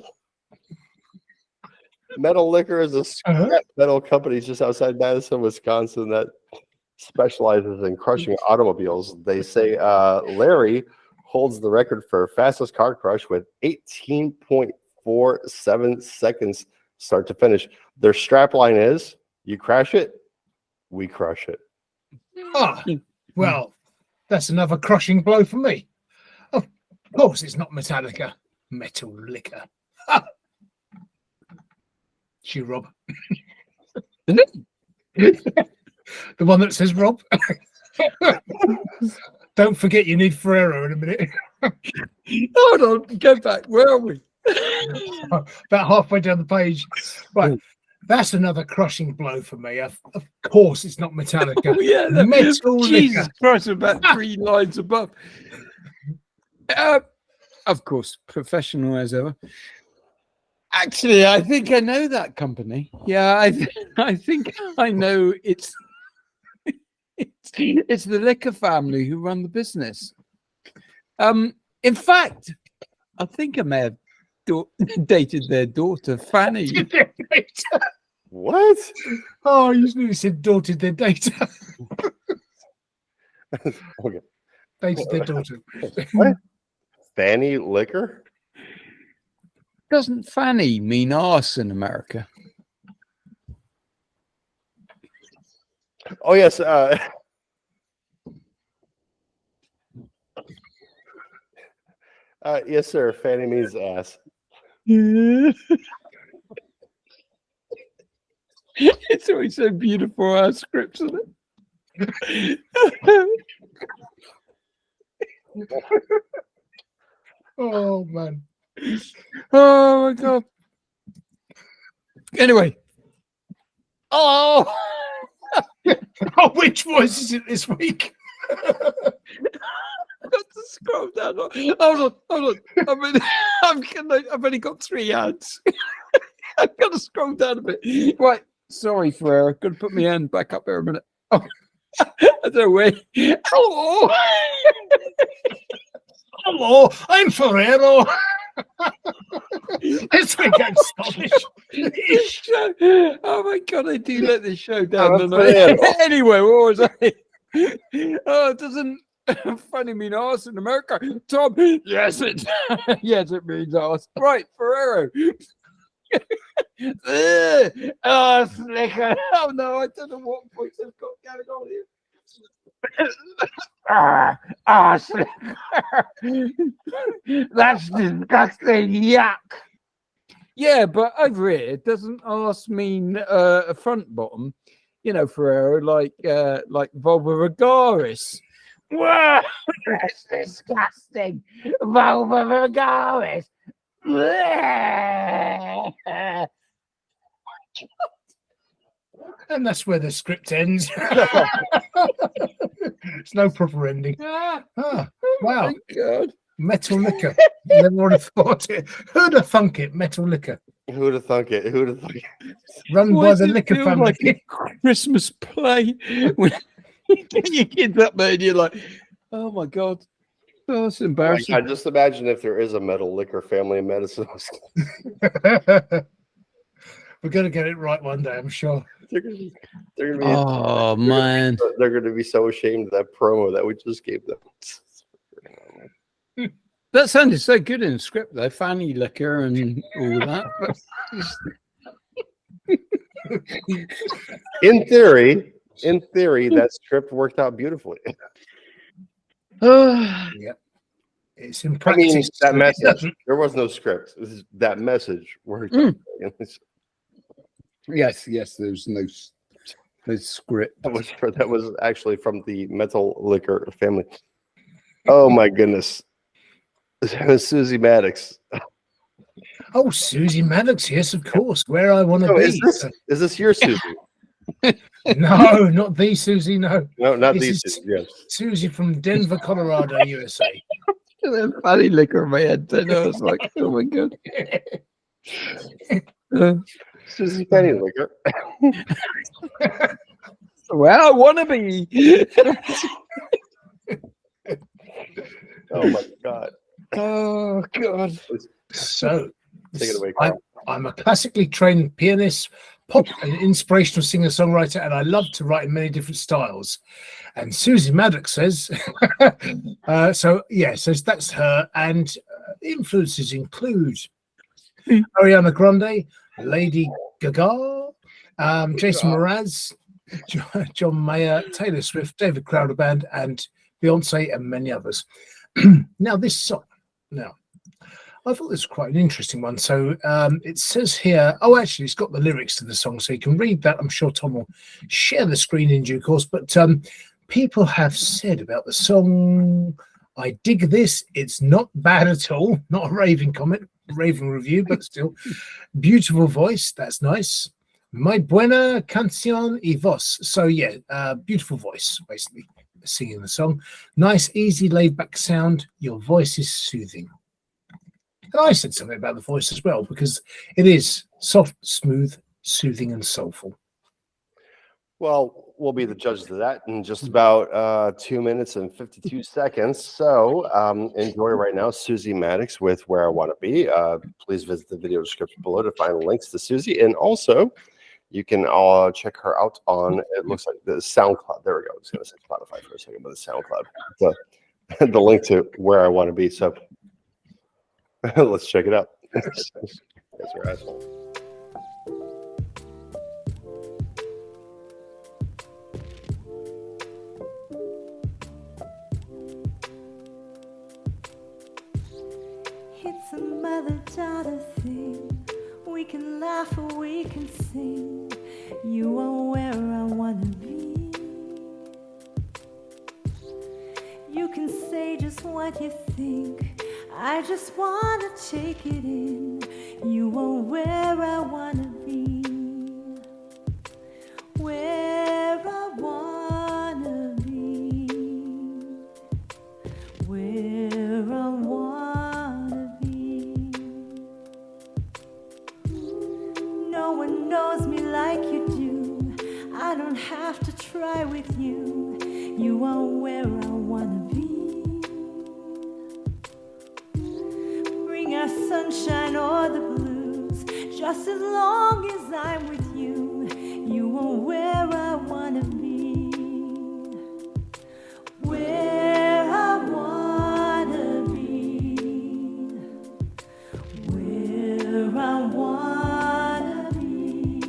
Metal Liquor is a scrap metal company just outside Madison, Wisconsin that specializes in crushing automobiles. They say Larry holds the record for fastest car crush with 18.47 seconds start to finish. Their strap line is, you crash it, we crush it. Well, that's another crushing blow for me. Of course it's not Metallica. Metal Liquor. You, Rob. The one that says Rob. Don't forget you need Ferrero in a minute. Hold on, go back. Where are we? About halfway down the page. Right. That's another crushing blow for me. Of course it's not Metallica. Yeah, Metal Jesus Liquor. Christ, about 3 lines above. Of course, professional as ever. Actually, I think I know that company. Yeah, I think I know it's the Liquor family who run the business. In fact, I think I may have dated their daughter, Fanny. What? Oh, you really said dated their data. Okay. Dated their daughter. What? Fanny Liquor? Doesn't Fanny mean arse in America? Oh, yes. Yes, sir. Fanny means ass. It's always so beautiful, our scripts, isn't it? Oh, man. Oh, my God. Anyway. Oh! Which voice is it this week? I've got to scroll down. Hold on. I've only got 3 ads. I've got to scroll down a bit. Right. Sorry, Ferreira. Got to put my hand back up there a minute. Oh, I don't know where. Hello. Hello, I'm Ferrero. This week I'm Scottish. Oh my God, I do let this show down. Anyway, what was I? Oh, doesn't funny mean arse in America? Tom, yes, it means arse. Right, Ferrero. Oh, slicker. Oh no, I don't know what voice I've got going on here. Slicker. That's disgusting. Yuck. Yeah, but over here it doesn't arse mean a front bottom, you know, Ferrero, like vulva regaris. Wow, that's disgusting. Vulva regaris. And that's where the script ends. It's no proper ending. Wow. Oh God. Metal liquor. Never would have thought it. Who'd have thunk it? Metal liquor. Who'd have thunk it? Who'd have thunk it? Run Why by does the it liquor feel family. like a Christmas play when you get your kids up there and you're like, oh my God. Oh, it's embarrassing. I just imagine if there is a metal liquor family in medicine. We're going to get it right one day, I'm sure. They're gonna be, Oh man. they're gonna be so ashamed of that promo that we just gave them. That sounded so good in the script though. Fanny liquor and all that. In theory, that script worked out beautifully. Yep. It's in I practice. mean, that message. There was no script. That message worked out. Yes, there's no script. That was actually from the metal liquor family. Oh my goodness. Susie Maddocks. Oh, Susie Maddocks, yes, of course. Where I want to be. Is this your Susie? No, not the Susie, no. No, not This these is Susie. Yes. Susie from Denver, Colorado, USA. Fanny liquor in my head. I know, it's like, oh my God. Susie Fanny liquor. Well, I want to be. Oh my God. Oh God. So, Take it away, Carl. I'm a classically trained pianist, pop and inspirational singer-songwriter, and I love to write in many different styles. And Susie Maddocks says, so that's her. And influences include Ariana Grande, Lady Gaga, Jason Mraz, John Mayer, Taylor Swift, David Crowder Band, and Beyonce, and many others. Now, this song, I thought this was quite an interesting one. So it says here, actually, it's got the lyrics to the song, so you can read that. I'm sure Tom will share the screen in due course. But people have said about the song, I dig this. It's not bad at all. Not a raving comment, raving review, but still. Beautiful voice. That's nice. Muy buena canción y voz. So, yeah, beautiful voice, basically, singing the song. Nice, easy, laid-back sound. Your voice is soothing. And I said something about the voice as well, because it is soft, smooth, soothing, and soulful. Well, we'll be the judges of that in just about 2 minutes and 52 seconds. So enjoy right now Susie Maddocks with Where I Want to Be. Please visit the video description below to find links to Susie. And also, you can check her out on, it looks like the SoundCloud. There we go. I was going to say Spotify for a second, but the SoundCloud. So the link to Where I Want to Be. So let's check it out. That's your asshole. It's a mother-daughter thing. We can laugh or we can sing. You are where I wanna be. You can say just what you think. I just wanna take it in. You are where I wanna be. Where I wanna be. Where I wanna be. No one knows me like you do. I don't have to try with you. You are where I wanna be. Bring our sunshine or the blues. Just as long as I'm with you. You are where I wanna be. Where I wanna be. Where I wanna be.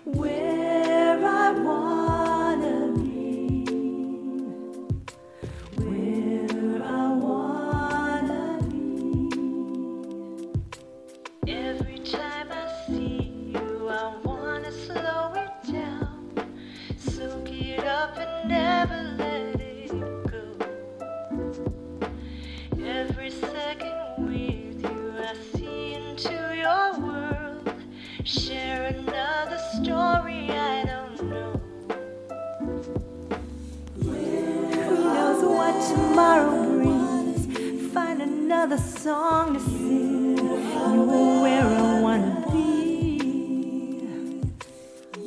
Where I wanna be. never let it go. Every second with you, I see into your world. Share another story I don't know. Who knows what tomorrow brings? Find another song to sing. You are where I wanna be.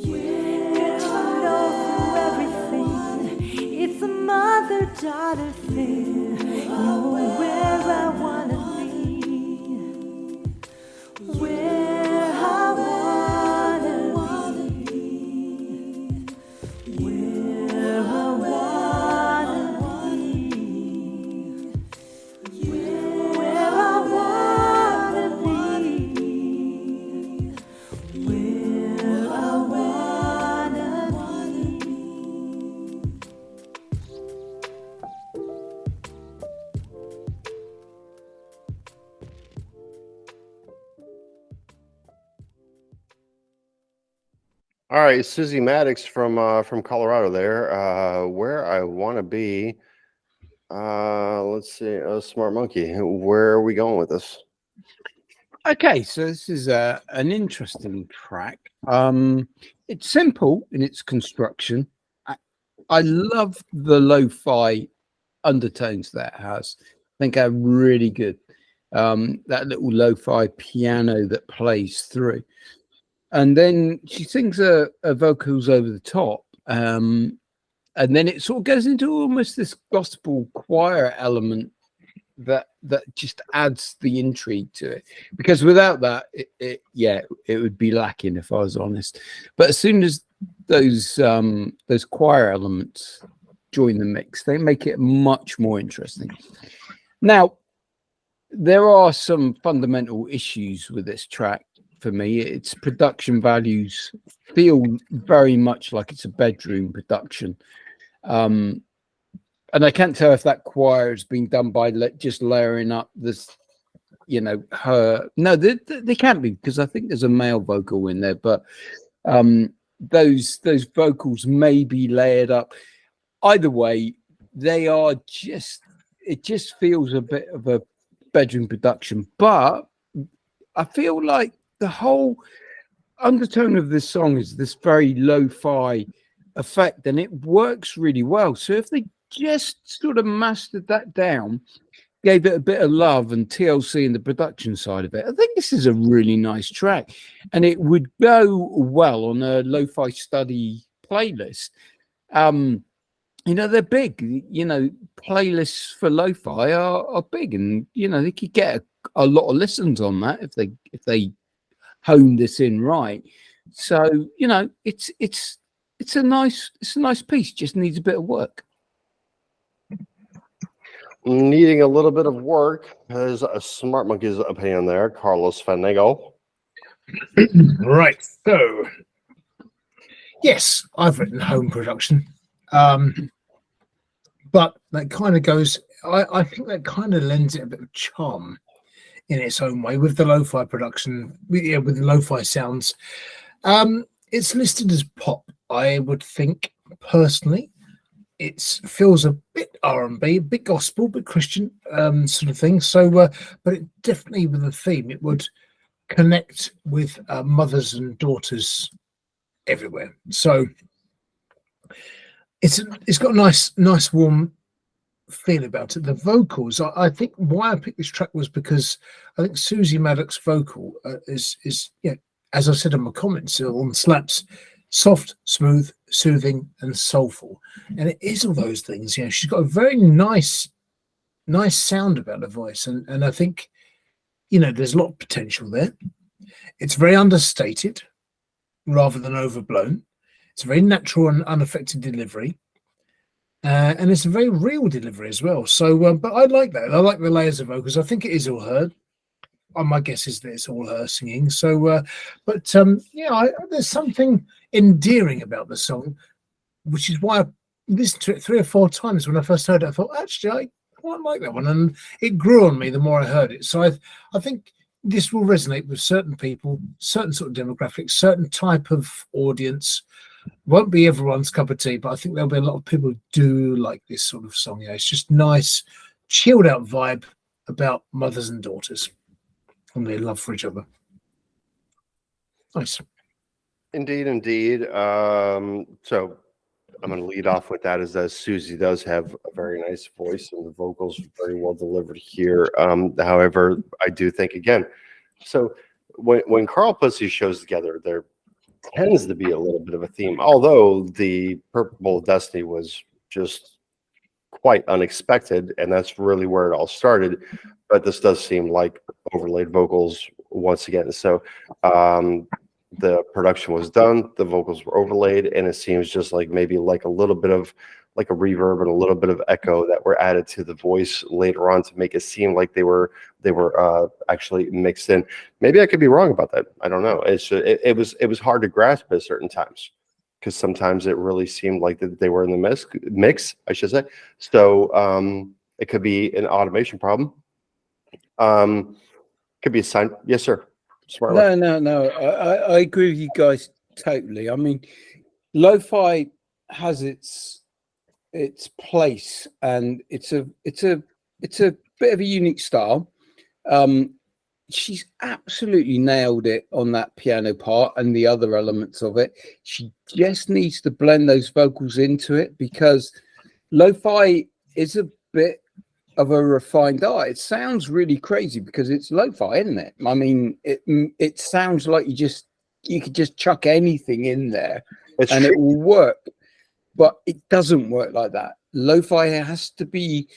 Get to know through everything. It's a mother-daughter thing. You are where I wanna be. Where I wanna be. Where I wanna be. Where I wanna be. Where I wanna be. All right, Susie Maddocks from Colorado there. Where I want to be. Let's see. Smart Monkey. Where are we going with this? Okay, so this is an interesting track. It's simple in its construction. I love the lo-fi undertones that it has. I think are really good. That little lo-fi piano that plays through. And then she sings her vocals over the top. And then it sort of goes into almost this gospel choir element that just adds the intrigue to it. Because without that, it would be lacking, if I was honest. But as soon as those choir elements join the mix, they make it much more interesting. Now, there are some fundamental issues with this track. For me, its production values feel very much like it's a bedroom production, and I can't tell if that choir has been done by just layering up this, her. No, they can't be, because I think there's a male vocal in there, but those vocals may be layered up. Either way, they are it just feels a bit of a bedroom production, but I feel like the whole undertone of this song is this very lo-fi effect, and it works really well. So if they just sort of mastered that down, gave it a bit of love and TLC in the production side of it, I think this is a really nice track, and it would go well on a lo-fi study playlist. They're big. Playlists for lo-fi are big, and they could get a lot of listens on that if they hone this in right. So it's a nice piece, just needs a bit of work. Needing a little bit of work is a Smart Monkey's opinion there. Carlos Fandango. Right. So, yes, I've written home production, but that kind of goes. I think that kind of lends it a bit of charm in its own way with the lo-fi production, with the lo-fi sounds. It's listed as pop. I would think personally, it feels a bit R&B, a bit gospel, a bit Christian sort of thing. So, but it definitely with the theme, it would connect with mothers and daughters everywhere. So it's got a nice warm feel about it. The vocals, I think why I picked this track was because I think Susie Maddocks' vocal is as I said in my comments on Slaps, soft, smooth, soothing, and soulful, and it is all those things. She's got a very nice sound about her voice, and I think there's a lot of potential there. It's very understated rather than overblown. It's a very natural and unaffected delivery. And it's a very real delivery as well. So, but I like that. I like the layers of vocals. I think it is all her. My guess is that it's all her singing. So, there's something endearing about the song, which is why I listened to it 3 or 4 times. When I first heard it, I thought, actually, I quite like that one. And it grew on me the more I heard it. So I think this will resonate with certain people, certain sort of demographics, certain type of audience. Won't be everyone's cup of tea, but I think there'll be a lot of people who do like this sort of song. It's just nice, chilled out vibe about mothers and daughters and their love for each other. Nice. Indeed, indeed. So I'm going to lead off with that, is that Susie does have a very nice voice and the vocals very well delivered here. However, I do think, again, so when Carl puts these shows together, there tends to be a little bit of a theme, although the Purple Bowl of Destiny was just quite unexpected, and that's really where it all started. But this does seem like overlaid vocals once again. So the production was done, the vocals were overlaid, and it seems just like maybe like a little bit of like a reverb and a little bit of echo that were added to the voice later on to make it seem like they were actually mixed in. Maybe I could be wrong about that. I don't know. It was hard to grasp at certain times, because sometimes it really seemed like that they were in the mix, I should say. So it could be an automation problem. Could be a sign. Yes, sir. Smart. No. I agree with you guys totally. I mean, lo-fi has its place, and it's a bit of a unique style. She's absolutely nailed it on that piano part and the other elements of it. She just needs to blend those vocals into it, because lo-fi is a bit of a refined art. It sounds really crazy because it's lo-fi, isn't it? I mean, it sounds like you could just chuck anything in there and it will work, but it doesn't work like that. Lo-fi has to be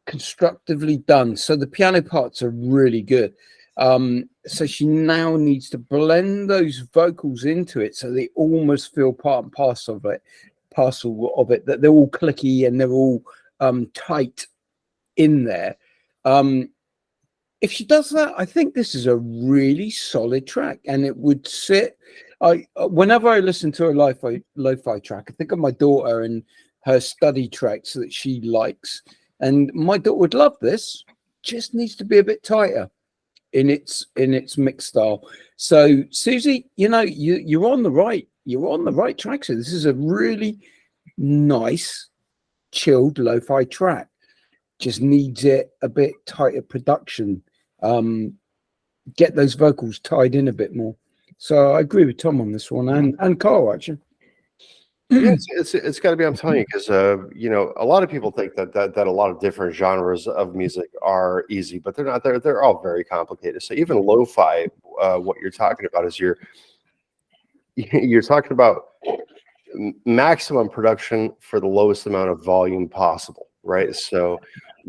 constructively done. So the piano parts are really good. So she now needs to blend those vocals into it so they almost feel part and parcel of it, that they're all clicky and they're all tight in there. If she does that, I think this is a really solid track, and it would sit. Whenever I listen to a lo-fi track, I think of my daughter and her study tracks that she likes, and my daughter would love this. Just needs to be a bit tighter in its mix style. So Susie, you're on the right track. So this is a really nice, chilled lo-fi track. Just needs it a bit tighter production. Get those vocals tied in a bit more. So I agree with Tom on this one, and Carl, actually. Yeah, it's got to be. I'm telling you, because a lot of people think that a lot of different genres of music are easy, but they're not. They're all very complicated. So even lo-fi, what you're talking about is you're talking about maximum production for the lowest amount of volume possible, right? So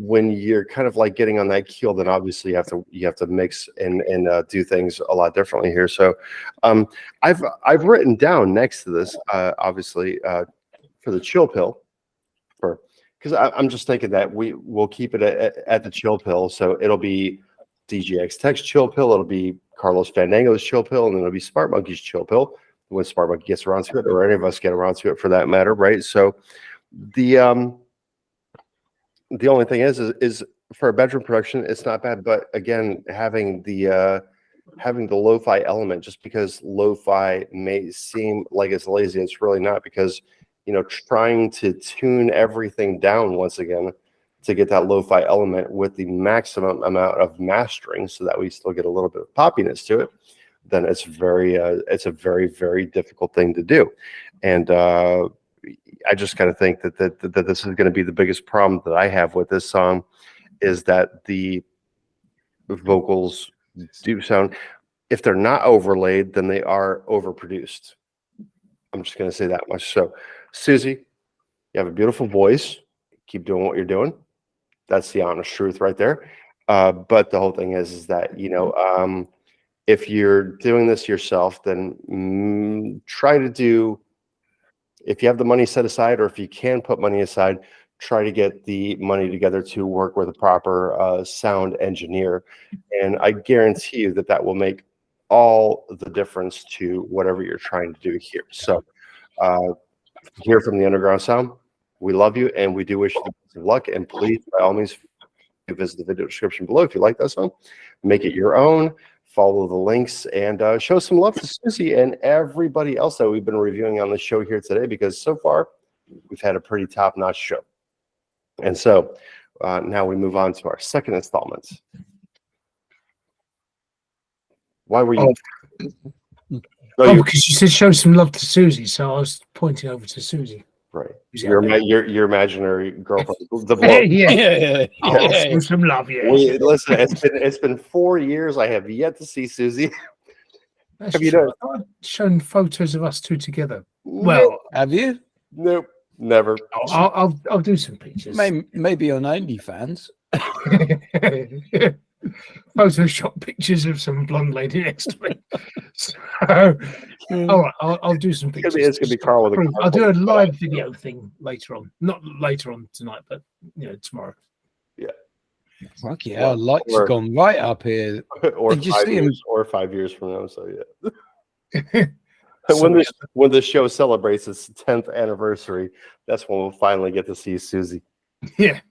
when you're kind of like getting on that keel, then obviously you have to mix and do things a lot differently here. So I've written down next to this, obviously, for the chill pill, because I'm just thinking that we'll keep it at the chill pill. So it'll be DGX Tech's chill pill, it'll be Carlos Fandango's chill pill, and then it'll be Smart Monkey's chill pill when Smart Monkey gets around to it, or any of us get around to it for that matter, right? So the only thing is for a bedroom production, it's not bad. But again, having the lo-fi element, just because lo-fi may seem like it's lazy, it's really not, because trying to tune everything down once again to get that lo-fi element with the maximum amount of mastering, so that we still get a little bit of poppiness to it, then it's a very, very difficult thing to do. And I just kind of think that this is going to be the biggest problem that I have with this song, is that the vocals do sound, if they're not overlaid, then they are overproduced. I'm just going to say that much. So Susie, you have a beautiful voice. Keep doing what you're doing. That's the honest truth right there. But the whole thing is that, if you're doing this yourself, then try to do, if you have the money set aside, or if you can put money aside, try to get the money together to work with a proper sound engineer. And I guarantee you that will make all the difference to whatever you're trying to do here. So here from the Underground Sound, we love you, and we do wish you the best of luck. And please, by all means, visit the video description below if you like that song. Make it your own. follow the links, and show some love to Susie and everybody else that we've been reviewing on the show here today, because so far we've had a pretty top-notch show. And so now we move on to our second installment. Why were you? Because you said show some love to Susie, so I was pointing over to Susie. Right. Your imaginary girlfriend. The yeah. Show some love, yeah. Listen, it's been 4 years. I have yet to see Susie. Have you done? I've shown photos of us two together. Well, have you? Nope, never. I'll do some pictures. Maybe on OnlyFans. Photoshop pictures of some blonde lady next to me. So, all right, I'll do some pictures. It's gonna be Carl with a. I'll do a live video thing later on. Not later on tonight, but tomorrow. Yeah. Fuck yeah, lights gone right up here. Or Did you 5 see him? years, or 5 years from now. So yeah. When the show celebrates its 10th anniversary, that's when we'll finally get to see Susie. Yeah.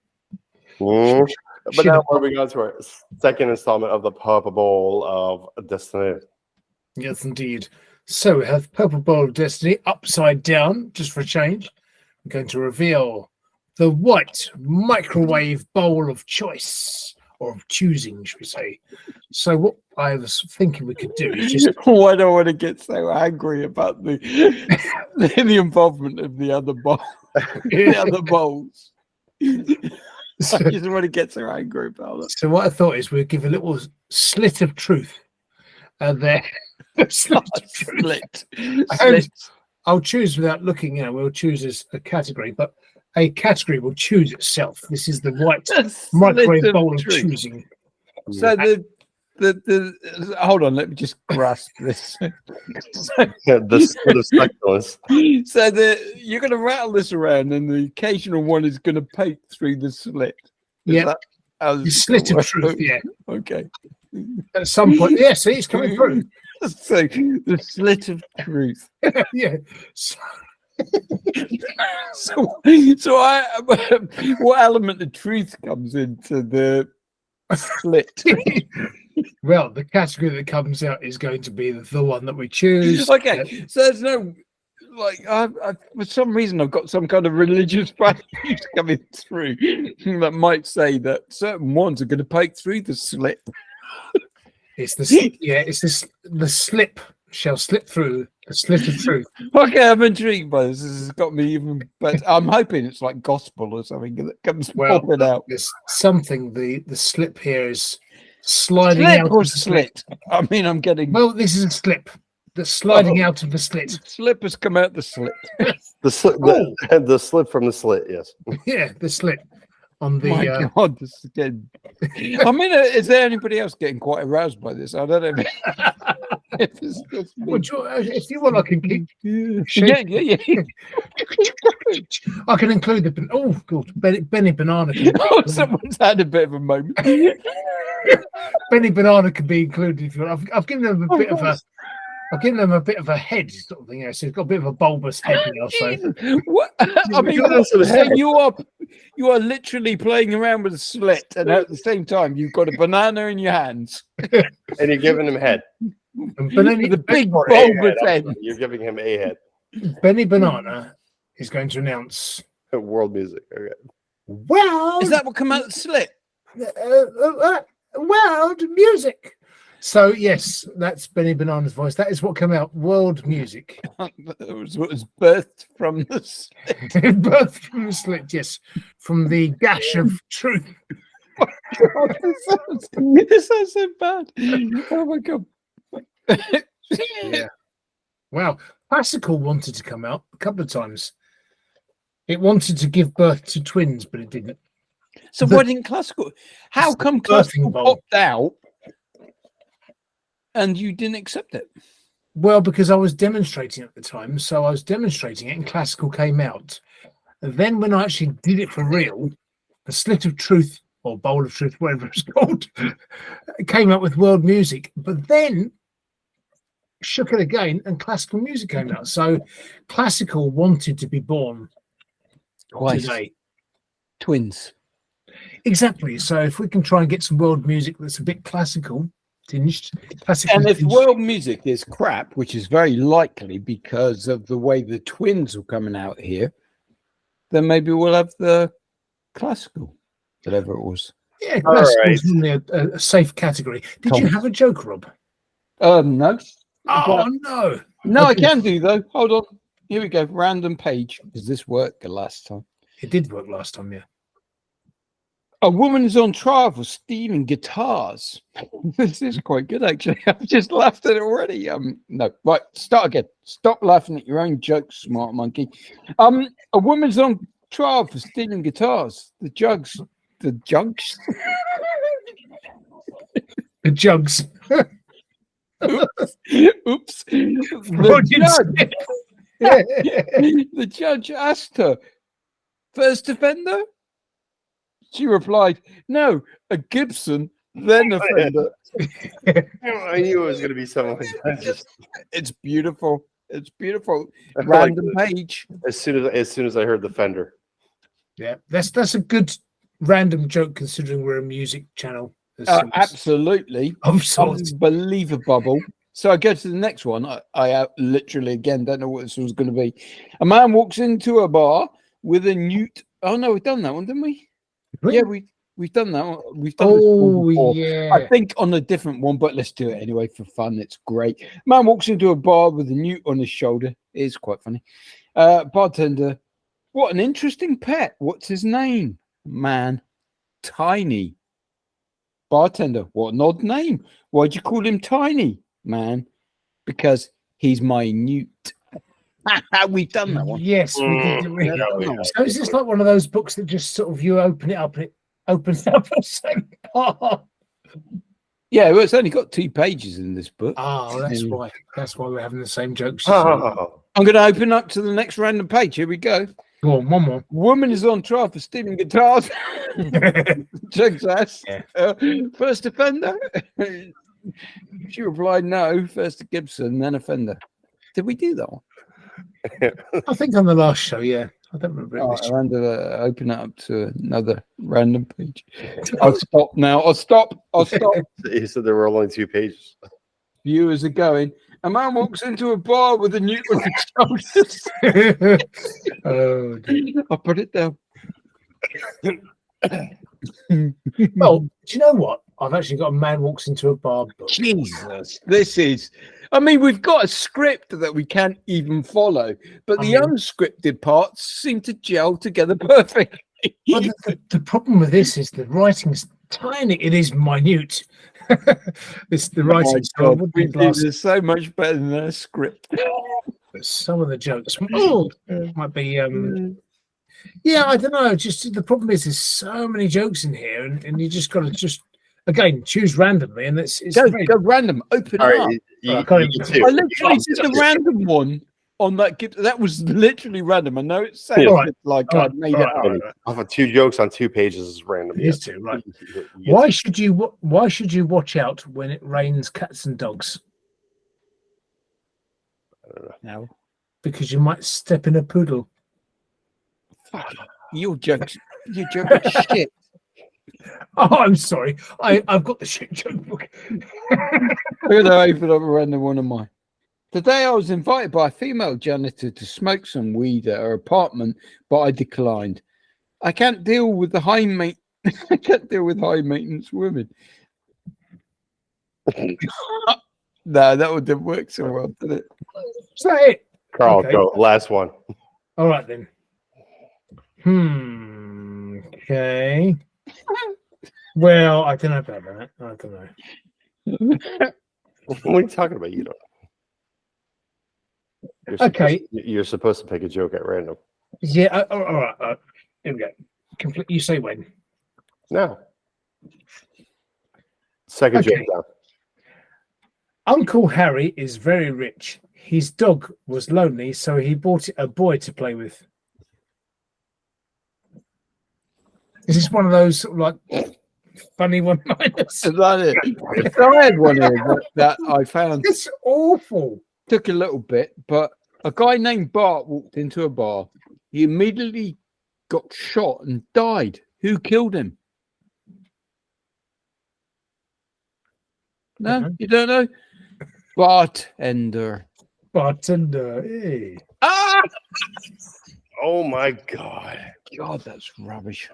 But now we're moving on to our second installment of the Purple Bowl of Destiny. Yes, indeed. So we have Purple Bowl of Destiny upside down, just for a change. We're going to reveal the white microwave bowl of choice, or of choosing, should we say. So what I was thinking we could do is just... Why do I want to get so angry about the involvement of the other bowl, the other bowls? I just want to get so angry about it. So what I thought is we'd give a little slit of truth there. Slit. I'll choose without looking. We'll choose as a category, but a category will choose itself. This is the white microwave bowl of choosing. So the hold on, let me just grasp this. The split of succulents. So you're going to rattle this around, and the occasional one is going to poke through the slit. Yeah, the slit of truth. Yeah. Okay. At some point, yeah. See, it's coming through. So the slit of truth. Yeah. So what element of truth comes into the slit? Well, the category that comes out is going to be the one that we choose. Okay, so there's no for some reason I've got some kind of religious values coming through that might say that certain ones are going to poke through the slit. It's the the slip shall slip through the slit of truth. Okay, I'm intrigued by this. This has got me even, but I'm hoping it's like gospel or something that comes popping out. There's something. The slip here is sliding Slip out or of the slit. I mean, I'm getting. Well, this is a slip that's sliding out of the slit. Slip has come out the slit. The slip from the slit. Yes. Yeah, the slit on the. My God, this is getting. I mean, is there anybody else getting quite aroused by this? I don't know. If it's just me. Well, if you want, I can keep. Yeah. I can include the. Oh God, Benny Banana. Someone's had a bit of a moment. Benny Banana can be included if you want. I've given them a bit of a. I've given them a bit of a head sort of thing. So it's got a bit of a bulbous head now. So what? I mean, so you are literally playing around with a slit, and at the same time, you've got a banana in your hands, and you're giving him head. With a big bulbous head. You're giving him a head. Benny Banana is going to announce world music. Okay. Well, is that what come out of the slit? World music. So yes, that's Benny Banana's voice. That is what came out. World music. It was what was birthed from the slit. Birthed from the slit. Yes, from the gash of truth. Oh God, this sounds so bad. Oh my God. Yeah. Wow. Classical wanted to come out a couple of times. It wanted to give birth to twins, but it didn't. So why didn't classical? How come classical popped out and you didn't accept it? Well, because I was demonstrating at the time. So I was demonstrating it and classical came out. And then when I actually did it for real, the slit of truth or bowl of truth, whatever it's called, came out with world music. But then shook it again and classical music came out. So classical wanted to be born today. Twins. Exactly. So if we can try and get some world music that's a bit classical, tinged. Classically And if tinged. world music is crap, which is very likely because of the way the twins are coming out here, then maybe we'll have the classical, whatever it was. Yeah, All classical right. is normally a safe category. Did you have a joke, Rob? No. Oh, no. No, I can do, though. Hold on. Here we go. Random page. Does this work the last time? It did work last time, yeah. A woman is on trial for stealing guitars. This is quite good, actually. I've just laughed at it already. No, right. Start again. Stop laughing at your own jokes, smart monkey. A woman's on trial for stealing guitars. The jugs. The jugs. Oops. The judge asked her, first offender? She replied, no, a Gibson, then offender. I knew it was going to be something like that. It's beautiful. It's beautiful. Random page. As soon as I heard the Fender. Yeah, that's a good random joke considering we're a music channel. Absolutely. Unbelievable. So I go to the next one. I literally, again, don't know what this one's going to be. A man walks into a bar with a newt. Oh, no, we've done that one, didn't we? Really? Yeah, we've done that one. We've done this one before. Yeah. I think on a different one, but let's do it anyway for fun. It's great. Man walks into a bar with a newt on his shoulder. It is quite funny. Bartender, what an interesting pet. What's his name? Man, Tiny. Bartender, what an odd name. Why'd you call him Tiny? Man, because he's my newt. We've done that one. Yes, we did. So is this like one of those books that just sort of you open it up and it opens up the same part? Yeah, well, it's only got 2 pages in this book. Oh, that's why. That's why we're having the same jokes. Oh. I'm going to open up to the next random page. Here we go. Go on, one more. Woman is on trial for stealing guitars. Jokes ass. Yeah. First offender. She replied, no. First Gibson, then offender. Did we do that one? I think on the last show, yeah. I don't remember. I'm going to open it up to another random page. I'll stop now. I'll stop. He said there were only 2 pages. Viewers are going. A man walks into a bar with a newt on his shoulders. Oh, dear. I'll put it down. Well, do you know what? I've actually got a man walks into a bar book. Jesus, this is. I mean, we've got a script that we can't even follow, but the unscripted parts seem to gel together perfectly. Well, the problem with this is the writing's tiny. It is minute. It's the writing. So This is so much better than a script. But some of the jokes might be. Yeah, I don't know. Just the problem is there's so many jokes in here, and you just got to just again choose randomly, and it's go random. Open All it right, up. you too. I literally did a random one on that. That was literally random. I know it sounds like I made it up. I've got 2 jokes on 2 pages is random. It is too, right? Why should you watch out when it rains cats and dogs? I don't know. No. Because you might step in a poodle. Your jokes shit. Oh, I'm sorry. I've got the shit joke book. I'm going to open up a random one of mine. Today I was invited by a female janitor to smoke some weed at her apartment, but I declined. I can't deal with the high maintenance women. No, that one didn't work so well, did it? Is that it? Carl, Okay. go. Last one. All right then. Okay. Well, I don't know about that. I don't know. What are you talking about? You don't. You're supposed to pick a joke at random. Yeah. All right. Here we go. You say when? No. Second joke down. Uncle Harry is very rich. His dog was lonely, so he bought a boy to play with. Is this one of those sort of like funny one-liners? Is that it? So I had one here that I found. It's awful. Took a little bit, but a guy named Bart walked into a bar. He immediately got shot and died. Who killed him? No, Mhm. you don't know. Bartender. Bartender. Hey. Ah, Oh my God. God, that's rubbish.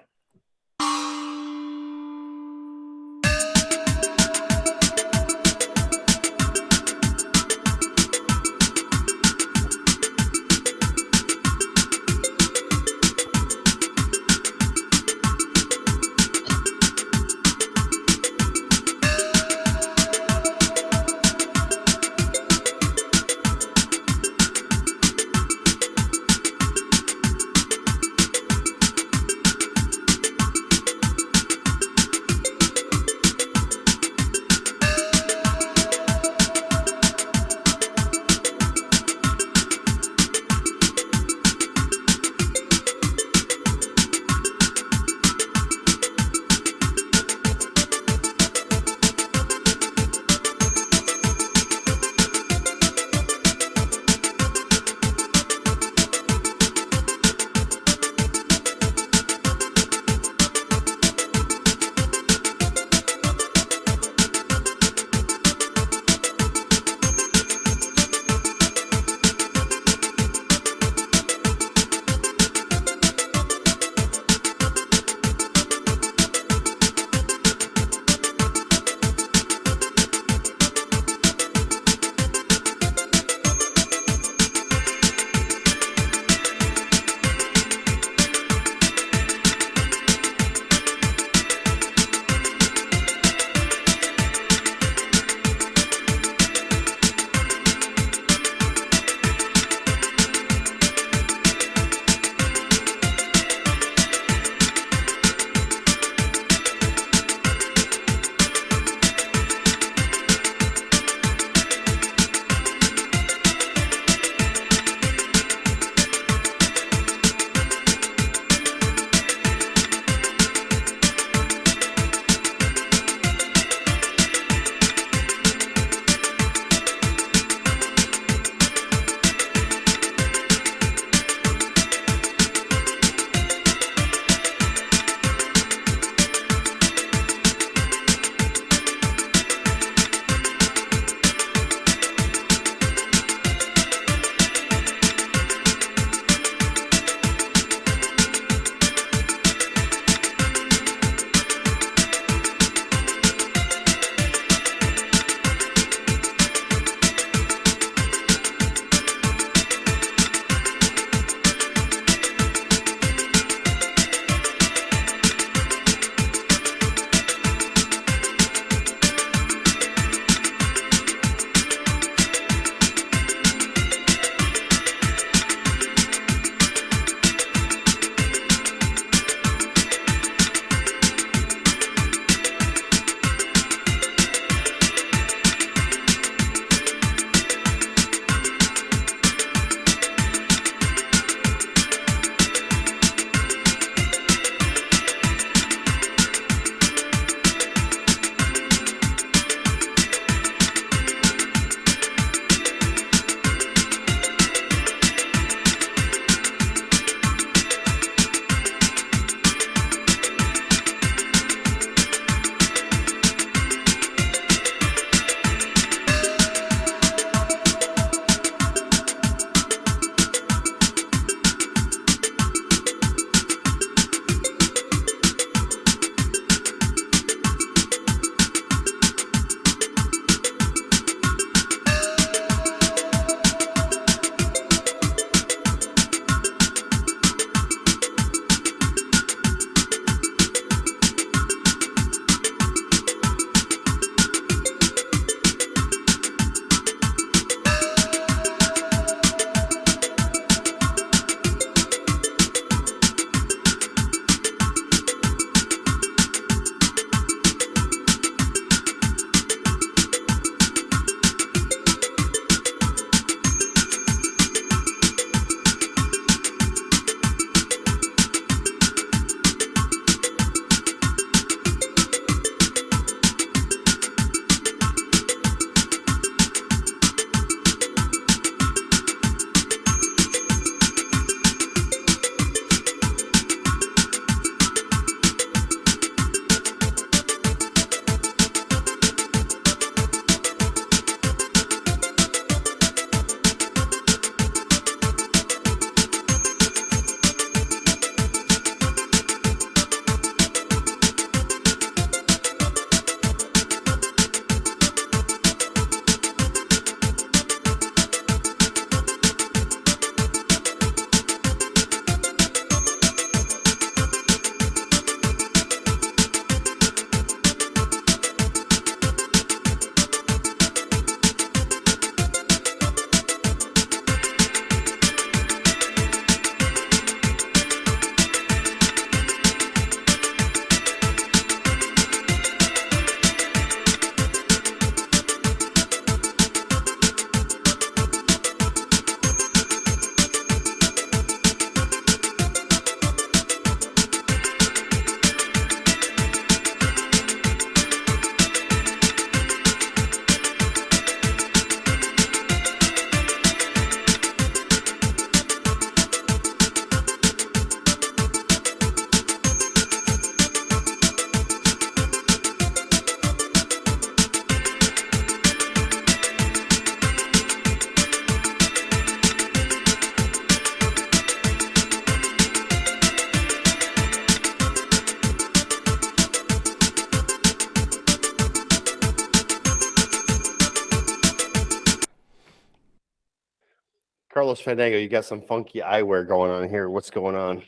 Carlos Fandango, you got some funky eyewear going on here. What's going on?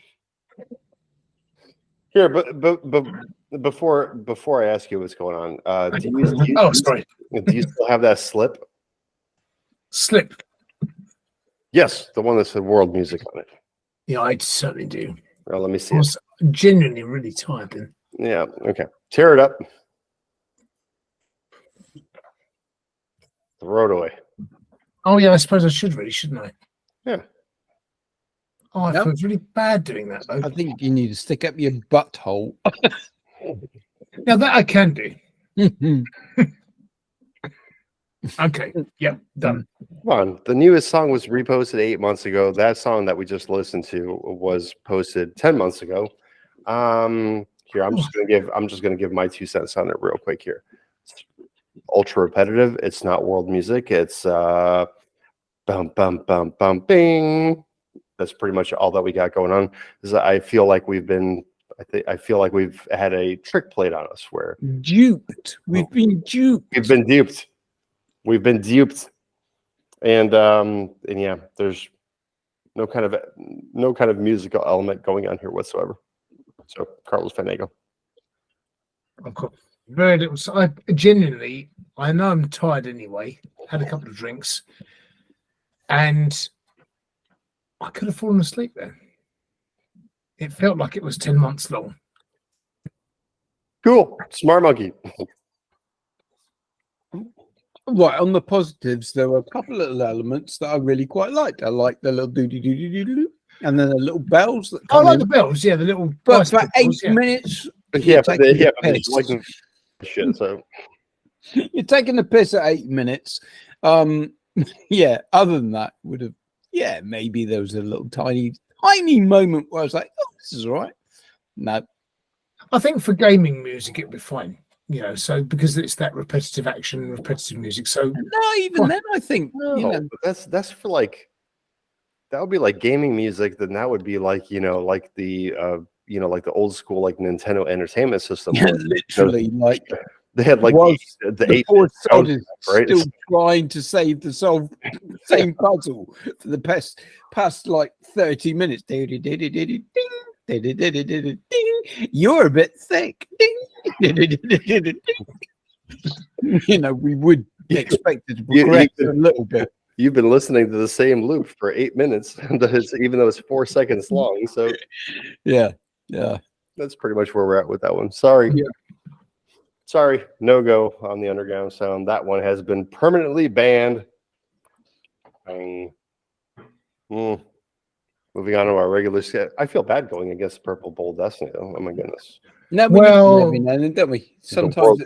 Here, but before I ask you what's going on, do you still have that slip? Slip. Yes, the one that said world music on it. Yeah, I certainly do. Well, let me see. I was genuinely really tired then. Yeah, okay. Tear it up. Throw it away. Oh, yeah, I suppose I should really, shouldn't I? Yeah. Oh, I feel really bad doing that, though. I think you need to stick up your butthole. Now, that I can do. Okay, yeah, done. Come on. The newest song was reposted 8 months ago. That song that we just listened to was posted 10 months ago. Here, I'm just gonna give my 2 cents on it real quick here. It's ultra repetitive. It's not world music. It's bum bum bum bum bing. That's pretty much all that we got going on. I feel like we've had a trick played on us where Duped. We've been duped. We've been duped. And yeah, there's no kind of musical element going on here whatsoever. So Carlos Fandango. Okay. Very little. So I genuinely, I know I'm tired anyway. Had a couple of drinks, and I could have fallen asleep then. It felt like it was 10 months long. Cool. Smart monkey. Right, on the positives, there were a couple of little elements that I really quite liked. I liked the little doo-doo-doo-doo-doo-doo, and then the little bells that I come like in. the bells, yeah, the little. But for 8 bells, yeah. minutes, Yeah, but taking the they piss. like shit. So You're taking the piss at 8 minutes. Yeah, other than that, maybe there was a little tiny moment where I was like, oh, this is all right. No. I think for gaming music, it'd be fine. You know, so because it's that repetitive action, repetitive music. So No, even then, I think, but that's for like, that would be like gaming music. Then that would be like, like the like the old school like Nintendo Entertainment System. yeah, literally, like They had like the poor sod is right? still trying to save the same puzzle for the past like 30 minutes. Ding, ding, ding, ding, ding, ding, ding, ding, ding. You're a bit thick. Ding, ding, ding, ding, ding, ding. You know, we would expect it to progress a little bit. You've been listening to the same loop for 8 minutes, even though it's 4 seconds long. So yeah, that's pretty much where we're at with that one. Sorry. Yeah. Sorry, no go on the underground sound. That one has been permanently banned. Moving on to our regular set. I feel bad going against Purple Bowl Destiny, though. Oh my goodness. No, we Well- every now and then, don't we? Sometimes the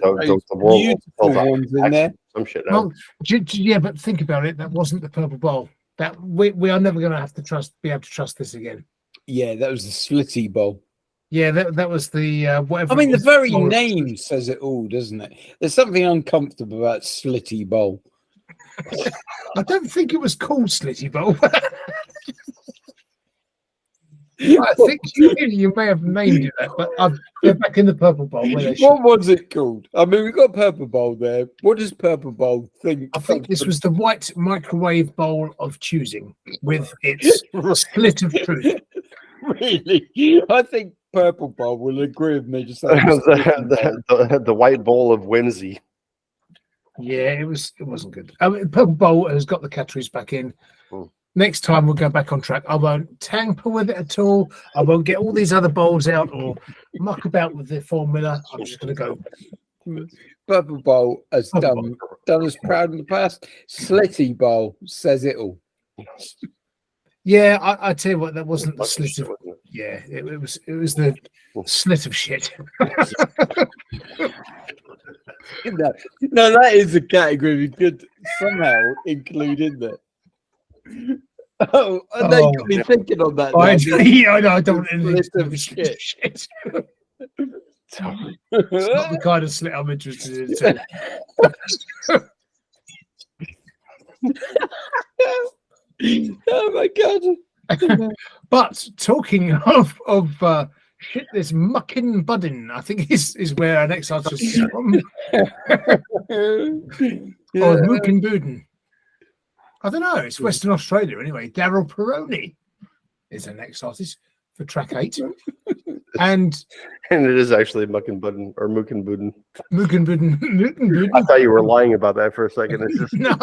world beautiful ones in there. some shit. well, yeah, but think about it. That wasn't the Purple Bowl. That we are never going to have to be able to trust this again. Yeah, that was the Slitty Bowl. Yeah, that was the whatever. I mean, it the was. very name says it all, doesn't it? There's something uncomfortable about Slitty Bowl. I don't think it was called Slitty Bowl. I think you may have named it that, but they're back in the Purple Bowl. Where they should. What was it called? I mean, we've got Purple Bowl there. What does Purple Bowl think? I think this was the white microwave bowl of choosing with its split of truth. Really? I think Purple Bowl will agree with me. Just like the white bowl of whimsy. Yeah, it wasn't good. I mean, Purple Bowl has got the categories back in. Next time we'll go back on track. I won't tamper with it at all. I won't get all these other bowls out or muck about with the formula. I'm just going to go. Purple Bowl has done us proud in the past. Slitty Bowl says it all. Yeah, I tell you what, that wasn't the slit of. Yeah, it was the slit of shit. No, that is a category we could somehow include in there. Oh, and they got me thinking on that. I know. I don't want anything Slit of to shit. shit. It's not the kind of slit I'm interested in. Oh my god! But talking of shit, this mucking budding, I think is where our next answer is from. Or Mookin Buden. I don't know. It's Western Australia anyway. Darryl Peroni is the next artist for track 8. And it is actually Muckenbudden or Mookenbudden. Mookenbudden. I thought you were lying about that for a second. It's just No.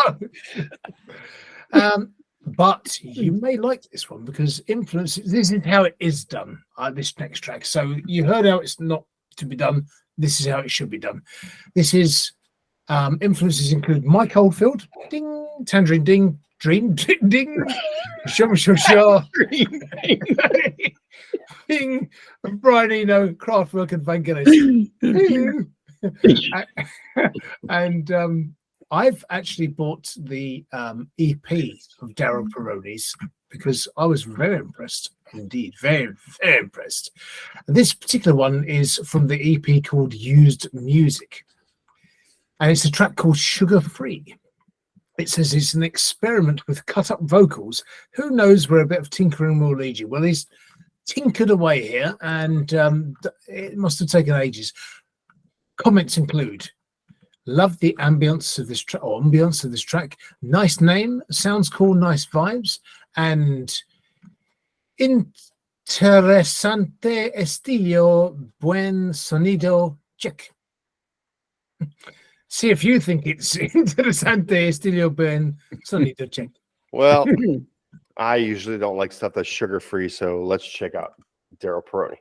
But you may like this one because influence. This is how it is done. This next track. So you heard how it's not to be done. This is how it should be done. This is influences include Mike Oldfield, ding, Tangerine, ding, Dream, ding, ding, Shum, ding, Brian Eno, Kraftwerk, and Van Gennett. And I've actually bought the EP of Darryl Peroni's because I was very impressed indeed, very, very impressed. And this particular one is from the EP called Used Music, and it's a track called Sugar Free. It says it's an experiment with cut-up vocals. Who knows where a bit of tinkering will lead you? Well, he's tinkered away here, and it must have taken ages. Comments include: love the ambience of this track. Nice name, sounds cool, nice vibes, and interesante estilo, buen sonido, check. See if you think it's interesante estilo, buen sonido, check. well, I usually don't like stuff that's sugar free, so let's check out Darryl Peroni.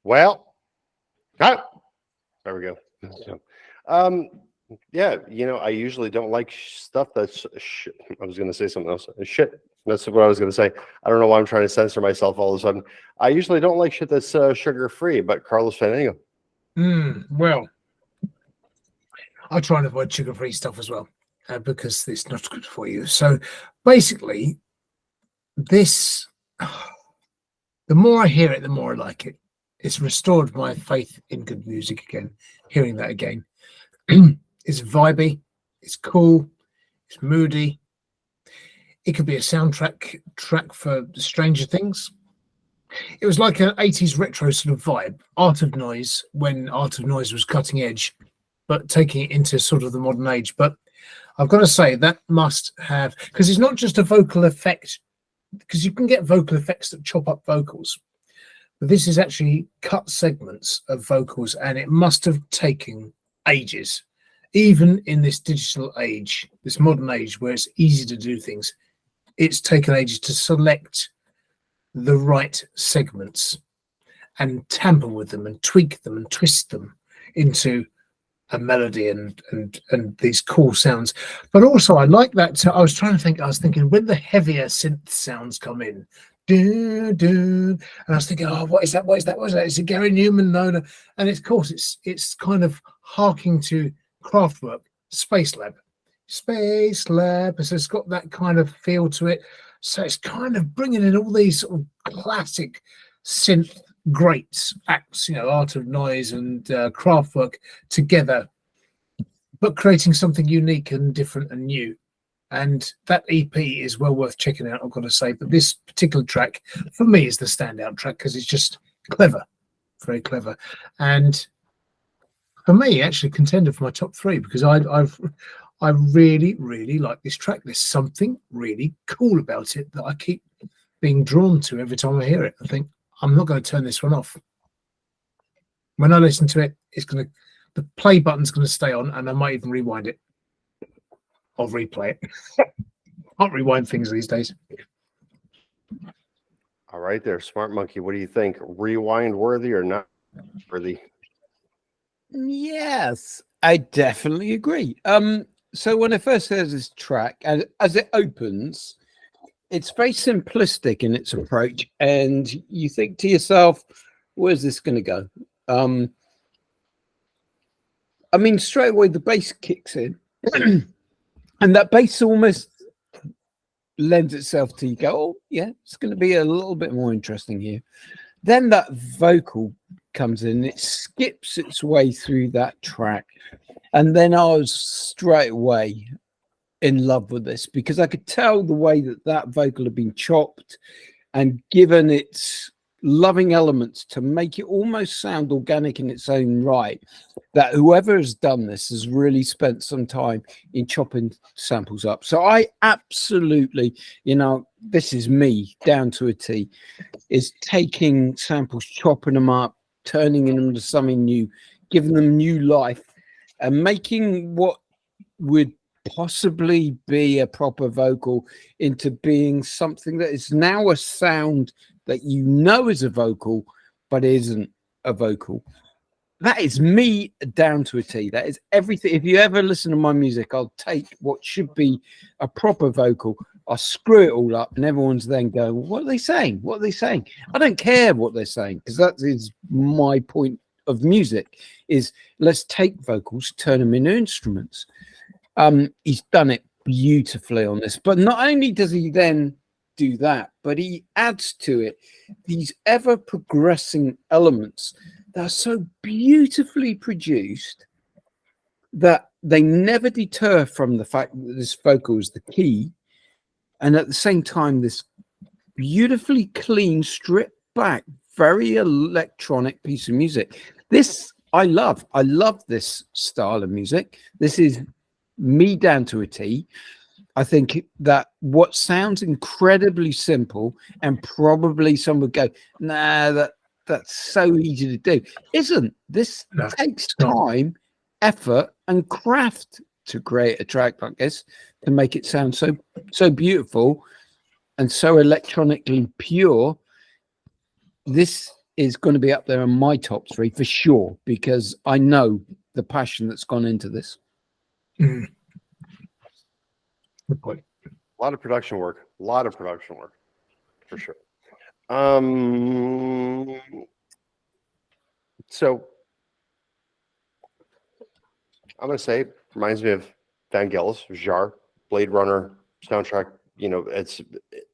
Well, there we go. Yeah, I usually don't like stuff that's I was going to say something else. Shit. That's what I was going to say. I don't know why I'm trying to censor myself all of a sudden. I usually don't like shit that's sugar-free, but Carlos Fandango. Well, I try and avoid sugar-free stuff as well because it's not good for you. So basically, this, the more I hear it, the more I like it. It's restored my faith in good music again, hearing that again. It's vibey, it's cool, it's moody. It could be a soundtrack track for Stranger Things. It was like an 80s retro sort of vibe. Art of Noise, when Art of Noise was cutting edge, but taking it into sort of the modern age. But I've got to say that must have, because it's not just a vocal effect, because you can get vocal effects that chop up vocals. But this is actually cut segments of vocals, and it must have taken ages. Even in this digital age, this modern age where it's easy to do things, it's taken ages to select the right segments and tamper with them and tweak them and twist them into a melody and these cool sounds. But also I like that. I was thinking when the heavier synth sounds come in, and I was thinking, oh, what is that? Is it Gary Newman? No. And of course it's kind of harking to Kraftwerk, Space Lab. So it's got that kind of feel to it. So it's kind of bringing in all these sort of classic synth greats, acts, Art of Noise and Kraftwerk together, but creating something unique and different and new. And that EP is well worth checking out, I've got to say. But this particular track, for me, is the standout track because it's just clever, very clever. And for me, actually contender for my top 3 because I really, really like this track. There's something really cool about it that I keep being drawn to every time I hear it. I think I'm not going to turn this one off. When I listen to it, the play button's going to stay on, and I might even rewind it. I'll replay it. Can't rewind things these days. All right there, Smart Monkey. What do you think? Rewind worthy or not worthy? Yes, I definitely agree. So when I first heard this track, and as it opens, it's very simplistic in its approach, and you think to yourself, where's this going to go? I mean, straight away the bass kicks in, and that bass almost lends itself to you go, oh yeah, it's going to be a little bit more interesting here. Then that vocal comes in, it skips its way through that track, and then I was straight away in love with this because I could tell the way that vocal had been chopped and given its loving elements to make it almost sound organic in its own right, that whoever has done this has really spent some time in chopping samples up. So I absolutely, this is me down to a T, is taking samples, chopping them up, turning them into something new, giving them new life, and making what would possibly be a proper vocal into being something that is now a sound that is a vocal, but isn't a vocal. That is me down to a T. That is everything. If you ever listen to my music, I'll take what should be a proper vocal, I'll screw it all up, and everyone's then going, what are they saying? What are they saying? I don't care what they're saying, because that is my point of music, is let's take vocals, turn them into instruments. He's done it beautifully on this, but not only does he then do that, but he adds to it these ever progressing elements that are so beautifully produced that they never deter from the fact that this vocal is the key, and at the same time this beautifully clean, stripped back, very electronic piece of music. This I love this style of music. This is me down to a T. I think that what sounds incredibly simple, and probably some would go, nah, that's so easy to do, isn't. This takes time, effort, and craft to create a track like this, to make it sound so beautiful and so electronically pure. This is going to be up there in my top 3 for sure, because I know the passion that's gone into this. Good point. A lot of production work. For sure. So I'm going to say, reminds me of Vangelis, Jar, Blade Runner soundtrack. You know, it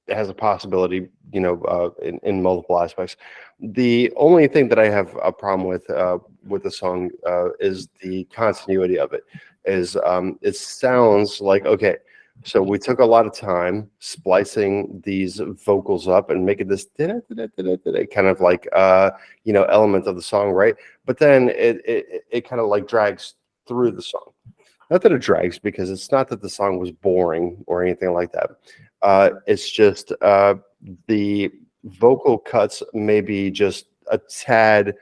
has a possibility, you know, in multiple aspects. The only thing that I have a problem with the song is the continuity of it. It sounds like, okay, so we took a lot of time splicing these vocals up and making this kind of like you know, element of the song, right? But then it kind of like drags through the song. Not that it drags, because it's not that the song was boring or anything like that. It's just the vocal cuts may be just a tad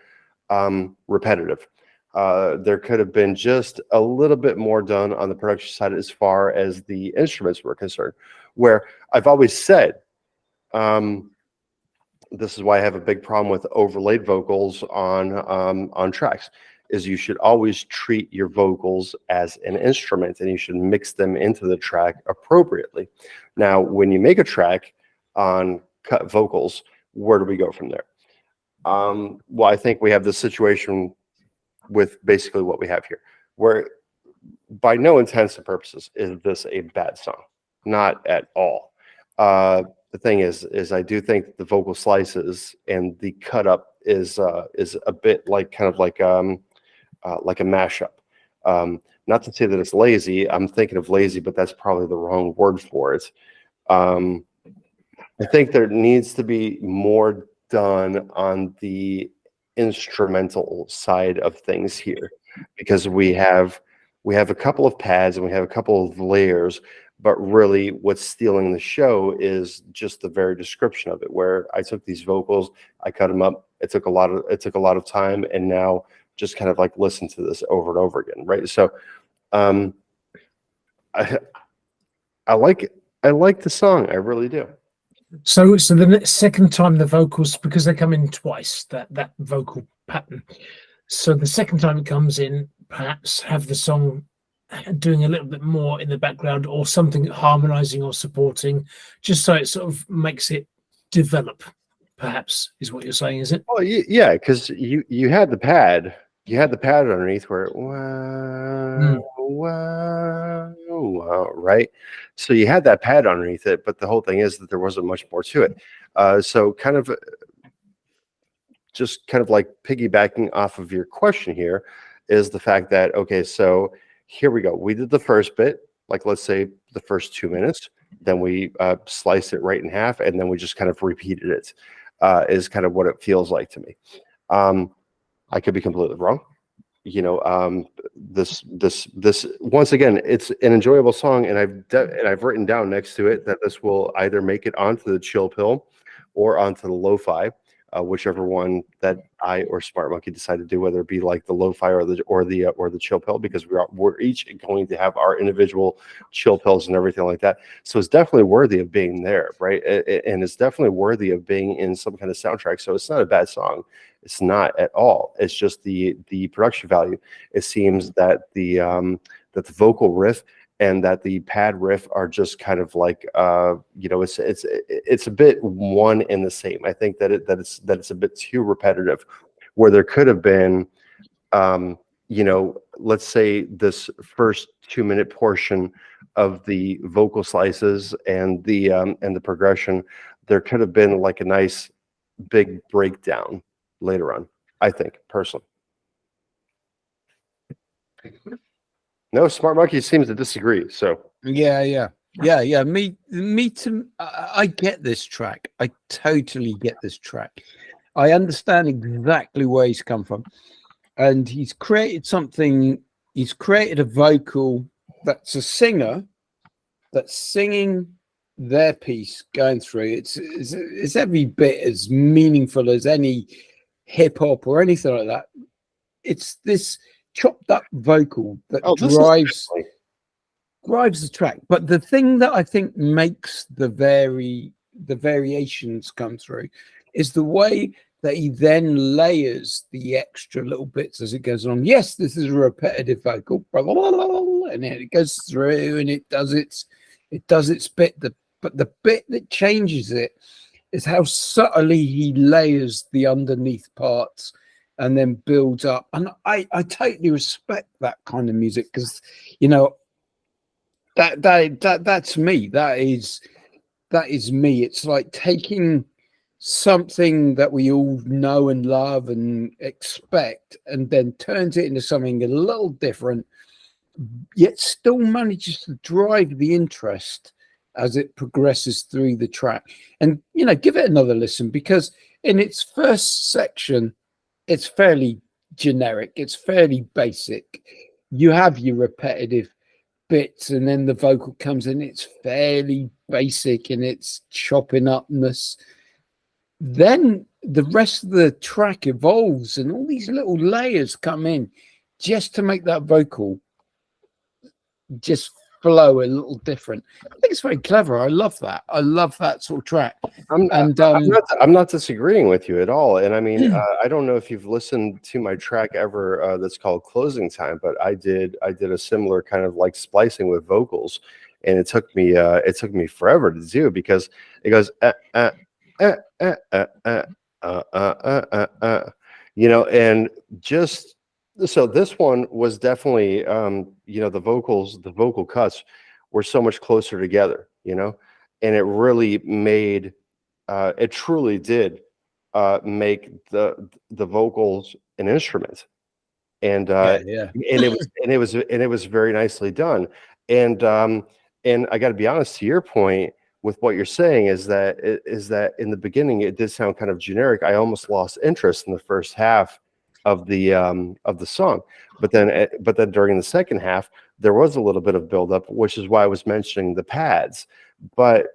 repetitive. There could have been just a little bit more done on the production side as far as the instruments were concerned, where I've always said, this is why I have a big problem with overlaid vocals on tracks, is you should always treat your vocals as an instrument, and you should mix them into the track appropriately. Now, when you make a track on cut vocals, where do we go from there? Well, I think we have this situation with basically what we have here, where by no intents and purposes is this a bad song. Not at all. The thing is I do think the vocal slices and the cut up is a bit like kind of like a mashup. Not to say that it's lazy. I'm thinking of lazy, but that's probably the wrong word for it. I think there needs to be more done on the instrumental side of things here, because we have a couple of pads and we have a couple of layers, but really what's stealing the show is just the very description of it, where I took these vocals, I cut them up, it took a lot of time, and now just kind of like listen to this over and over again, right? So I like the song, I really do. So the second time the vocals, because they come in twice, that vocal pattern. So the second time it comes in, perhaps have the song doing a little bit more in the background, or something harmonizing or supporting, just so it sort of makes it develop, perhaps, is what you're saying, is it? Well, yeah, because you had the pad. You had the pad underneath where it, wow, right? So you had that pad underneath it, but the whole thing is that there wasn't much more to it. So kind of like piggybacking off of your question here is the fact that, okay, so here we go. We did the first bit, like let's say the first 2 minutes, then we sliced it right in half, and then we just kind of repeated it, is kind of what it feels like to me. I could be completely wrong. You know, this once again, it's an enjoyable song, and I've written down next to it that this will either make it onto the chill pill or onto the lo-fi, whichever one that I or Smart Monkey decide to do, whether it be like the lo-fi or the chill pill, because we're each going to have our individual chill pills and everything like that. So it's definitely worthy of being there, right? And it's definitely worthy of being in some kind of soundtrack. So it's not a bad song. It's not at all. It's just the production value. It seems that the vocal riff and that the pad riff are just kind of like you know, it's a bit one and the same. I think that it's a bit too repetitive, where there could have been you know, let's say this first 2 minute portion of the vocal slices and the progression, there could have been like a nice big breakdown later on, I think, personally. No, Smart Monkey seems to disagree. So Yeah. Me too. I get this track. I totally get this track. I understand exactly where he's come from, and he's created something. He's created a vocal that's a singer that's singing their piece going through. It's every bit as meaningful as any hip hop or anything like that. It's this chopped up vocal that drives the track. But the thing that I think makes the variations come through is the way that he then layers the extra little bits as it goes on. Yes, this is a repetitive vocal, and then it goes through and it does its bit. But the bit that changes it is how subtly he layers the underneath parts and then builds up. And I totally respect that kind of music, because that's me. That is me. It's like taking something that we all know and love and expect, and then turns it into something a little different, yet still manages to drive the interest as it progresses through the track. And give it another listen, because in its first section, it's fairly generic, it's fairly basic. You have your repetitive bits, and then the vocal comes in, it's fairly basic in its chopping upness. Then the rest of the track evolves and all these little layers come in just to make that vocal just flow a little different. I think it's very clever. I love that. I love that sort of track. I'm not disagreeing with you at all. And I mean, I don't know if you've listened to my track ever that's called Closing Time, but I did a similar kind of like splicing with vocals, and it took me forever to do, because it goes and just so this one was definitely the vocal cuts were so much closer together, and it really made it truly did make the vocals an instrument, and it was very nicely done. And I got to be honest, to your point with what you're saying, is that in the beginning it did sound kind of generic. I almost lost interest in the first half of the song, but then during the second half there was a little bit of buildup, which is why I was mentioning the pads. But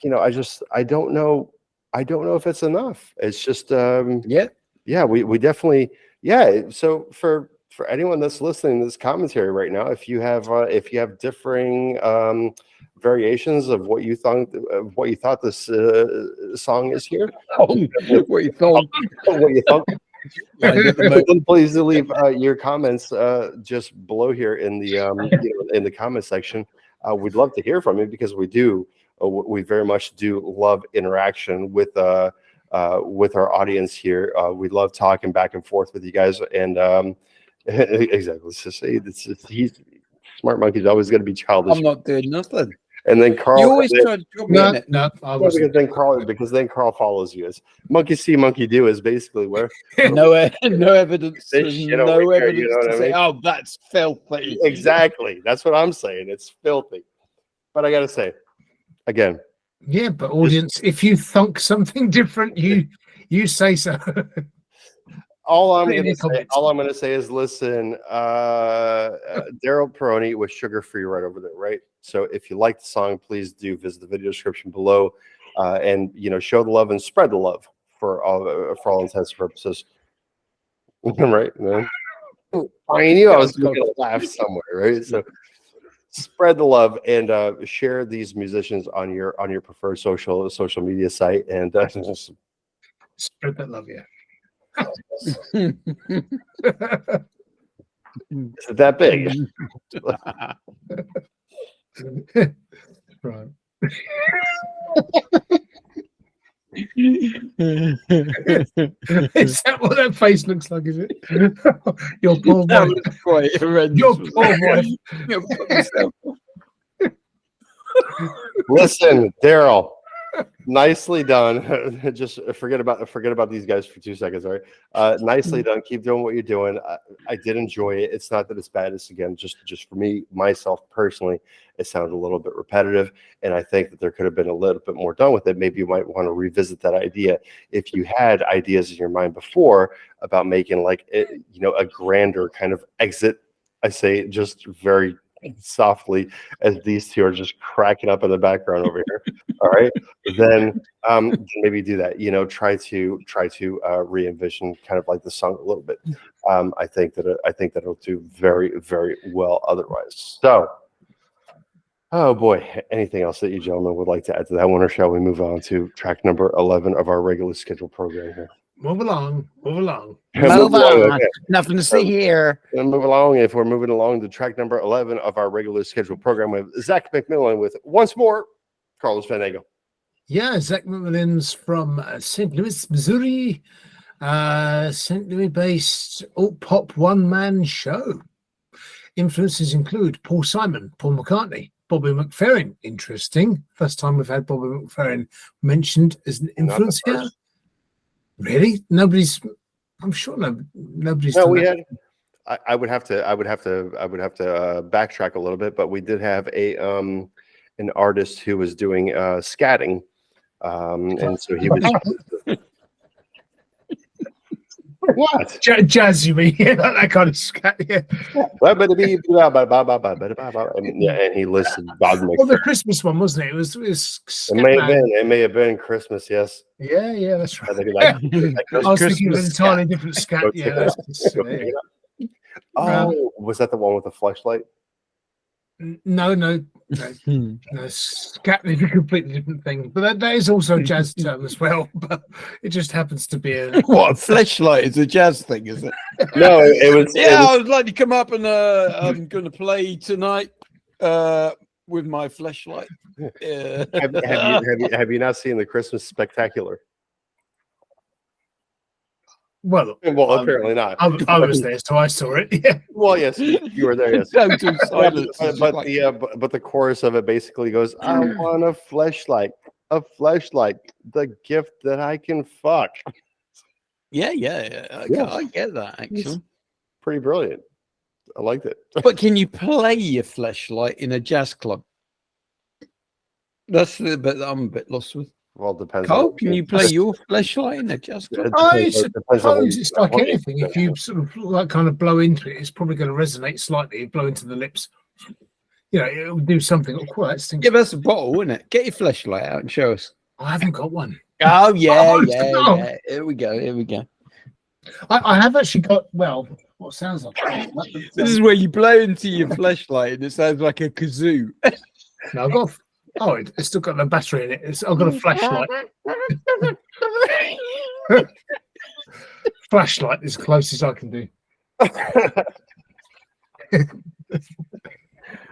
I don't know if it's enough. It's just we definitely So for anyone that's listening to this commentary right now, if you have differing variations of what you thought this song is here, what you thought. Please leave your comments just below here in the in the comment section. We'd love to hear from you, because we very much do love interaction with our audience here. We love talking back and forth with you guys, and exactly. Let's just say he's Smart Monkey's always going to be childish. I'm not doing nothing. And then Carl, you always try to drop me in it. No, I wasn't. Because then Carl follows you. As monkey see, monkey do is basically where no evidence. This shit no over here, evidence to say, oh, that's filthy. Exactly. That's what I'm saying. It's filthy. But I gotta say, again. Yeah, but audience, if you thunk something different, you say so. All I'm gonna say is listen, Darryl Peroni with Sugar Free right over there, right? So if you like the song, please do visit the video description below, and show the love and spread the love for all intents and purposes. Right? I knew I was going to laugh somewhere, right? So spread the love and share these musicians on your preferred social media site, and spread that love, yeah. Is it that big? Right. Is that what that face looks like? Is it? Your poor wife. Your poor wife. Listen, Darryl. Nicely done. Just forget about these guys for 2 seconds. All right. Nicely done. Keep doing what you're doing. I did enjoy it. It's not that it's bad. It's again just for me, myself personally, it sounded a little bit repetitive, and I think that there could have been a little bit more done with it. Maybe you might want to revisit that idea if you had ideas in your mind before about making like a grander kind of exit. I say just very softly as these two are just cracking up in the background over here. All right, then maybe do that. Try to re-envision kind of like the song a little bit. I think that it'll do very, very well otherwise. So, oh boy, anything else that you gentlemen would like to add to that one, or shall we move on to track number 11 of our regularly scheduled program here? Move along. Move along. Move on. Okay. Nothing to see here. Gonna move along. If we're moving along to track number 11 of our regular scheduled program with Zac McMillan with Once More, Carlos Fandango. Yeah, Zac McMillan's from St. Louis, Missouri. St. Louis-based alt-pop one-man show. Influences include Paul Simon, Paul McCartney, Bobby McFerrin. Interesting. First time we've had Bobby McFerrin mentioned as an influence here. Really? Nobody's. I'm sure nobody's. No, done we that. had. I would have to backtrack a little bit, but we did have an artist who was doing scatting, and so he was. What? Jazz, you mean? Yeah, that kind of scat. Yeah. And he listed Bob McFerrin. Well, the Christmas one, wasn't it? It was It may have been Christmas. Yes. Yeah, that's right. I think I was thinking of an entirely different scat. Yeah. Was that the one with the flashlight? No. Scat is a completely different thing, but that is also a jazz term as well. But it just happens to be a What, a fleshlight is a jazz thing, is it? No, it was. Yeah, I would like to come up and I'm going to play tonight with my fleshlight. Have you not seen the Christmas Spectacular? well. Apparently not. I was there, so I saw it. Yeah. Well, yes, you were there. Yes. Total silence. But the chorus of it basically goes, "I want a fleshlight, the gift that I can fuck." Yeah. I get that actually. Pretty brilliant. I liked it. But can you play your fleshlight in a jazz club? That's the bit that I'm a bit lost with. Well, it depends. Carl, can you play your fleshlight in a jazz club? I suppose it's like anything. If you sort of like kind of blow into it, it's probably going to resonate slightly. You blow into the lips, it'll do something. Oh, cool, that stinks. Give us a bottle, isn't it? Get your fleshlight out and show us. I haven't got one. Oh yeah. no. Here we go. I have actually got. Well, what sounds like This is where you blow into your fleshlight and it sounds like a kazoo. No, I've got. Oh, it's still got the battery in it. I've got a flashlight. Flashlight is as close as I can do.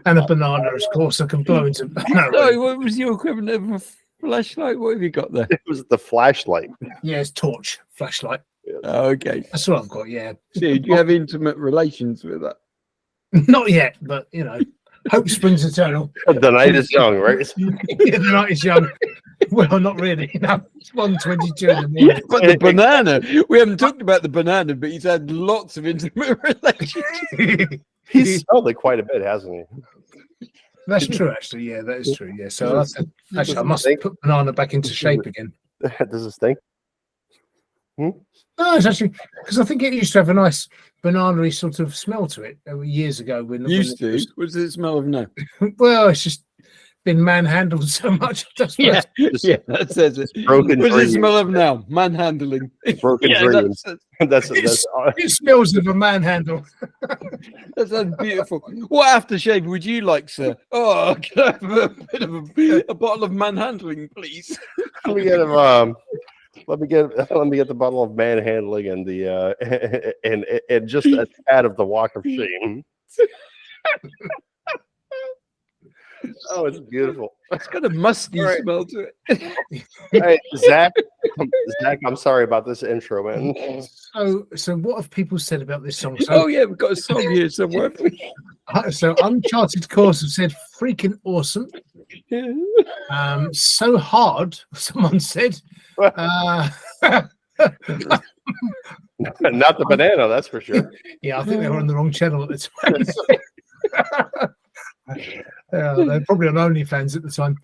And a banana, of course, I can blow into. Sorry, what was your equivalent of a flashlight? What have you got there? It was the flashlight. Yeah, it's torch, flashlight. Oh, okay. That's what I've got, yeah. So, do you have intimate relations with that? Not yet, but, hope springs eternal. The night is young, right? Yeah, the night is young. Well, not really. No, it's 1:22 in the morning. But the banana, we haven't talked about the banana, but he's had lots of intimate relations. He's smelled it quite a bit, hasn't he? That's true, actually. Yeah, that is true. Yeah. So I must put banana back into shape again. Does it stink? No, it's actually because I think it used to have a nice banana-y sort of smell to it years ago. When What does it smell of now? Well, it's just been manhandled so much. Yeah, that says it. Broken What does it dreams. smell of now? Manhandling. Broken dreams. That's It smells of a manhandle. That sounds beautiful. What aftershave would you like, sir? Oh, can I have a bit of a bottle of manhandling, please? Let me get the bottle of manhandling and the and just a tad of the walk of shame. Oh, it's beautiful. It's got a musty All right. smell to it. Hey, Zach, I'm sorry about this intro, man. So what have people said about this song? Oh yeah, we've got a song here somewhere. So Uncharted Course have said freaking awesome. So hard, someone said. Not the banana, that's for sure. Yeah, I think they were on the wrong channel at the time. They're probably on OnlyFans at the time.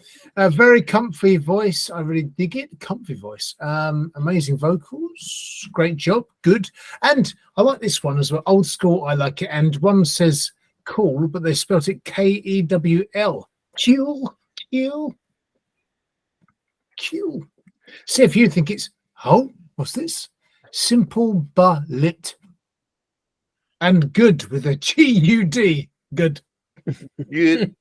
Very comfy voice. I really dig it. Comfy voice. Amazing vocals. Great job. Good. And I like this one as well. Old school. I like it. And one says cool, but they spelt it Kewl. Cool. See if you think it's what's this? Simple but lit. And good with a GUD. Good. Good.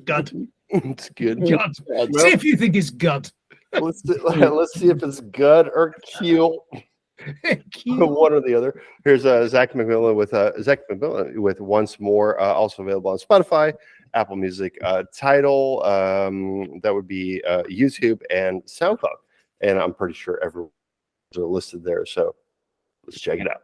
God. It's good. God. See if you think it's good. Let's see if it's good or cute. One or the other. Here's Zac McMillan with Once More, also available on Spotify, Apple Music, Tidal, that would be YouTube and SoundCloud. And I'm pretty sure everyone's listed there. So let's check it out.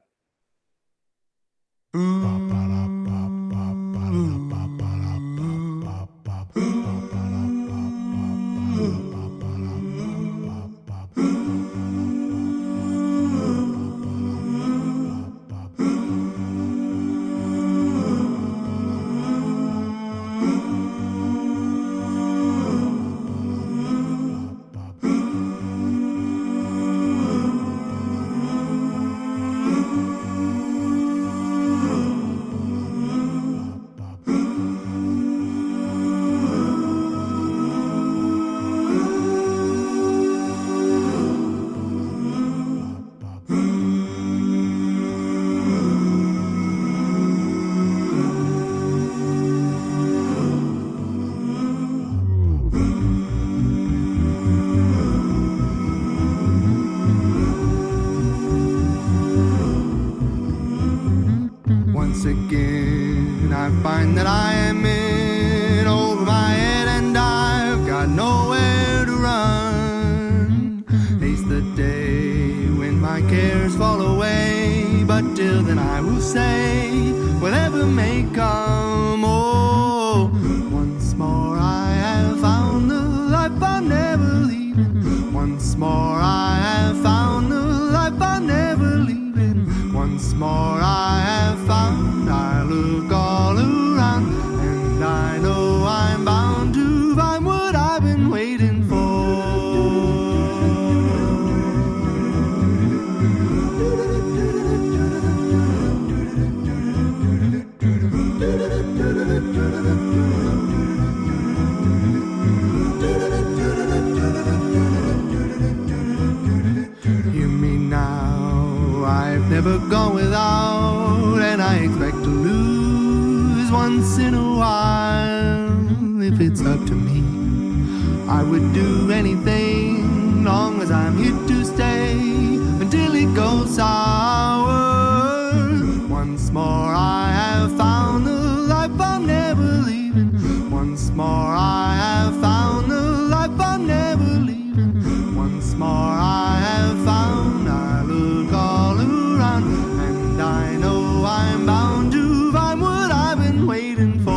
Again, I find that I am in over my head and I've got nowhere to run. Haste the day when my cares fall away, but till then I will say whatever may come. Oh, once more I have found the life I'm never leaving. Once more I have found the life I'm never leaving. Once more I have found. I look all around and I know I'm bound to find what I've been waiting for. Hear me now, I've never gone without, and I expect to lose once in a while. If it's up to me, I would do anything, long as I'm here to stay until it goes sour. Once more I have found the life I'm never leaving. Once more I have found the life I'm never leaving. Once more I have found. I look all around and I know I'm bound to find what I've been waiting for.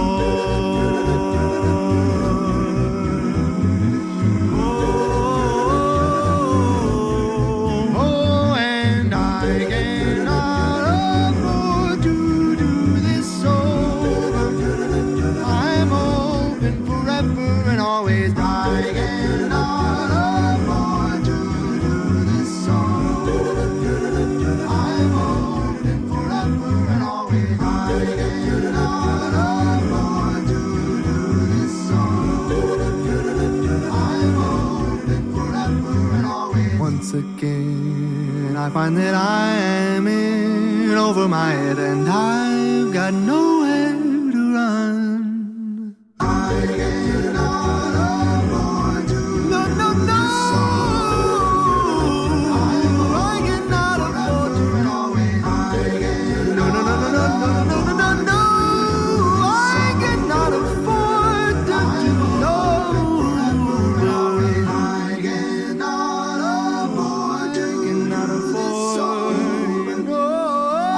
Oh, and I cannot afford to do this over. I'm open forever and always. I cannot afford to do this over. I'm open forever and always. I cannot afford to do this over. I'm open forever and always. Once again, I find that I am in over my head and I've got nowhere to run. I cannot afford to do this over. I cannot afford to run away. No, no, no, no, no, no, no, no, no. I cannot afford to do I cannot afford to do this over.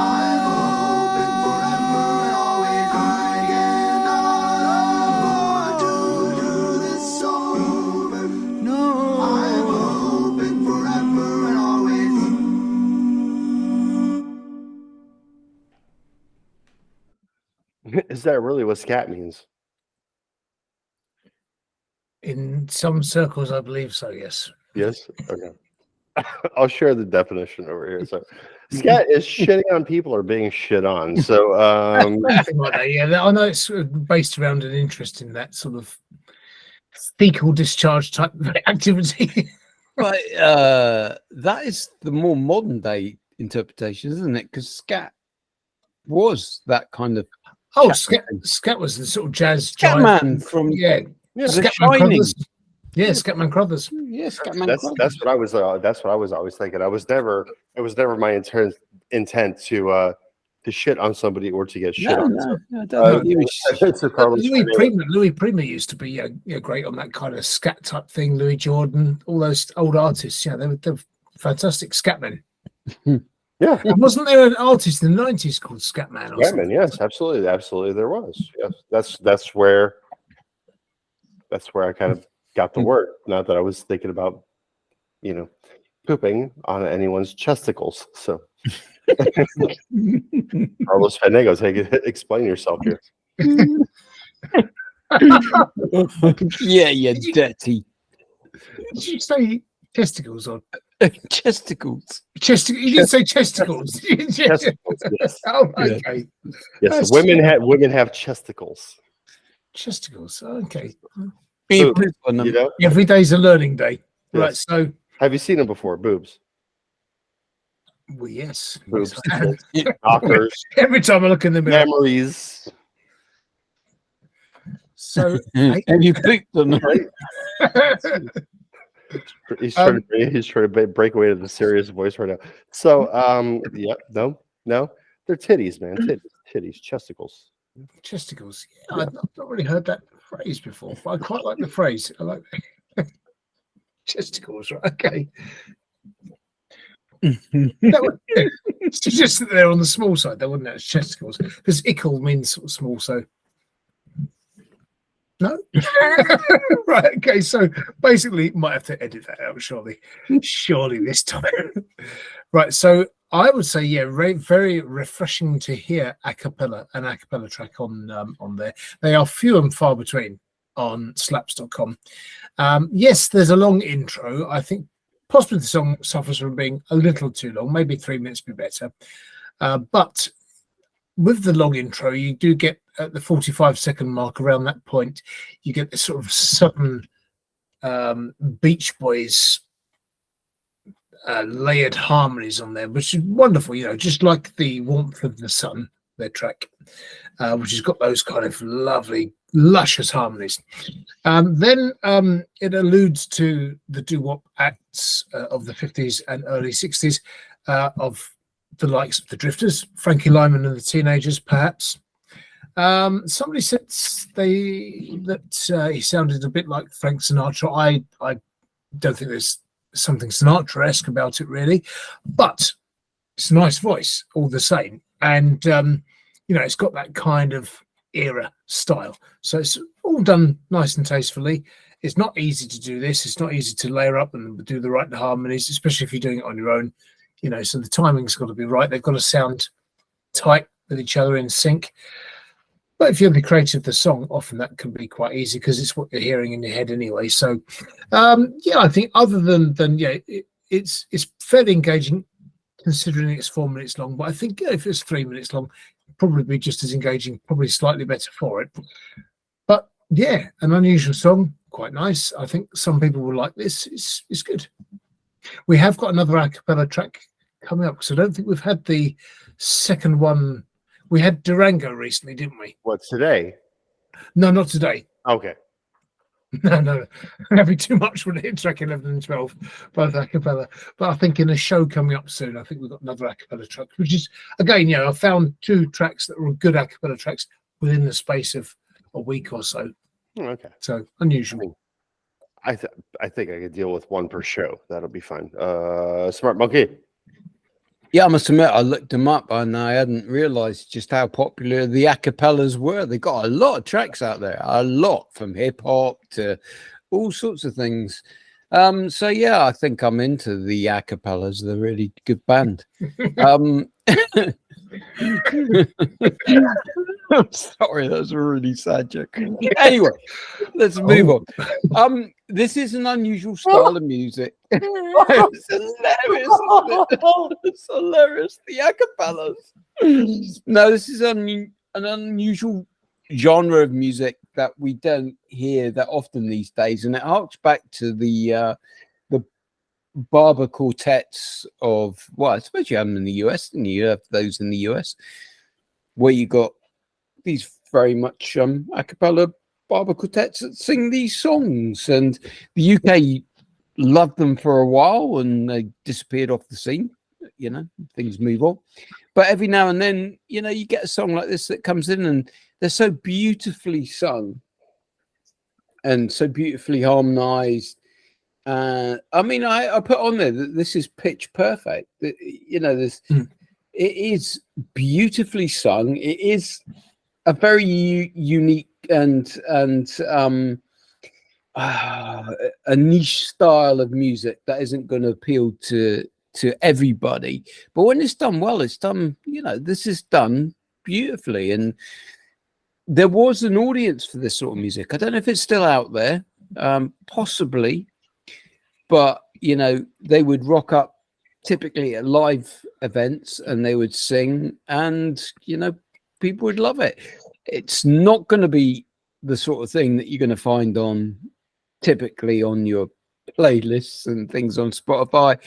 I'm open forever and always. I cannot afford to do this over. No, I'm open forever and always. Is that really what scat means? In some circles, I believe so, yes. Yes. Okay. I'll share the definition over here. So, scat is shitting on people or being shit on. So, Something like that, yeah. I know it's based around an interest in that sort of fecal discharge type of activity. But that is the more modern day interpretation, isn't it? Because scat was that kind of Oh, scat was the sort of jazz Scat jive man from yeah, The Scatman Shining. Brothers. Yeah, Scatman Crothers. Yes, Scatman That's what I was. That's what I was always thinking. It was never my intent to shit on somebody or to get shit on. No, I don't think So Carlos Louis Prima used to be great on that kind of scat type thing. Louis Jordan, all those old artists. Yeah, they're fantastic scatmen. Yeah. And wasn't there an artist in the 90s called Scatman? Or something? Scatman, yes, absolutely there was. Yes, that's where I kind of got the word. Not that I was thinking about, pooping on anyone's chesticles. So, Carlos Fandango, explain yourself here. Yeah, you dirty. Did you say testicles or Chesticles? You didn't say testicles. Chesticles, yes. Oh, okay. Yes, That's women have chesticles. Chesticles. Okay. You Boobs, poop on them. Every day's a learning day. Yes. Right. So, Have you seen them before? Boobs. well, yes. Boobs. Yes, Knockers. every time I look in the mirror. Memories. So, And you pooped on them. He's trying to break away to the serious voice right now. So, no, they're titties, man. Titties, chesticles. Chesticles. Yeah, I've not really heard that phrase before, but I quite like the phrase. I like chesticles, right? Okay. It's just that they're on the small side, though, wouldn't it? It's chesticles. Because ickle means sort of small, so. No? Right, okay, so basically, might have to edit that out, surely this time. Right, so I would say, yeah, very refreshing to hear an a cappella track on there. They are few and far between on slaps.com. Yes, there's a long intro. I think possibly the song suffers from being a little too long, maybe 3 minutes would be better. But with the long intro, you do get at the 45-second mark, around that point, you get this sort of sudden Beach Boys layered harmonies on there, which is wonderful, just like the Warmth of the Sun, their track, which has got those kind of lovely, luscious harmonies. Then it alludes to the doo-wop acts of the 50s and early 60s of the likes of the Drifters, Frankie Lyman and the Teenagers, perhaps. Somebody said that he sounded a bit like Frank Sinatra. I don't think there's something Sinatra-esque about it, really, but it's a nice voice all the same. And, it's got that kind of era style. So it's all done nice and tastefully. It's not easy to do this. It's not easy to layer up and do the right harmonies, especially if you're doing it on your own. So the timing's got to be right. They've got to sound tight with each other, in sync. But if you're the creator of the song, often that can be quite easy because it's what you're hearing in your head anyway. So, I think other than it's fairly engaging considering it's 4 minutes long. But I think if it's 3 minutes long, it'd probably be just as engaging, probably slightly better for it. But yeah, an unusual song, quite nice. I think some people will like this. It's good. We have got another a cappella track coming up because I don't think we've had the second one. We had Durango recently, didn't we? What, today? No, not today. Okay. No. That'd be too much when it hit track 11 and 12, both a cappella. But I think in a show coming up soon, I think we've got another a cappella track, which is, again, I found 2 tracks that were good a cappella tracks within the space of a week or so. Okay. So unusual. I think I could deal with 1 per show. That'll be fine. Smart Monkey. Yeah, I must admit, I looked them up and I hadn't realized just how popular the acapellas were. They got a lot of tracks out there, a lot, from hip hop to all sorts of things. So yeah, I think I'm into the acapellas. They're a really good band. I'm sorry, that's a really sad joke. Anyway, let's move on. This is an unusual style of music. It's hilarious. Isn't it? It's hilarious. The acapellas. No, this is an unusual genre of music that we don't hear that often these days, and it harks back to the barber quartets of, well, I suppose you have them in the US, and you have those in the US, where you got these very much a cappella barber quartets that sing these songs, and the UK loved them for a while, and they disappeared off the scene. You know, things move on. But every now and then, you know, you get a song like this that comes in, and they're so beautifully sung and so beautifully harmonized. I mean, I put on there that this is pitch perfect. You know, this it is beautifully sung. It is a very unique and a niche style of music that isn't going to appeal to everybody. But when it's done well, it's done. You know, this is done beautifully, and there was an audience for this sort of music. I don't know if it's still out there, possibly. But, you know, they would rock up typically at live events and they would sing, and, you know, people would love it. It's not going to be the sort of thing that you're going to find typically on your playlists and things on Spotify.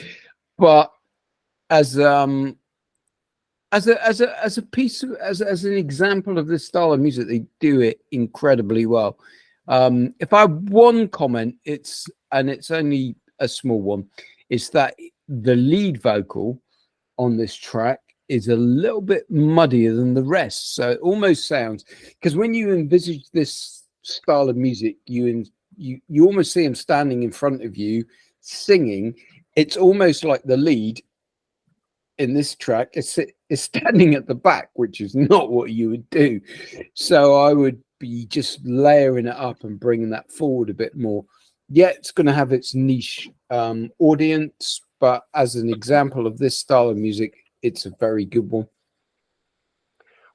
But as an example of this style of music, they do it incredibly well. If I have one comment, it's only a small one, is that the lead vocal on this track is a little bit muddier than the rest. So it almost sounds, because when you envisage this style of music, you almost see him standing in front of you singing. It's almost like the lead in this track is standing at the back, which is not what you would do. So I would be just layering it up and bringing that forward a bit more. Yeah, it's going to have its niche audience, but as an example of this style of music, it's a very good one.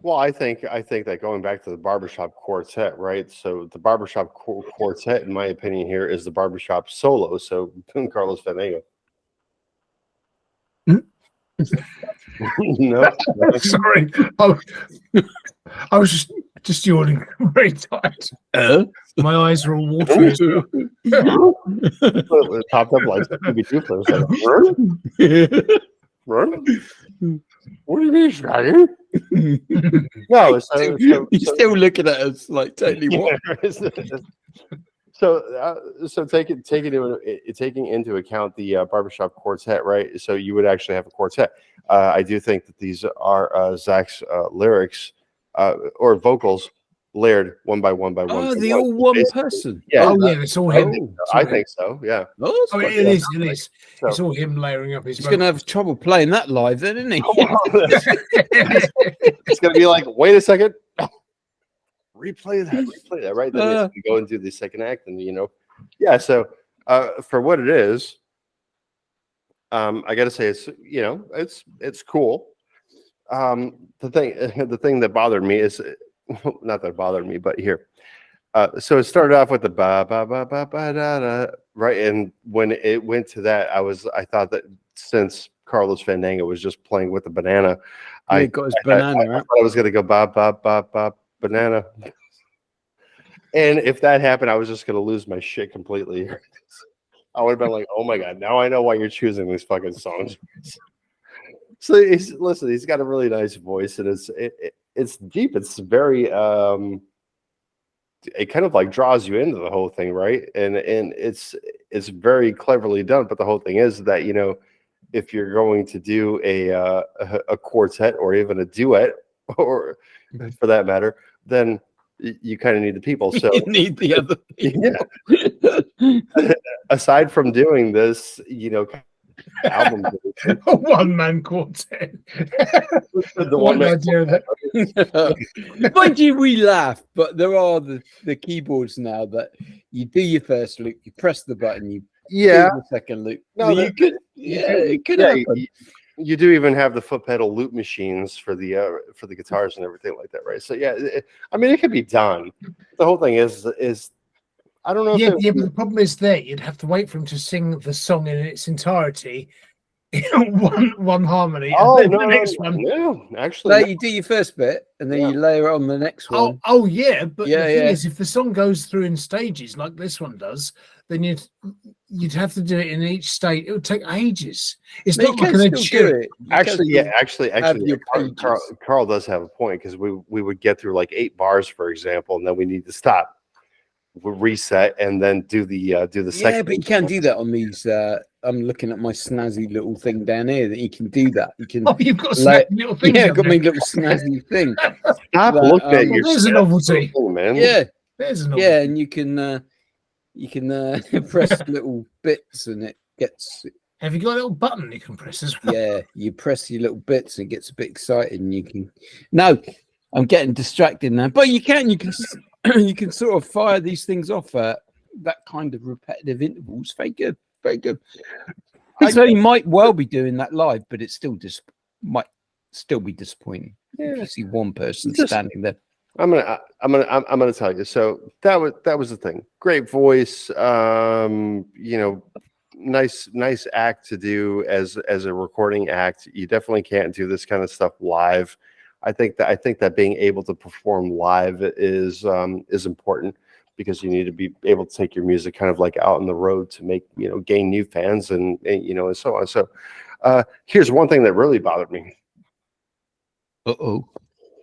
Well, I think that going back to the barbershop quartet, right? So the barbershop quartet, in my opinion, here is the barbershop solo. So Carlos Fandango. No, sorry, I was just yawning, very tired. My eyes are all watery. Popped up like TV2 Run? What do you mean, Scotty? No, so you're still looking at us like totally what? So taking into account the barbershop quartet, right? So you would actually have a quartet. I do think that these are Zac's lyrics or vocals layered one by one by one. Oh, they're all one person. Yeah. Oh, yeah, it's all him. I think so. Yeah. Oh, it is. So, it's all him layering up his. He's going to have trouble playing that live, then, isn't he? It's going to be like, wait a second. Replay that, right? Then you go and do the second act, and yeah. So for what it is, I got to say it's cool. The thing that bothered me is not that bothered me, but here. So it started off with the ba ba ba ba ba da da, right, and when it went to that, I thought that since Carlos Fandango was just playing with the banana, I got his banana. I thought I was gonna go ba ba ba ba banana. And if that happened, I was just gonna lose my shit completely. I would have been like, "Oh my god, now I know why you're choosing these fucking songs." So he's got a really nice voice, and it's deep. It's very it kind of like draws you into the whole thing, right? And it's very cleverly done. But the whole thing is that if you're going to do a quartet or even a duet, or for that matter, then you kind of need the people. So you need the other people. Yeah. Aside from doing this, album, a one-man quartet. The one idea of that. Mind you, we laugh, but there are the keyboards now that you do your first loop, you press the button, you do the second loop. No, it could happen. You do even have the foot pedal loop machines for the guitars and everything like that, right? So yeah, it could be done. The whole thing is I don't know. Yeah, but the problem is that you'd have to wait for him to sing the song in its entirety, one harmony. Oh, and then no, the next one. No, actually, you do your first bit and then you layer on the next one. Oh yeah, but the thing is, if the song goes through in stages like this one does, then you'd have to do it in each state. It would take ages. It's not like an tune. Actually, Carl does have a point, because we would get through like 8 bars, for example, and then we need to stop. reset and then do the second. Yeah, but you can't do that on these. I'm looking at my snazzy little thing down here that you can do that. You can. Oh, you've got a like, little thing. yeah, I've got my little snazzy thing. Stop that, looking at Well, your there's a novelty. man. Yeah, There's a novelty. yeah, and you can press little bits and it gets. Have you got a little button you can press as well? Yeah, you press your little bits and it gets a bit excited and you can. No, I'm getting distracted now, but you can you can sort of fire these things off at that kind of repetitive intervals. Very good, very good. So you might well be doing that live, but it still just might still be disappointing. Yeah. If you see one person standing there. I'm gonna tell you. So that was the thing. Great voice. Nice act to do as a recording act. You definitely can't do this kind of stuff live. I think that being able to perform live is important, because you need to be able to take your music kind of like out on the road to make, gain new fans and so on. So here's one thing that really bothered me.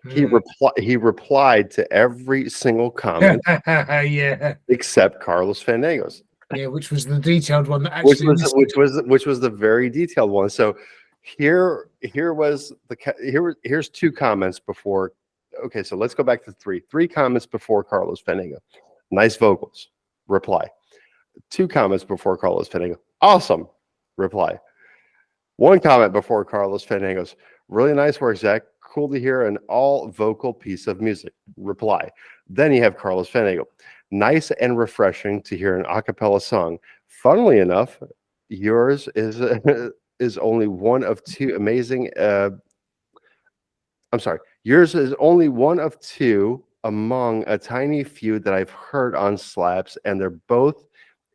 He replied to every single comment Yeah. except Carlos Fandango's. Yeah, which was the detailed one that actually which was the very detailed one. So here's two comments before. Okay, so let's go back to three comments before Carlos Fandango. Nice vocals, reply. 2 comments before Carlos Fandango. Awesome, reply. 1 comment before Carlos Fandango's. Really nice work, Zac. Cool to hear an all vocal piece of music, reply. Then you have Carlos Fandango. Nice and refreshing to hear an a cappella song. Funnily enough, yours is only one of 2 amazing. I'm sorry. Yours is only one of 2 among a tiny few that I've heard on slaps, and they're both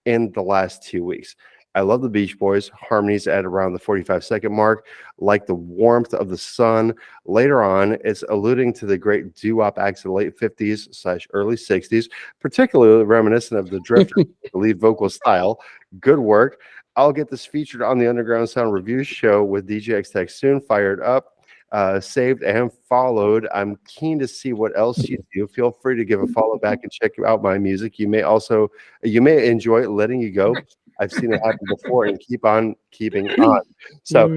in the last 2 weeks. I love the Beach Boys harmonies at around the 45-second mark, like the warmth of the sun. Later on, it's alluding to the great doo-wop acts of the late 50s / early 60s, particularly reminiscent of the Drifter lead vocal style. Good work. I'll get this featured on the Underground Sound review show with DJ X Tech soon. Fired up, saved and followed. I'm keen to see what else you do. Feel free to give a follow back and check out my music. You may enjoy Letting You Go. I've seen it happen before, and keep on keeping on. So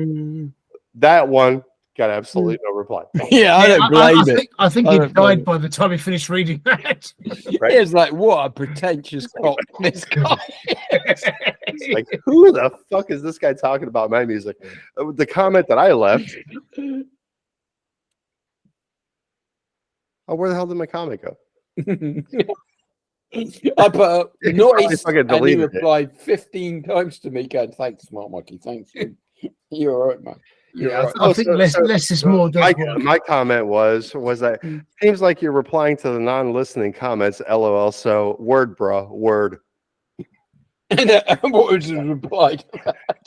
that one got absolutely no reply. Yeah, I don't blame it. I think he died by the time he finished reading that. Right? It's like, what a pretentious cock this guy. Like, who the fuck is this guy talking about my music? The comment that I left. Oh, where the hell did my comment go? I put up noise fucking and he deleted replied 15 times to me going, thanks, Smart Monkey, thanks. You're all right, man. I think less is more. My comment was that seems like you're replying to the non-listening comments. LOL. So word, bro, word. And what was the reply?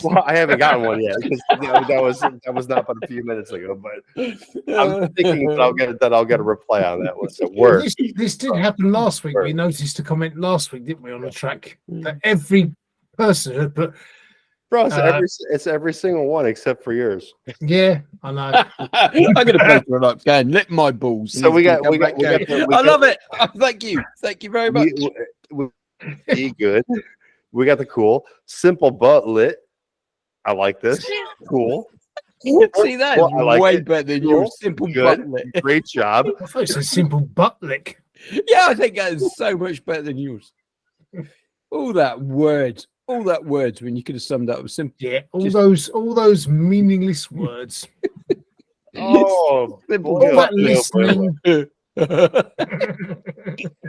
Well, I haven't gotten one yet, because that was not but a few minutes ago. But I'm thinking that I'll get a reply on that one. So word. This did happen last week. We noticed a comment last week, didn't we, on the track that every person had put. Bro, it's every single one except for yours. Yeah, I know. I'm gonna play for it up, Dan. Lick my balls. So we got I love it. Thank you very much. Be good. We got the cool, simple but lit. I like this. Cool. See that? Well, I like way it. better than Cool. your simple Good. butt lick. Great job. I thought it said simple butt lick. Yeah, I think that is so much better than yours. All that words when you could have summed up with simple. Yeah, all those meaningless words. Oh, Simple All that butt lick. listening.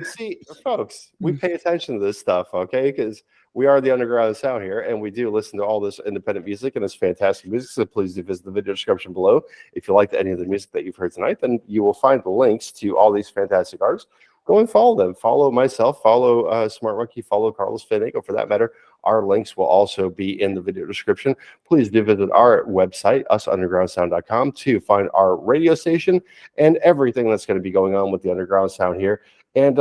See, folks, we pay attention to this stuff, okay? Because we are the Underground Sound here, and we do listen to all this independent music and this fantastic music. So please do visit the video description below. If you liked any of the music that you've heard tonight, then you will find the links to all these fantastic artists. Go and follow them. Follow myself. Follow Smart Monkey. Follow Carlos Fandango, for that matter. Our links will also be in the video description. Please do visit our website, usundergroundsound.com, to find our radio station and everything that's going to be going on with the Underground Sound here. And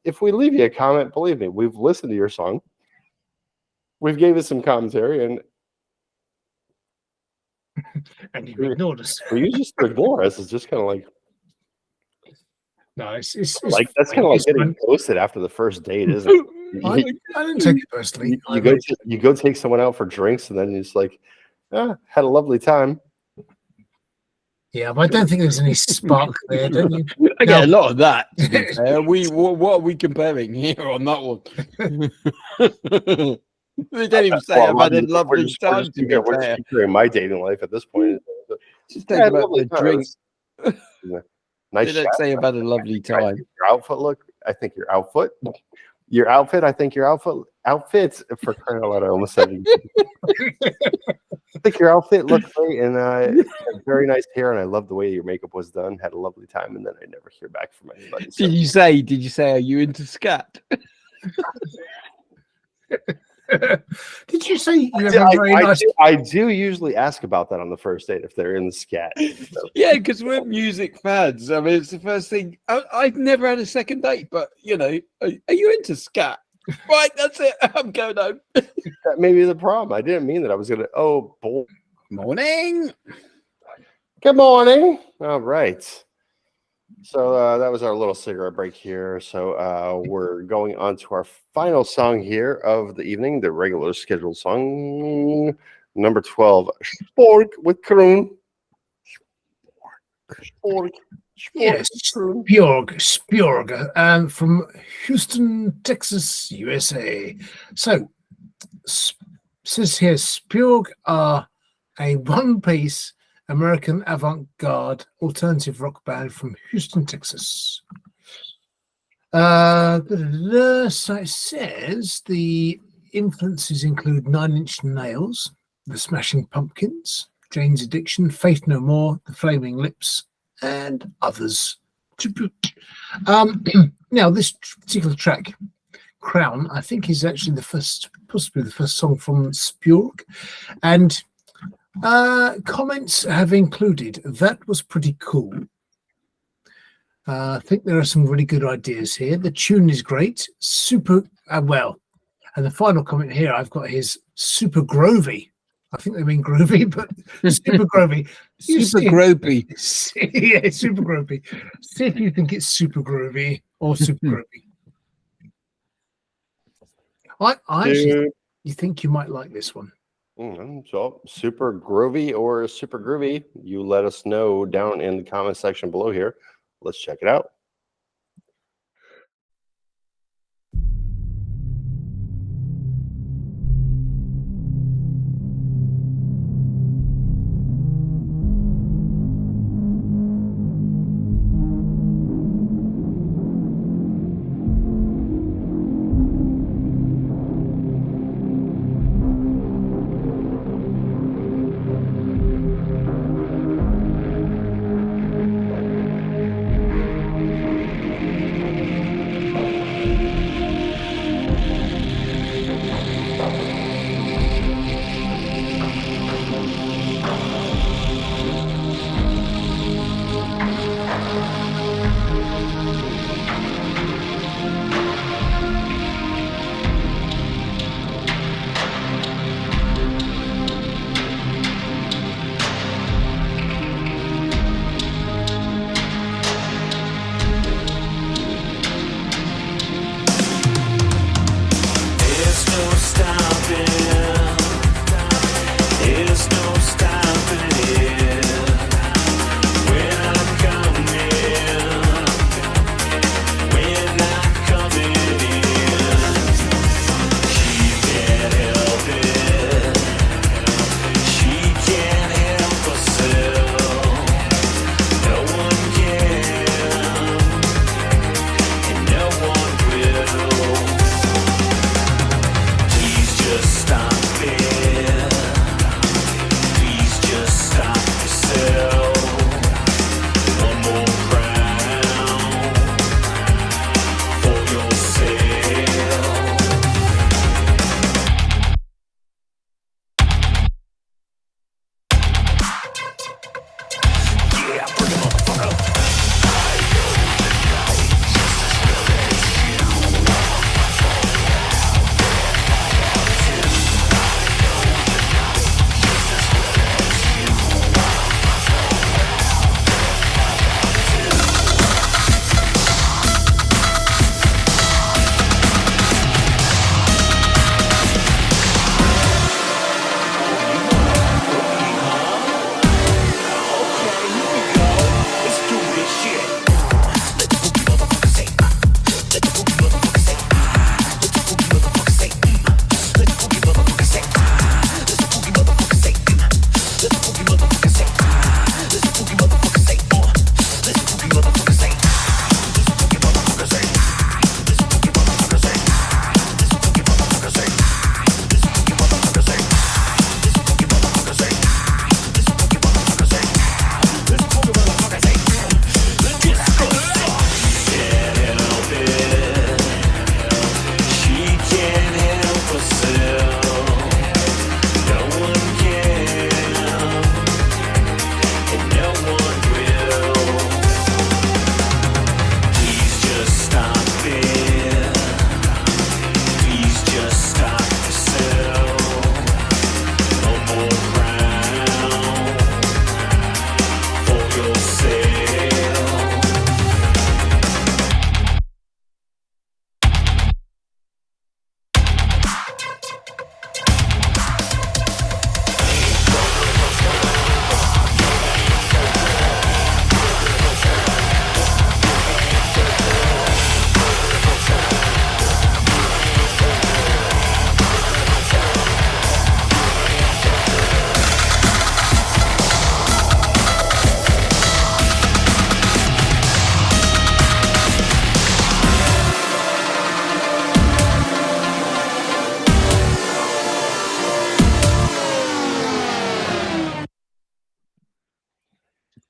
if we leave you a comment, believe me, we've listened to your song. We've gave it some commentary, and you ignored us. For you just to ignore us is just kind of like. No, it's Like that's kind of like getting ghosted after the first date, isn't it? I don't take it personally. You go take someone out for drinks, and then you're just like, had a lovely time. Yeah, but I don't think there's any spark there, don't you? I get a lot of that. To be fair. What are we comparing here on that one? They don't even say I've had a lovely time. We're just comparing my dating life at this point. Just think about the drinks. Nice. They don't say I've had a lovely time. Your outfit look. I think your outfit. Your outfit. I think your outfits for crying out loud. I almost said. I think your outfit looked great and very nice hair, and I love the way your makeup was done. Had a lovely time, and then I never hear back from anybody. So. Did you say? Are you into scat? Did you say you have a very nice? I do usually ask about that on the first date if they're in the scat. So. Yeah, because we're music fans. I mean, it's the first thing. I've never had a second date, but you know, are you into scat? Right, that's it. I'm going home. That may be the problem. I didn't mean that I was gonna. Oh, boy. Morning. Good morning. All right. So that was our little cigarette break here. So we're going on to our final song here of the evening, the regular scheduled song, number 12, SPEORG with Kroon. SPEORG. Yes, SPEORG, from Houston, Texas, USA. So, says here, SPEORG are a one-piece American avant-garde alternative rock band from Houston, Texas. So it says the influences include Nine Inch Nails, The Smashing Pumpkins, Jane's Addiction, Faith No More, The Flaming Lips, and others. Now, this particular track, Crown, I think is actually possibly the first song from SPEORG, and comments have included that was pretty cool. I think there are some really good ideas here. The tune is great, super well, and the final comment here I've got is super grovy. I think they mean groovy, but super grovy. Super gropey. Yeah, super gropey. See if you think it's super groovy or super gropey. I actually you think you might like this one. So super groovy or super groovy, you let us know down in the comment section below here. Let's check it out.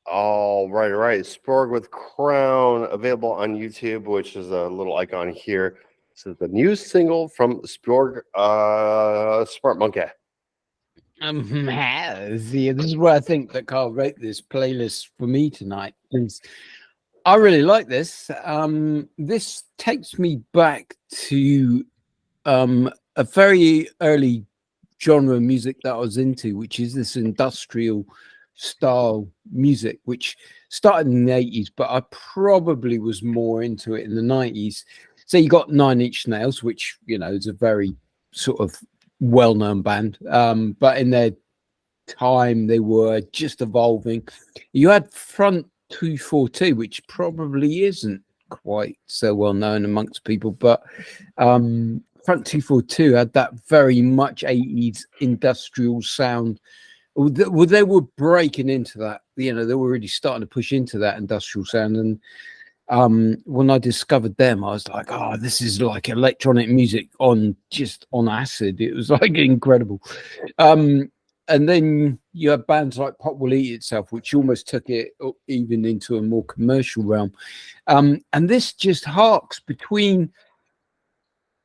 All right, all right. SPEORG with Crown available on YouTube, which is a little icon here. This is the new single from SPEORG, Smart Monkey. See, this is where I think that Carl wrote this playlist for me tonight. I really like this. This takes me back to a very early genre of music that I was into, which is this industrial style music, which started in the 80s, but I probably was more into it in the 90s. So you got 9 Inch Nails, which, you know, is a very sort of well-known band, but in their time they were just evolving. You had Front 242, which probably isn't quite so well known amongst people, but Front 242 had that very much 80s industrial sound. Well, they were breaking into that, you know, they were really starting to push into that industrial sound. And when I discovered them, I was like, oh, this is like electronic music on acid. It was like incredible. And then you have bands like Pop Will Eat Itself, which almost took it even into a more commercial realm. And this just harks between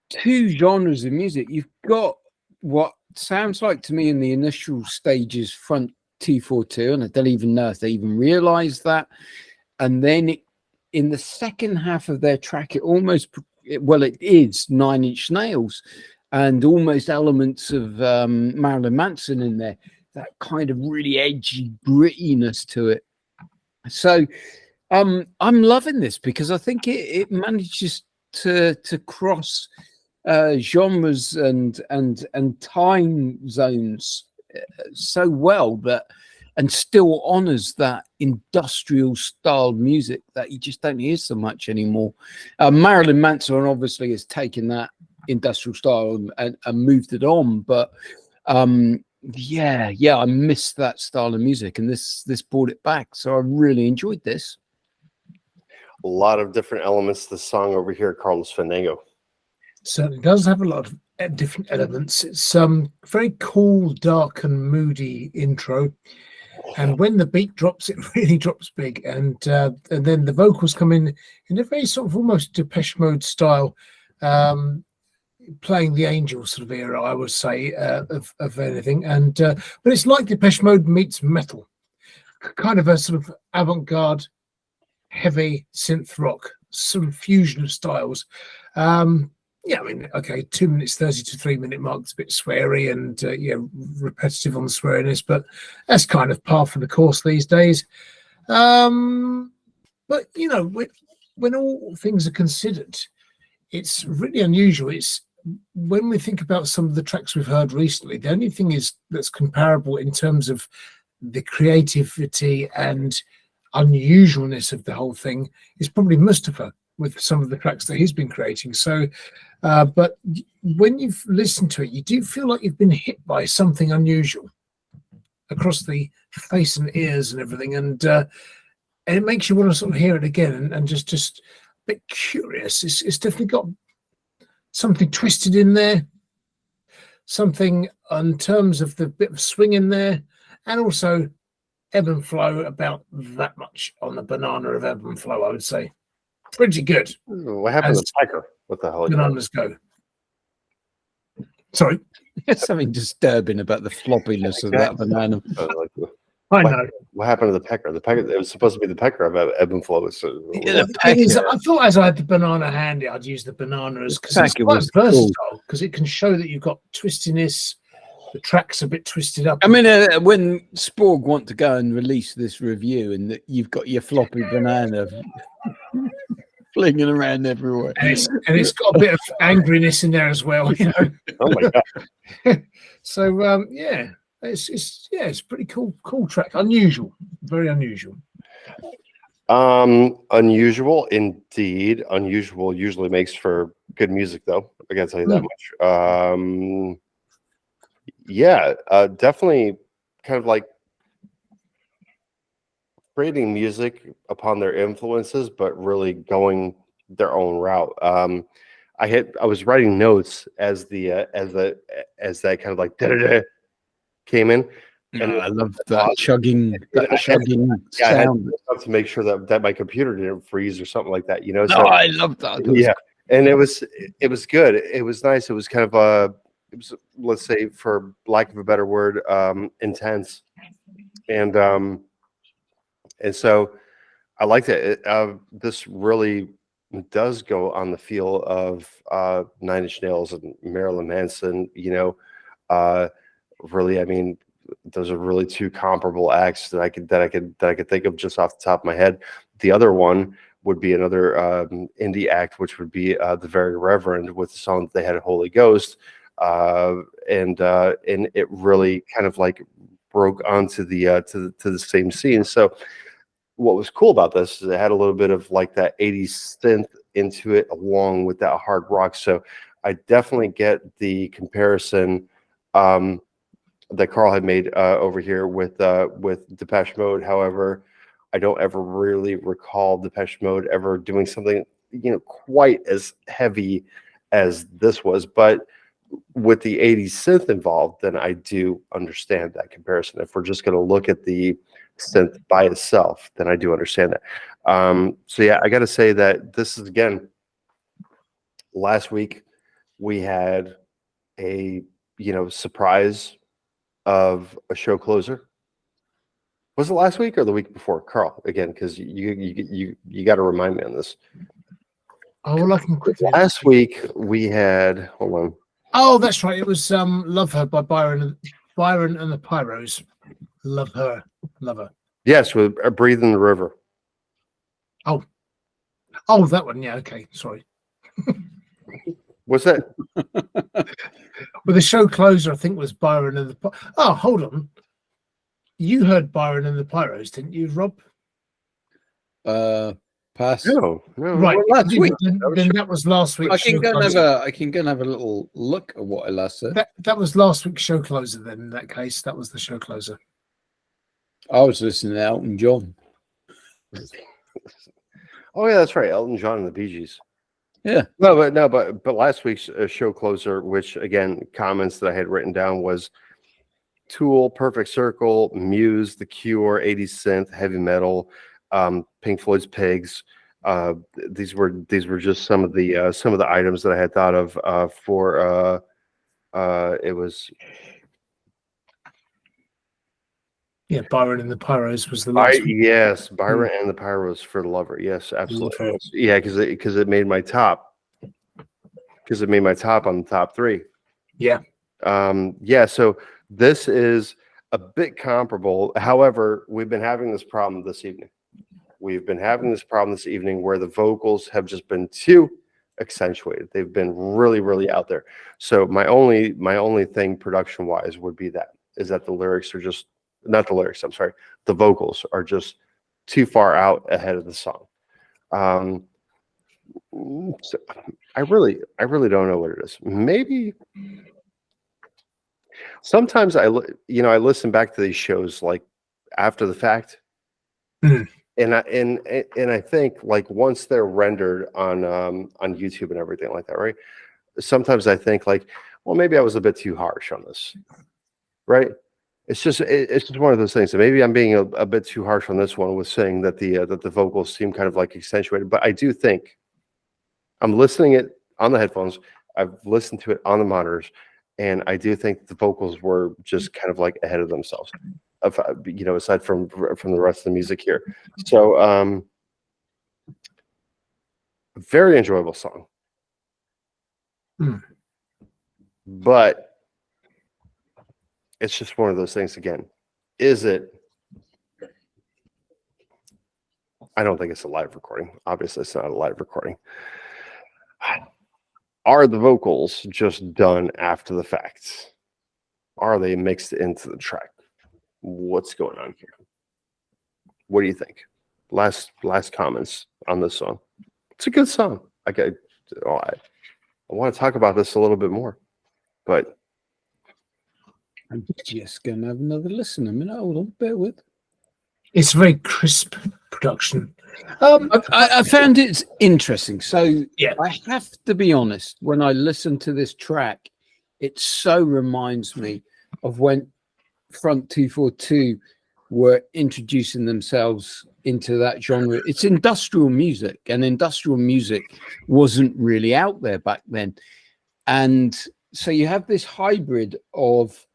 two genres of music. You've got what sounds like to me in the initial stages Front 242, and I don't even know if they even realized that. And then in the second half of their track, it is 9 Inch Nails and almost elements of Marilyn Manson in there, that kind of really edgy grittiness to it. So I'm loving this because I think it manages to cross genres and time zones so well, and still honors that industrial style music that you just don't hear so much anymore. Marilyn Manson obviously has taken that industrial style and moved it on, but I missed that style of music, and this brought it back. So I really enjoyed this. A lot of different elements to the song over here, Carlos Fandango. Certainly does have a lot of different elements. It's very cool, dark, and moody intro. And when the beat drops, it really drops big. And then the vocals come in a very sort of almost Depeche Mode style, playing the Angel sort of era, I would say, of anything. And but it's like Depeche Mode meets metal, kind of a sort of avant-garde, heavy synth rock, sort of fusion of styles. Yeah, I mean, okay, 2 minutes 30 to 3 minute mark. It's a bit sweary and repetitive on the sweariness, but that's kind of par for the course these days. But you know, when all things are considered, it's really unusual. It's when we think about some of the tracks we've heard recently, the only thing that's comparable in terms of the creativity and unusualness of the whole thing is probably Mustafa, with some of the tracks that he's been creating. So, but when you've listened to it, you do feel like you've been hit by something unusual across the face and ears and everything. And it makes you want to sort of hear it again and just a bit curious. It's definitely got something twisted in there, something in terms of the bit of swing in there, and also ebb and flow, about that much on the banana of ebb and flow, I would say. Pretty good. What happened to Pecker? What the hell? Bananas go. Sorry. There's something disturbing about the floppiness of that banana. I know. What happened to the pecker? The pecker, it was supposed to be the pecker of ebb and flow. So, I thought as I had the banana handy, I'd use the bananas because it's quite versatile, because it can show that you've got twistiness. The track's a bit twisted up. I mean, when SPEORG want to go and release this review, and that you've got your floppy banana flinging around everywhere, and it's got a bit of angriness in there as well, you know. Oh my god! So it's pretty cool track. Unusual, very unusual. Unusual indeed. Unusual usually makes for good music, though. I gotta tell you that much. Definitely kind of like creating music upon their influences, but really going their own route. I was writing notes as that kind of like da-da-da came in, And I love that chugging sound. To make sure that my computer didn't freeze or something like that, you know. No, So I love that. yeah, and it was good. It was nice. It was kind of it was, let's say, for lack of a better word, intense, and so I liked it. This really does go on the feel of Nine Inch Nails and Marilyn Manson. You know, really, I mean, those are really two comparable acts that I could think of just off the top of my head. The other one would be another indie act, which would be the Very Reverend with the song that they had, Holy Ghost, and it really kind of like broke onto the to the same scene. So what was cool about this is it had a little bit of like that 80s synth into it along with that hard rock. So I definitely get the comparison that Carl had made over here with Depeche Mode. However, I don't ever really recall Depeche Mode ever doing something, you know, quite as heavy as this was. But with the 80s synth involved, then I do understand that comparison. If we're just going to look at the synth by itself, then I do understand that. So yeah, I got to say that this is, again, last week we had a, you know, surprise of a show closer. Was it last week or the week before, Carl? Again, because you got to remind me on this. Oh, well, I can quickly. Last week we had, hold on. Oh, that's right. It was "Love Her" by Byron and the Pyros. Love her. Yes, with "Breathe in the River." Oh, that one. Yeah. Okay. Sorry. What's that? Well, the show closer, I think, was Byron and the. Oh, hold on. You heard Byron and the Pyros, didn't you, Rob? Pass. No. Right. Well, last week. Then that was last week. I can go and have a little look at what I last said. That was last week's show closer. Then in that case, that was the show closer. I was listening to Elton John. Oh yeah, that's right. Elton John and the Bee Gees. Yeah. But last week's show closer, which again, comments that I had written down was Tool, Perfect Circle, Muse, The Cure, 80s synth, heavy metal, Pink Floyd's Pigs. These were just some of the items that I had thought of for it was. Yeah, Byron and the Pyros was the last one. Yes, Byron and the Pyros for the Lover. Yes, absolutely. Yeah, because it made my top. Because it made my top on the top three. Yeah. Yeah. So this is a bit comparable. However, we've been having this problem this evening. We've been having this problem this evening where the vocals have just been too accentuated. They've been really, really out there. So my only thing production wise would be that the lyrics are just. Not the lyrics, I'm sorry. The vocals are just too far out ahead of the song. So I really don't know what it is. Maybe sometimes I listen back to these shows like after the fact, and I think like once they're rendered on YouTube and everything like that, right? Sometimes I think like, well, maybe I was a bit too harsh on this, right? It's just one of those things. So maybe I'm being a bit too harsh on this one with saying that the vocals seem kind of like accentuated. But I do think I'm listening it on the headphones. I've listened to it on the monitors, and I do think the vocals were just kind of like ahead of themselves. Aside from the rest of the music here. So very enjoyable song. But it's just one of those things again. Is it? I don't think it's a live recording. Obviously, it's not a live recording. Are the vocals just done after the fact? Are they mixed into the track? What's going on here? What do you think? Last comments on this song. It's a good song. I want to talk about this a little bit more, but I'm just going to have another listen a minute. Hold on, bear with. It's very crisp production. I found it interesting. So yeah, I have to be honest. When I listen to this track, it so reminds me of when Front 242 were introducing themselves into that genre. It's industrial music, and industrial music wasn't really out there back then. And so you have this hybrid of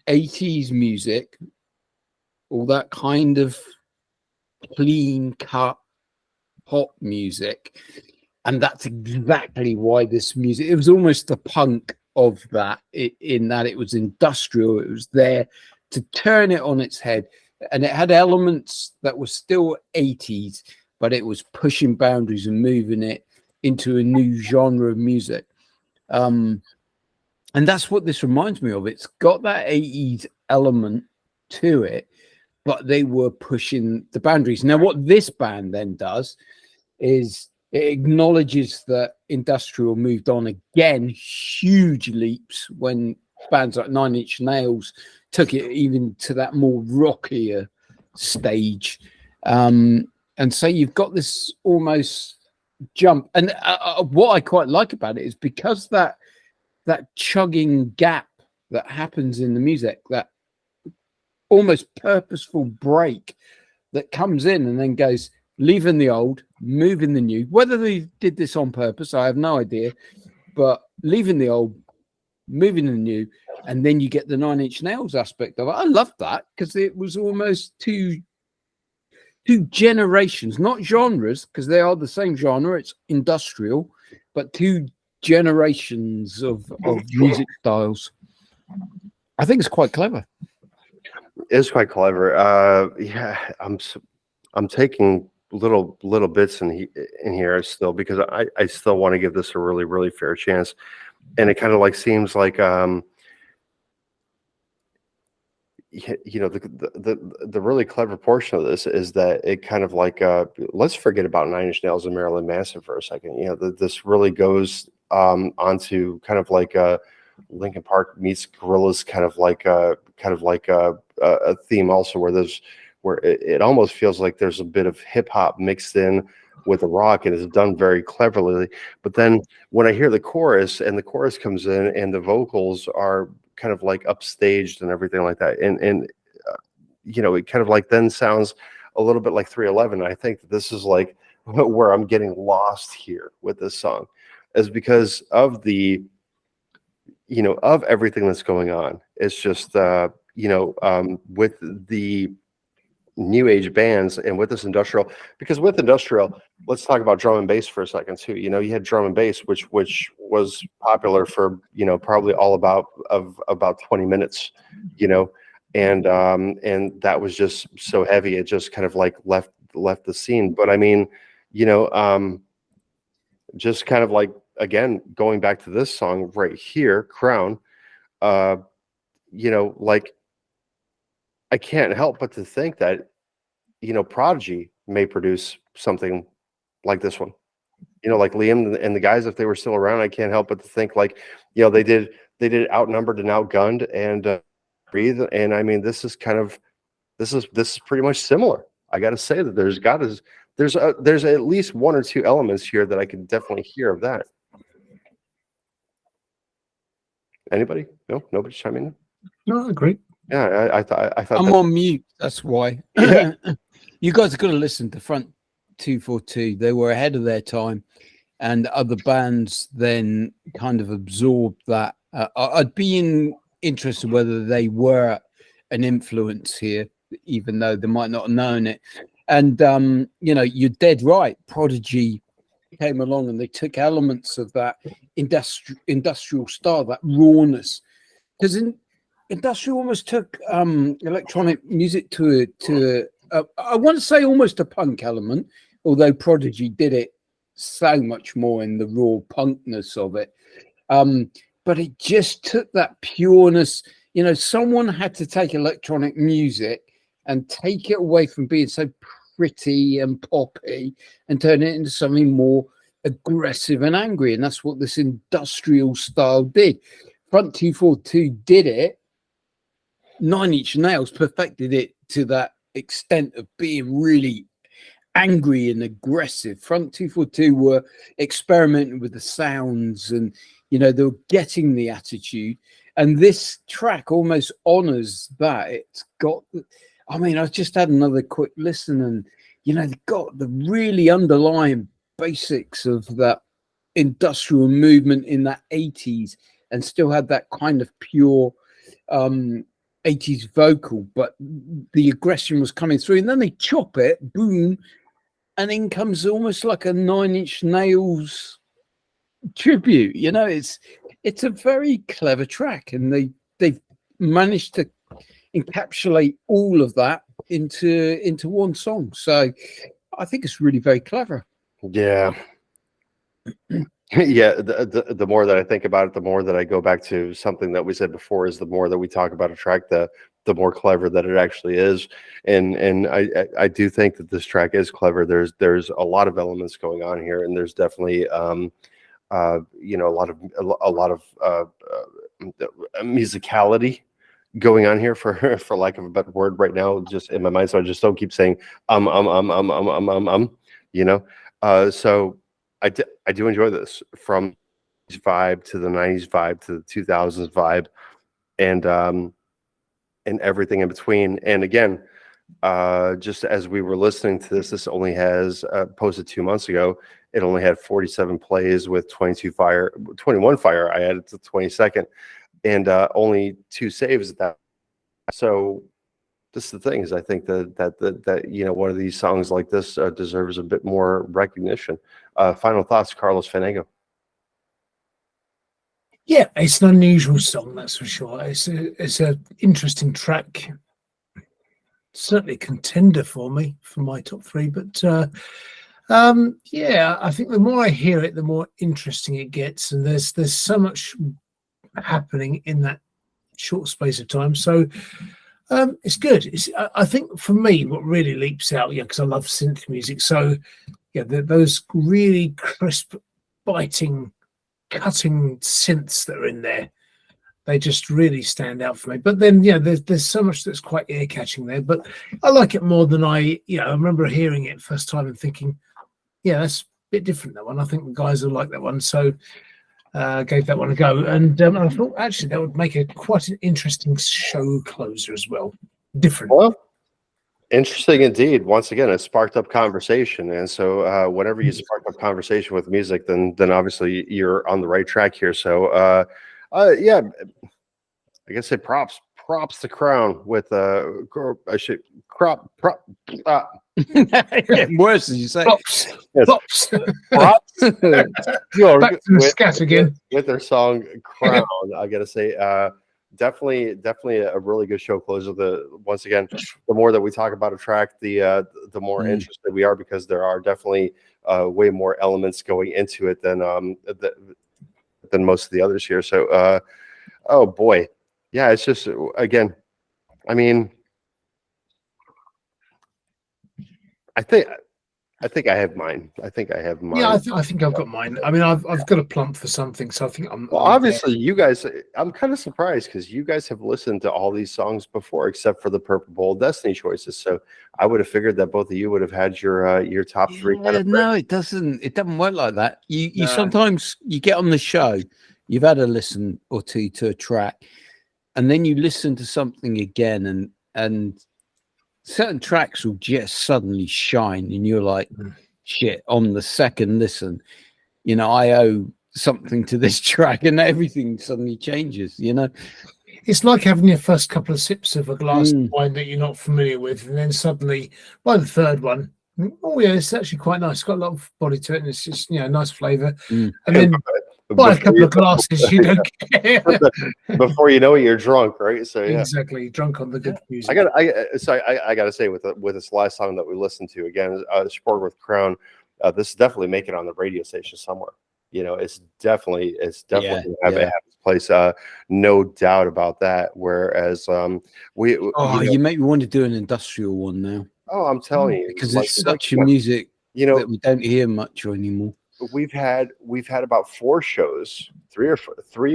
80s music, all that kind of clean cut pop music. And that's exactly why this music, it was almost the punk of that, in that it was industrial. It was there to turn it on its head. And it had elements that were still 80s, but it was pushing boundaries and moving it into a new genre of music. And that's what this reminds me of. It's got that 80s element to it, but they were pushing the boundaries. Now, what this band then does is it acknowledges that industrial moved on again, huge leaps when bands like Nine Inch Nails took it even to that more rockier stage. And so you've got this almost jump. And what I quite like about it is because that chugging gap that happens in the music, that almost purposeful break that comes in and then goes, leaving the old, moving the new. Whether they did this on purpose, I have no idea. But leaving the old, moving the new, and then you get the Nine Inch Nails aspect of it. I love that because it was almost two generations, not genres, because they are the same genre. It's industrial, but two generations of music styles. I think it's quite clever. It's quite clever. Yeah, I'm taking little bits in here still, because I still want to give this a really, really fair chance. And it kind of like seems like you know, the really clever portion of this is that it kind of like let's forget about Nine Inch Nails and Marilyn Manson for a second. You know, this really goes onto kind of like Linkin Park meets Gorillaz, kind of like a theme also, where it almost feels like there's a bit of hip hop mixed in with the rock, and it's done very cleverly. But then when I hear the chorus, and the chorus comes in and the vocals are kind of like upstaged and everything like that, and you know, it kind of like then sounds a little bit like 311. I think that this is like where I'm getting lost here with this song, is because of the, you know, of everything that's going on. It's just you know, with the new age bands and with this industrial, because with industrial, let's talk about drum and bass for a second too. You know, you had drum and bass, which was popular for, you know, probably all about 20 minutes, you know, and that was just so heavy, it just kind of like left the scene. But I mean, you know, just kind of like, again, going back to this song right here, Crown, you know, like, I can't help but to think that, you know, Prodigy may produce something like this one. You know, like Liam and the guys, if they were still around, I can't help but to think like, you know, they did Outnumbered and Outgunned and Breathe. And I mean, this is pretty much similar. I got to say that there's at least one or two elements here that I can definitely hear of that. Anybody? No, nobody chiming in? No, I agree. Yeah, I thought I'm on mute. That's why. Yeah. You guys are going to listen to Front 242. They were ahead of their time, and other bands then kind of absorbed that. I'd be interested whether they were an influence here, even though they might not have known it. And you know, you're dead right. Prodigy came along and they took elements of that industrial style, that rawness, because industrial almost took electronic music to I want to say almost a punk element, although Prodigy did it so much more in the raw punkness of it. But it just took that pureness. You know, someone had to take electronic music and take it away from being so pretty and poppy and turn it into something more aggressive and angry. And that's what this industrial style did. Front 242 did it. Nine Inch Nails perfected it to that extent of being really angry and aggressive. Front 242 were experimenting with the sounds, and you know, they were getting the attitude. And this track almost honors that. It's got, I mean, I just had another quick listen, and they've got the really underlying basics of that industrial movement in that 80s, and still had that kind of pure 80s vocal, but the aggression was coming through. And then they chop it, boom, and in comes almost like a Nine Inch Nails tribute. It's a very clever track, and they've managed to encapsulate all of that into one song. So I think it's really very clever. Yeah. Yeah, the more that I think about it, the more that I go back to something that we said before, is the more that we talk about a track, the more clever that it actually is. And I do think that this track is clever. There's a lot of elements going on here, and there's definitely a lot of musicality going on here, for lack of a better word right now, just in my mind. So I just don't keep saying so I do enjoy this, from vibe to the 90s vibe to the 2000s vibe, and everything in between. And again, just as we were listening to this only has posted 2 months ago. It only had 47 plays with 21 fire. I added to the 22nd, and only 2 saves at that. So this is the thing, is I think that one of these songs like this deserves a bit more recognition. Final thoughts, Carlos Fandango. Yeah, it's an unusual song, that's for sure. It's an interesting track. Certainly a contender for me, for my top 3. But yeah, I think the more I hear it, the more interesting it gets, and there's so much happening in that short space of time. So it's good. I think for me, what really leaps out, because I love synth music. So yeah, those really crisp, biting, cutting synths that are in there, they just really stand out for me. But then, there's so much that's quite ear catching there. But I like it more than I remember hearing it first time and thinking, yeah, that's a bit different, that one. I think the guys will like that one. So gave that one a go, and I thought actually that would make quite an interesting show closer as well. Different. Well, interesting indeed. Once again, it sparked up conversation, and so whenever you spark up conversation with music, then obviously you're on the right track here. So yeah, I guess say props to Crown with I should prop. Worse, as you say. Props. Yes. Props. Back to the scat again with their song Crown. I gotta say, definitely a really good show closer. Once again, the more that we talk about a track, the more interested we are, because there are definitely way more elements going into it than most of the others here. So oh boy, yeah, it's just, again, I mean, I think I have mine. I think I have mine. Yeah, I think I've got mine. I mean, I've got a plump for something, so I think I'm. Well, obviously, you guys. I'm kind of surprised, because you guys have listened to all these songs before, except for the Purple Bowl Destiny choices. So I would have figured that both of you would have had your top 3. No, it doesn't. It doesn't work like that. You sometimes you get on the show, you've had a listen or two to a track, and then you listen to something again, and certain tracks will just suddenly shine, and you're like, shit, on the second listen, I owe something to this track, and everything suddenly changes. It's like having your first couple of sips of a glass of wine that you're not familiar with, and then suddenly by the third one, oh yeah, it's actually quite nice. It's got a lot of body to it, and it's just nice flavour. And then by a couple of glasses, you don't care. Before you know it, you're drunk, right? So yeah, exactly, drunk on the good music. I gotta say, with this last song that we listened to, again, SPEORG with Crown, this is definitely making it on the radio station somewhere. It's definitely have its place, no doubt about that. Whereas you make me want to do an industrial one now. Oh, I'm telling you, because it's such a music that we don't hear much anymore. We've had about 4 shows, 3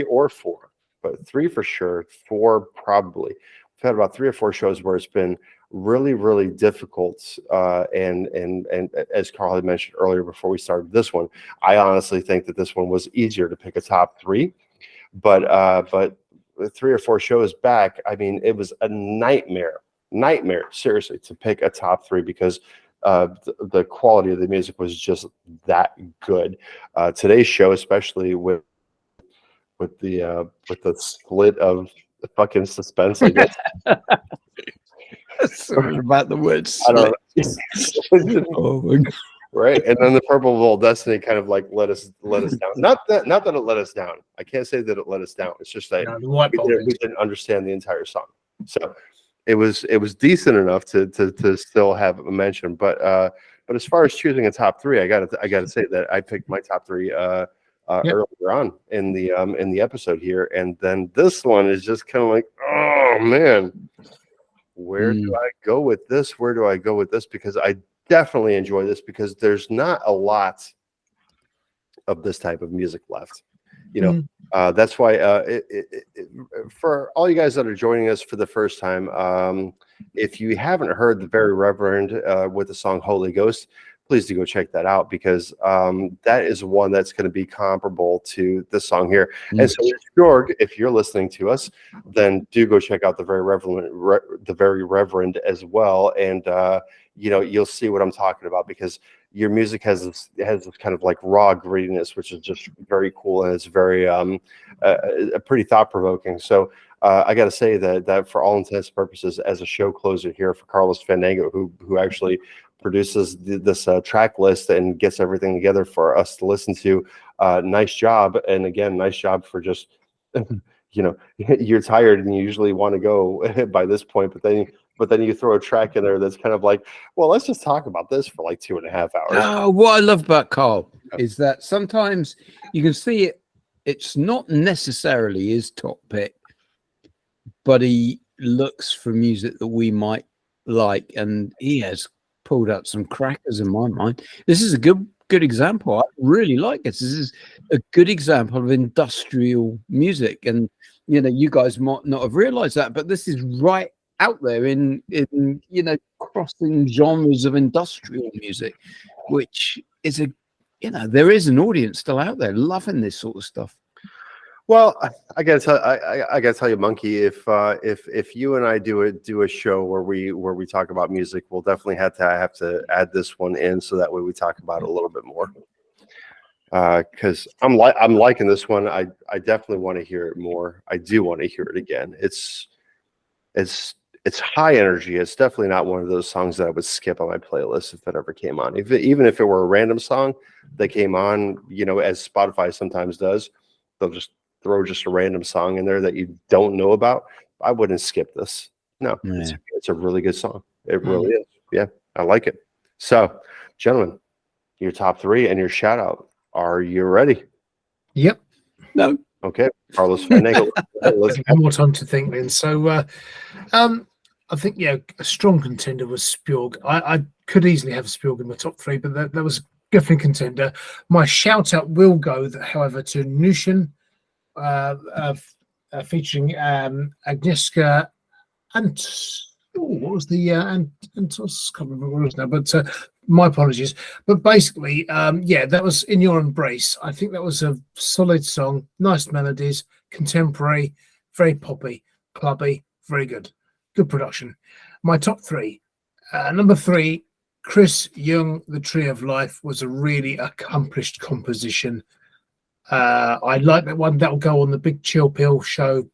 or 4, but 3 for sure, 4 probably. We've had about 3 or 4 shows where it's been really, really difficult. And as Carl had mentioned earlier before we started this one, I honestly think that this one was easier to pick a top 3. But 3 or 4 shows back, I mean, it was a nightmare, seriously, to pick a top 3 because the quality of the music was just that good. Today's show, especially with the split of the fucking suspense, I guess. Sorry about the words. I don't know. Oh my God. Right, and then the Purple Bowl Destiny kind of like let us down. Not that it let us down. I can't say that it let us down. It's just that we didn't understand the entire song. So it was decent enough to still have a mention. But as far as choosing a top 3, I gotta say that I picked my top 3 earlier on in the episode here, and then this one is just kind of like, oh man, where do I go with this? Where do I go with this? Because I definitely enjoy this because there's not a lot of this type of music left. You know, that's why for all you guys that are joining us for the first time, if you haven't heard the Very Reverend with the song Holy Ghost, please do go check that out because that is one that's going to be comparable to this song here. And so, SPEORG, if you're listening to us, then do go check out the Very Reverend as well, and you know, you'll see what I'm talking about because your music has this kind of like raw grittiness, which is just very cool and it's very pretty thought provoking. So I got to say that for all intents and purposes, as a show closer here for Carlos Fandango, who actually produces this track list and gets everything together for us to listen to. Nice job. And again, nice job for just, you know, you're tired and you usually want to go by this point, but then you throw a track in there that's kind of like, well, let's just talk about this for like 2.5 hours. What I love about Carl is that sometimes you can see it's not necessarily his top pick, but he looks for music that we might like, and he has pulled out some crackers in my mind. This is a good example. I really like this. This is a good example of industrial music, and you know, you guys might not have realized that, but this is right out there in you know, crossing genres of industrial music, which is a, you know, there is an audience still out there loving this sort of stuff. Well, I gotta tell you, Monkey, if you and I do a show where we talk about music, we'll definitely have to add this one in so that way we talk about it a little bit more. Because I'm liking this one. I definitely want to hear it more. I do want to hear it again. It's high energy. It's definitely not one of those songs that I would skip on my playlist if it ever came on. Even if it were a random song that came on, you know, as Spotify sometimes does, they'll just throw just a random song in there that you don't know about. I wouldn't skip this. No, it's a really good song. It really is. Yeah, I like it. So, gentlemen, your top 3 and your shout out. Are you ready? Yep. No. Okay, Carlos Fandango. Let's have more time to think then. So, I think, yeah, a strong contender was SPEORG. I could easily have SPEORG in my top 3, but that was definitely a contender. My shout out will go, however, to Nushin, featuring Agnieszka and what was the Antos? Can't remember what it was now, but my apologies. But basically, yeah, that was In Your Embrace. I think that was a solid song, nice melodies, contemporary, very poppy, clubby, very good production. My top 3, number 3, Chris Ljung, The Tree of Life, was a really accomplished composition. I like that one. That'll go on the Big Chill Pill show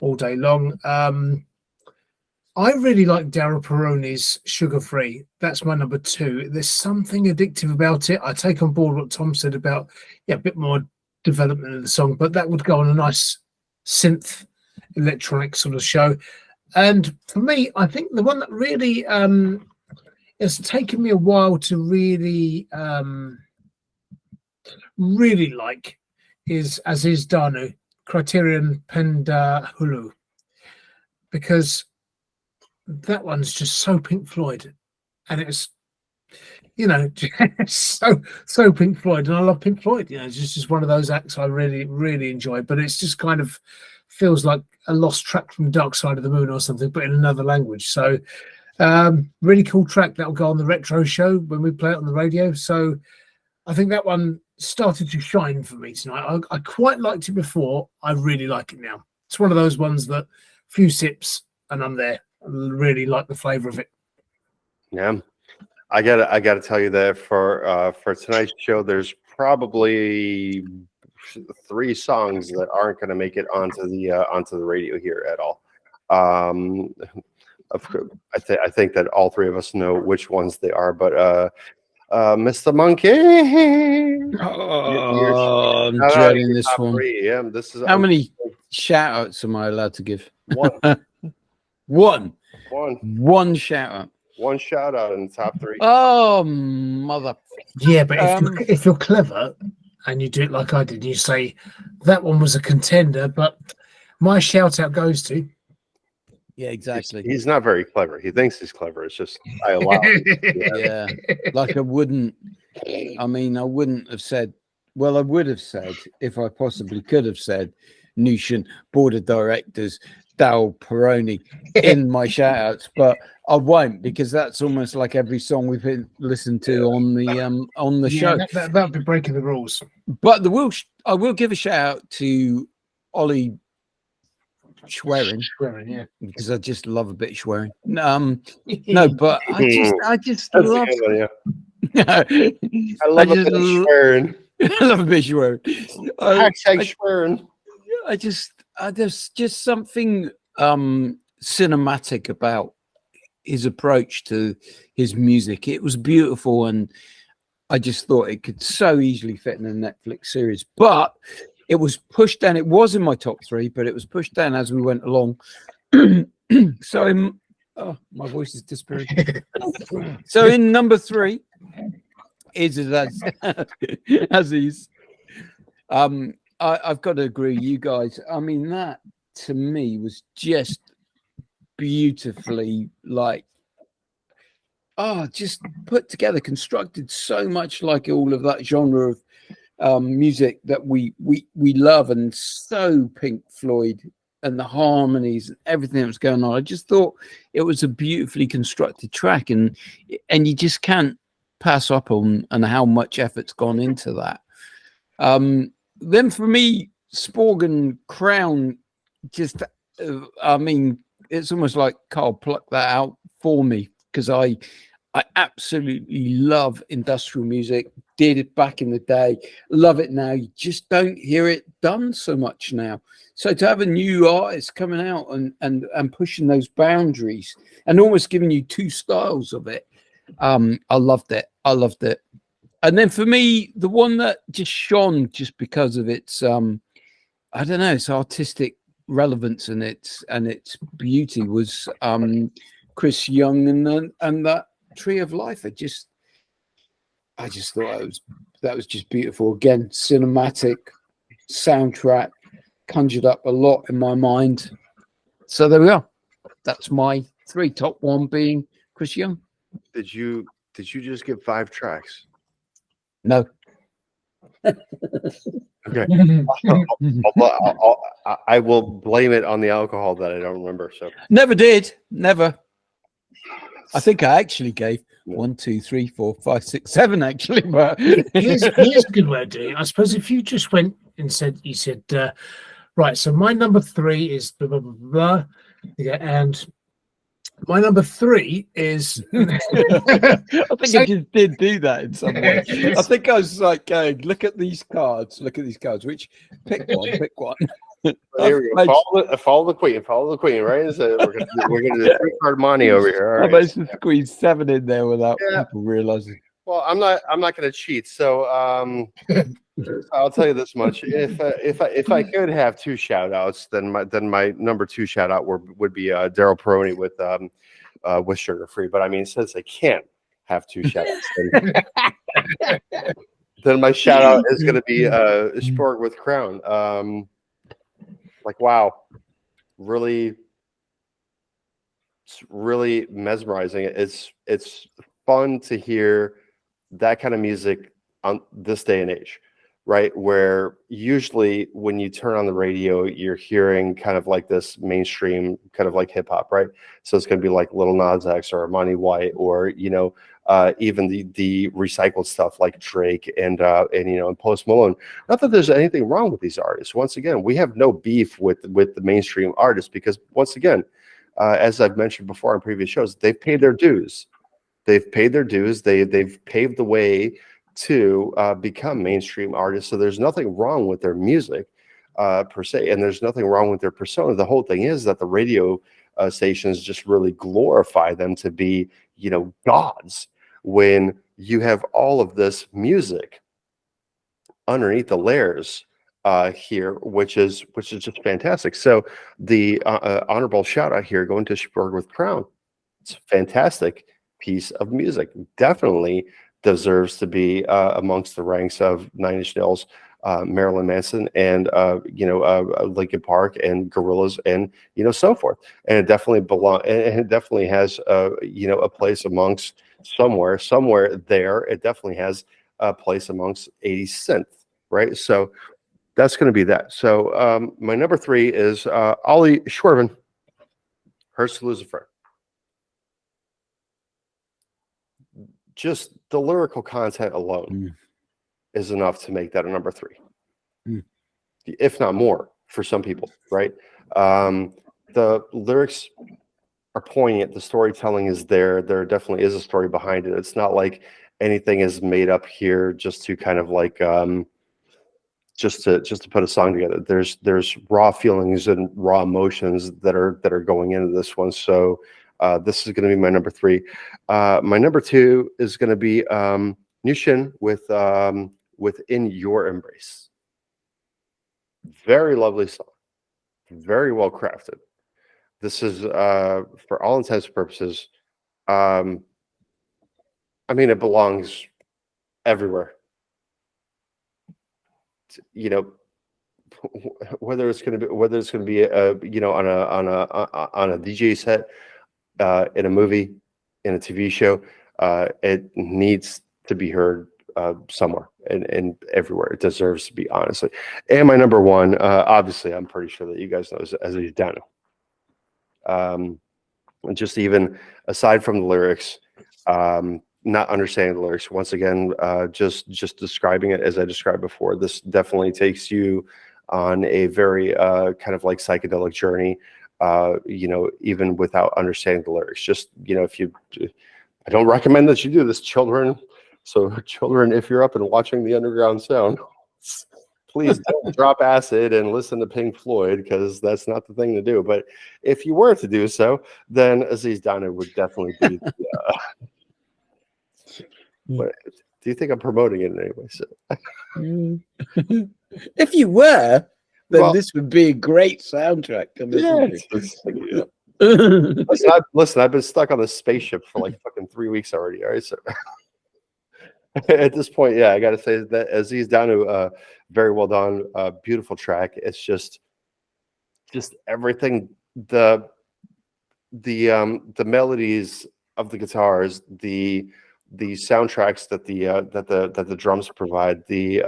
all day long. I really like Darryl Peroni's Sugar Free. That's my number 2. There's something addictive about it. I take on board what Tom said about, yeah, a bit more development of the song, but that would go on a nice synth electronic sort of show. And for me, I think the one that really it's taken me a while to really like is Aziz Dhanu, Kriteria Pendahulu, because that one's just so Pink Floyd, and it's, you know, so Pink Floyd, and I love Pink Floyd. You know, it's just one of those acts I really enjoy, but it's just kind of feels like a lost track from Dark Side of the Moon or something, but in another language. So really cool track that'll go on the retro show when we play it on the radio. So I think that one started to shine for me tonight. I quite liked it before. I really like it now. It's one of those ones that few sips and I'm there. I really like the flavour of it. Yeah, I gotta tell you that for tonight's show, there's probably 3 songs that aren't going to make it onto the radio here at all. I think that all 3 of us know which ones they are, but Mr. Monkey. Oh, I'm dreading this one. 3. Yeah, this is How many shout outs am I allowed to give? 1. One. 1. One shout out. 1 shout out in the top 3. Oh, mother. Yeah, but if you're clever and you do it like I did, you say that one was a contender, but my shout out goes to. Yeah, exactly. He's not very clever. He thinks he's clever. It's just I allow it. Yeah, like I wouldn't have said, well, I would have said, if I possibly could have said, Nushan, Board of Directors, Darryl Peroni in my shout outs, but I won't, because that's almost like every song we've listened to on the show. That would be breaking the rules. But I will give a shout out to Ollie Schewerin, yeah, because I just love a bit of Schewerin. No, but I just love. I love a bit of Schewerin. I love a bit of Schewerin. Schewerin. There's just something cinematic about his approach to his music. It was beautiful, and I just thought it could so easily fit in a Netflix series. But it was pushed down. It was in my top 3, but it was pushed down as we went along. So my voice is disappearing. So in number 3 is Aziz. I've got to agree with you guys. I mean, that to me was just beautifully just put together, constructed so much like all of that genre of music that we love, and so Pink Floyd, and the harmonies and everything that was going on. I just thought it was a beautifully constructed track, and you just can't pass up on how much effort's gone into that. Then for me, SPEORG and Crown, just it's almost like Carl plucked that out for me, because I absolutely love industrial music. Did it back in the day, love it now. You just don't hear it done so much now. So to have a new artist coming out and pushing those boundaries and almost giving you 2 styles of it, I loved it. And then for me, the one that just shone just because of its its artistic relevance and its beauty was Chris Ljung and that Tree of Life. I just thought that was just beautiful. Again, cinematic soundtrack, conjured up a lot in my mind. So there we are. That's my 3. Top 1 being Chris Ljung. Did you just give 5 tracks? No. Okay. I will blame it on the alcohol that I don't remember. So never did. Never. I think I actually gave 1, 2, 3, 4, 5, 6, 7 actually. But here's a good way of doing it. I suppose if you just went and said, right, so my number 3 is blah, blah, blah, blah. Yeah, and my number 3 is. I think I just did do that in some way. I think I was like going, look at these cards. Which pick one. Here we go. Follow the queen, right? So we're gonna do 3-card money over here. All right. I managed to squeeze 7 in there without people realizing. Well, I'm not gonna cheat. So I'll tell you this much: if I could have 2 shout outs, then my number 2 shout out would be Darryl Peroni with Sugar Free. But I mean, since I can't have 2 shout outs, then my shout out is gonna be SPEORG with Crown. Wow, really mesmerizing. It's fun to hear that kind of music on this day and age. right? Where usually when you turn on the radio, you're hearing kind of like this mainstream kind of like hip hop, right? So it's going to be like Lil Nas X or Monty White, or even the recycled stuff like Drake and Post Malone. Not that there's anything wrong with these artists. Once again, we have no beef with the mainstream artists, because once again, as I've mentioned before on previous shows, they've paid their dues. They've paid their dues. They've paved the way to become mainstream artists. So there's nothing wrong with their music per se, and there's nothing wrong with their persona. The whole thing is that the radio stations just really glorify them to be, gods, when you have all of this music underneath the layers here, which is just fantastic. So the honorable shout out here going to SPEORG with Crown. It's a fantastic piece of music. Definitely deserves to be amongst the ranks of Nine Inch Nails, Marilyn Manson, and Linkin Park and Gorillaz, and so forth. And it definitely and it definitely has a place amongst somewhere there. It definitely has a place amongst 80s synth, right? So that's going to be that. So my number 3 is Ollie Schewerin, Hurts to Lose a Friend. Just the lyrical content alone is enough to make that a number 3, if not more, for some people, right? The lyrics are poignant. The storytelling is there. There definitely is a story behind it. It's not like anything is made up here just to kind of like just to put a song together. There's raw feelings and raw emotions that are going into this one. So this is going to be my number 3. My number 2 is going to be Nushin with Within Your Embrace. Very lovely song. Very well crafted. This is, for all intents and purposes, it belongs everywhere. Whether it's going to be on a DJ set, in a movie, in a TV show, it needs to be heard somewhere and everywhere. It deserves to be, honestly. And my number 1, obviously, I'm pretty sure that you guys know, is Aziz Dhanu. Just even aside from the lyrics, not understanding the lyrics, once again, just describing it as I described before, this definitely takes you on a very kind of like psychedelic journey. Even without understanding the lyrics. Just, I don't recommend that you do this, children. So children, if you're up and watching the Underground Sound, please don't drop acid and listen to Pink Floyd, because that's not the thing to do. But if you were to do so, then Aziz Dhanu would definitely be what, do you think I'm promoting it in any way? So if you were, then this would be a great soundtrack to listen to. Listen, I've been stuck on this spaceship for like fucking 3 weeks already. All right, so at this point, I got to say that Aziz Dhanu, very well done, beautiful track. It's just everything, the melodies of the guitars, the soundtracks that the drums provide, the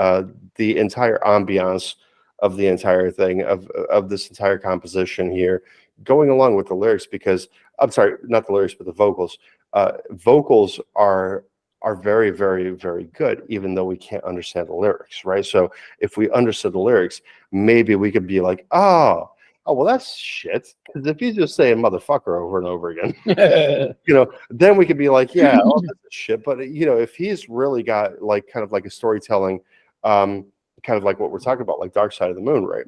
entire ambiance of the entire thing, of this entire composition here, going along with the lyrics, because I'm sorry, not the lyrics, but the vocals. Vocals are very, very, very good, even though we can't understand the lyrics, right? So if we understood the lyrics, maybe we could be like, oh, well, that's shit. Because if you just say motherfucker over and over again, then we could be like, yeah, oh, that's shit. But if he's really got like kind of like a storytelling, kind of like what we're talking about, like Dark Side of the Moon, right?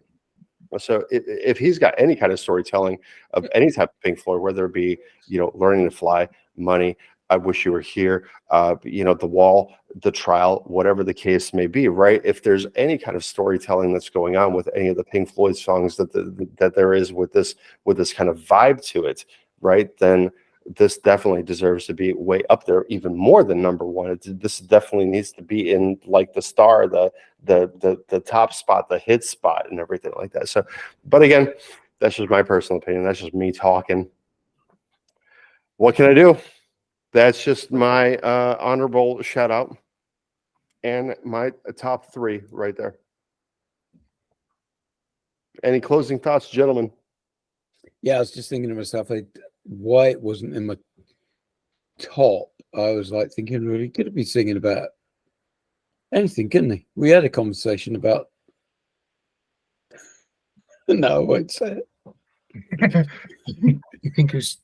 So if he's got any kind of storytelling of any type of Pink Floyd, whether it be, Learning to Fly, Money, I Wish You Were Here, The Wall, The Trial, whatever the case may be, right? If there's any kind of storytelling that's going on with any of the Pink Floyd songs that there is with this kind of vibe to it, right? Then this definitely deserves to be way up there, even more than number 1. This definitely needs to be in like the star, the top spot, the hit spot, and everything like that. So, but again, that's just my personal opinion. That's just me talking. What can I do? That's just my honorable shout out. and my top 3 right there. Any closing thoughts, gentlemen? Yeah, I was just thinking to myself, why it wasn't in my top. I was like thinking, really, he could have been singing about anything, couldn't he? We had a conversation about. No, I won't say it. You think it's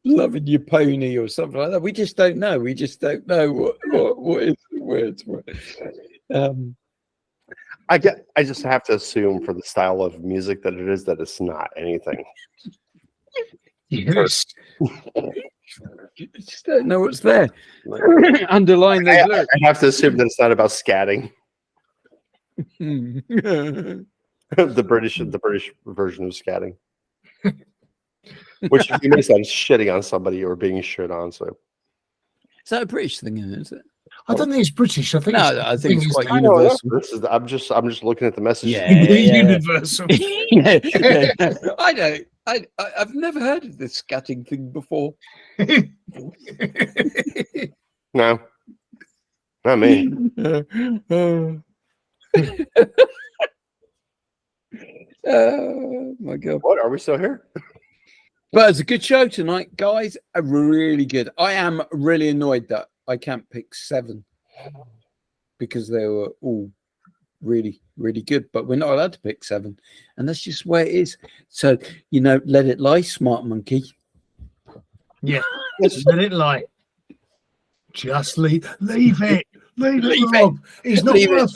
loving your pony or something like that? We just don't know. We just don't know what is the words. I just have to assume for the style of music that it's not anything. yes. I just don't know what's there. Underline those lyrics. I have to assume that it's not about scatting. the British version of scatting. Which if you miss that, it's shitting on somebody or being shit on. So is that a British thing, is it? I don't think it's British. I think I think it's quite I know, universal. I'm just looking at the message. Yeah. universal. Yeah. I don't. I've never heard of this scatting thing before. No, not me. Oh my god! What, are we still here? But it's a good show tonight, guys. Really good. I am really annoyed that I can't pick 7 because they were all really, really good. But we're not allowed to pick 7, and that's just where it is. So let it lie, smart monkey. Yeah, let it lie. Just leave it. Leave it, Rob. It's not worth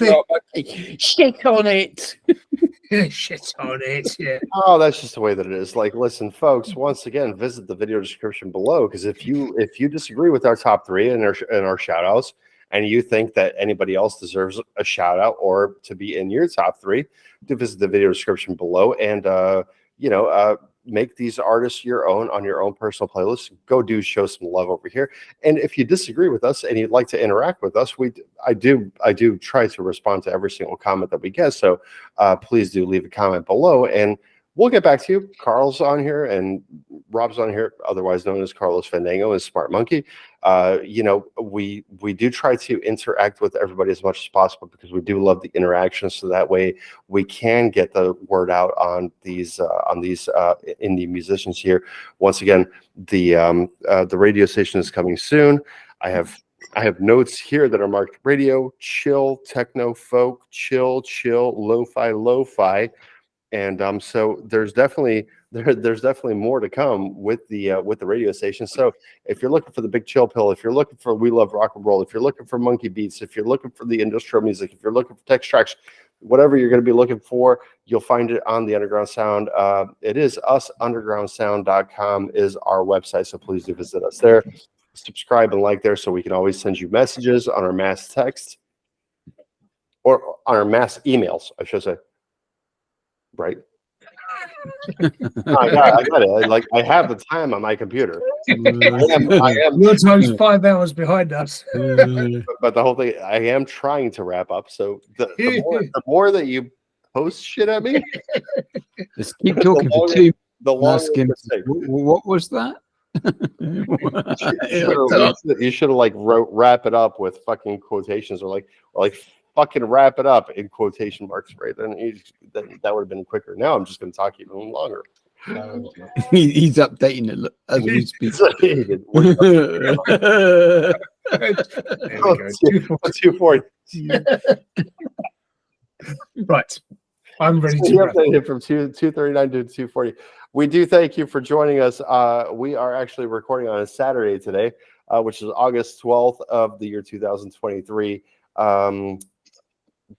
it. Shit on it. Shit on it. Yeah. Oh, that's just the way that it is. Like, listen, folks. Once again, visit the video description below because if you disagree with our top 3 and our shout outs, and you think that anybody else deserves a shout out or to be in your top 3, do visit the video description below and make these artists your own on your own personal playlist. Go show some love over here. And if you disagree with us and you'd like to interact with us, I do try to respond to every single comment that we get. So please do leave a comment below and we'll get back to you. Carl's on here and Rob's on here, otherwise known as Carlos Fandango and Smart Monkey. We do try to interact with everybody as much as possible because we do love the interaction. So that way we can get the word out on these indie musicians here. Once again, the radio station is coming soon. I have notes here that are marked radio, chill, techno, folk, chill, lo-fi. And so there's definitely more to come with the radio station. So if you're looking for the big chill pill, if you're looking for We Love Rock and Roll, if you're looking for monkey beats, if you're looking for the industrial music, if you're looking for text tracks, whatever you're going to be looking for, you'll find it on the Underground Sound. It is usundergroundsound.com is our website. So please do visit us there. Subscribe and like there so we can always send you messages on our mass text or on our mass emails, I should say. Right. I got it. Like I have the time on my computer. I am. Your time's 5 hours behind us. But the whole thing, I am trying to wrap up. So the more that you post shit at me, just keep talking for 2. The longer what was that? You should have like wrap it up with fucking quotations or fucking wrap it up in quotation marks, right? Then that would have been quicker. Now I'm just going to talk even longer. He's updating it as we speak. 240. Right. I'm ready So to you wrap. updated from 239 to 240. We do thank you for joining us. We are actually recording on a Saturday today, which is August 12th of the year 2023.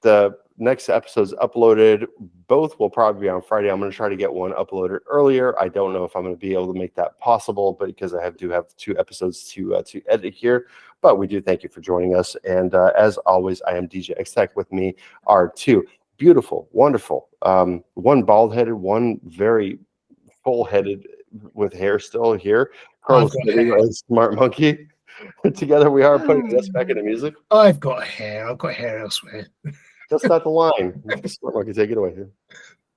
The next episode's uploaded. Both will probably be on Friday. I'm going to try to get one uploaded earlier. I don't know if I'm going to be able to make that possible, but because I do have 2 episodes to edit here. But we do thank you for joining us. And as always, I am DJ X-Tech. With me are 2 beautiful, wonderful, one bald-headed, one very full-headed with hair still here. Carlos and Smart Monkey. Together we are putting us back into music. I've got hair. I've got hair elsewhere. That's not the line. Smart Monkey, take it away here.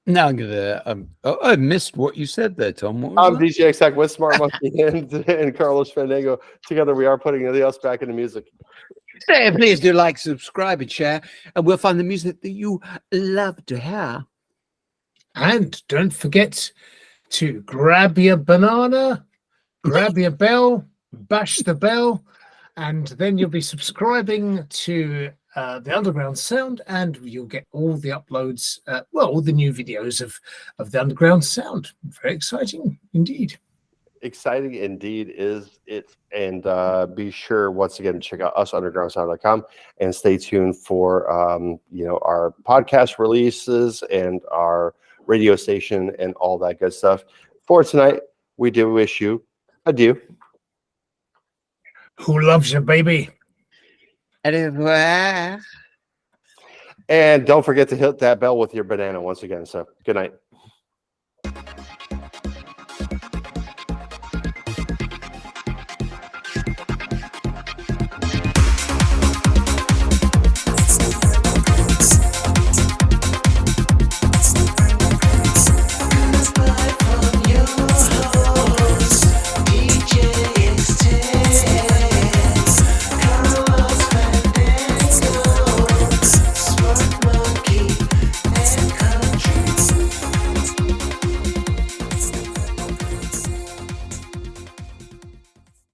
Now I'm gonna. I missed what you said there, Tom. What was I'm that? DJ Exact with Smart Monkey and Carlos Fandango. Together, we are putting the else back into music. Say, please do like, subscribe, and share, and we'll find the music that you love to hear. And don't forget to grab your banana, grab your bell, bash the bell, and then you'll be subscribing to the Underground Sound, and you'll get all the uploads, all the new videos of the Underground Sound. Very exciting indeed. Exciting indeed is it. And be sure, once again, to check out usundergroundsound.com and stay tuned for our podcast releases and our radio station and all that good stuff. For tonight, we do wish you adieu. Who loves you, baby? And And don't forget to hit that bell with your banana once again. So good night.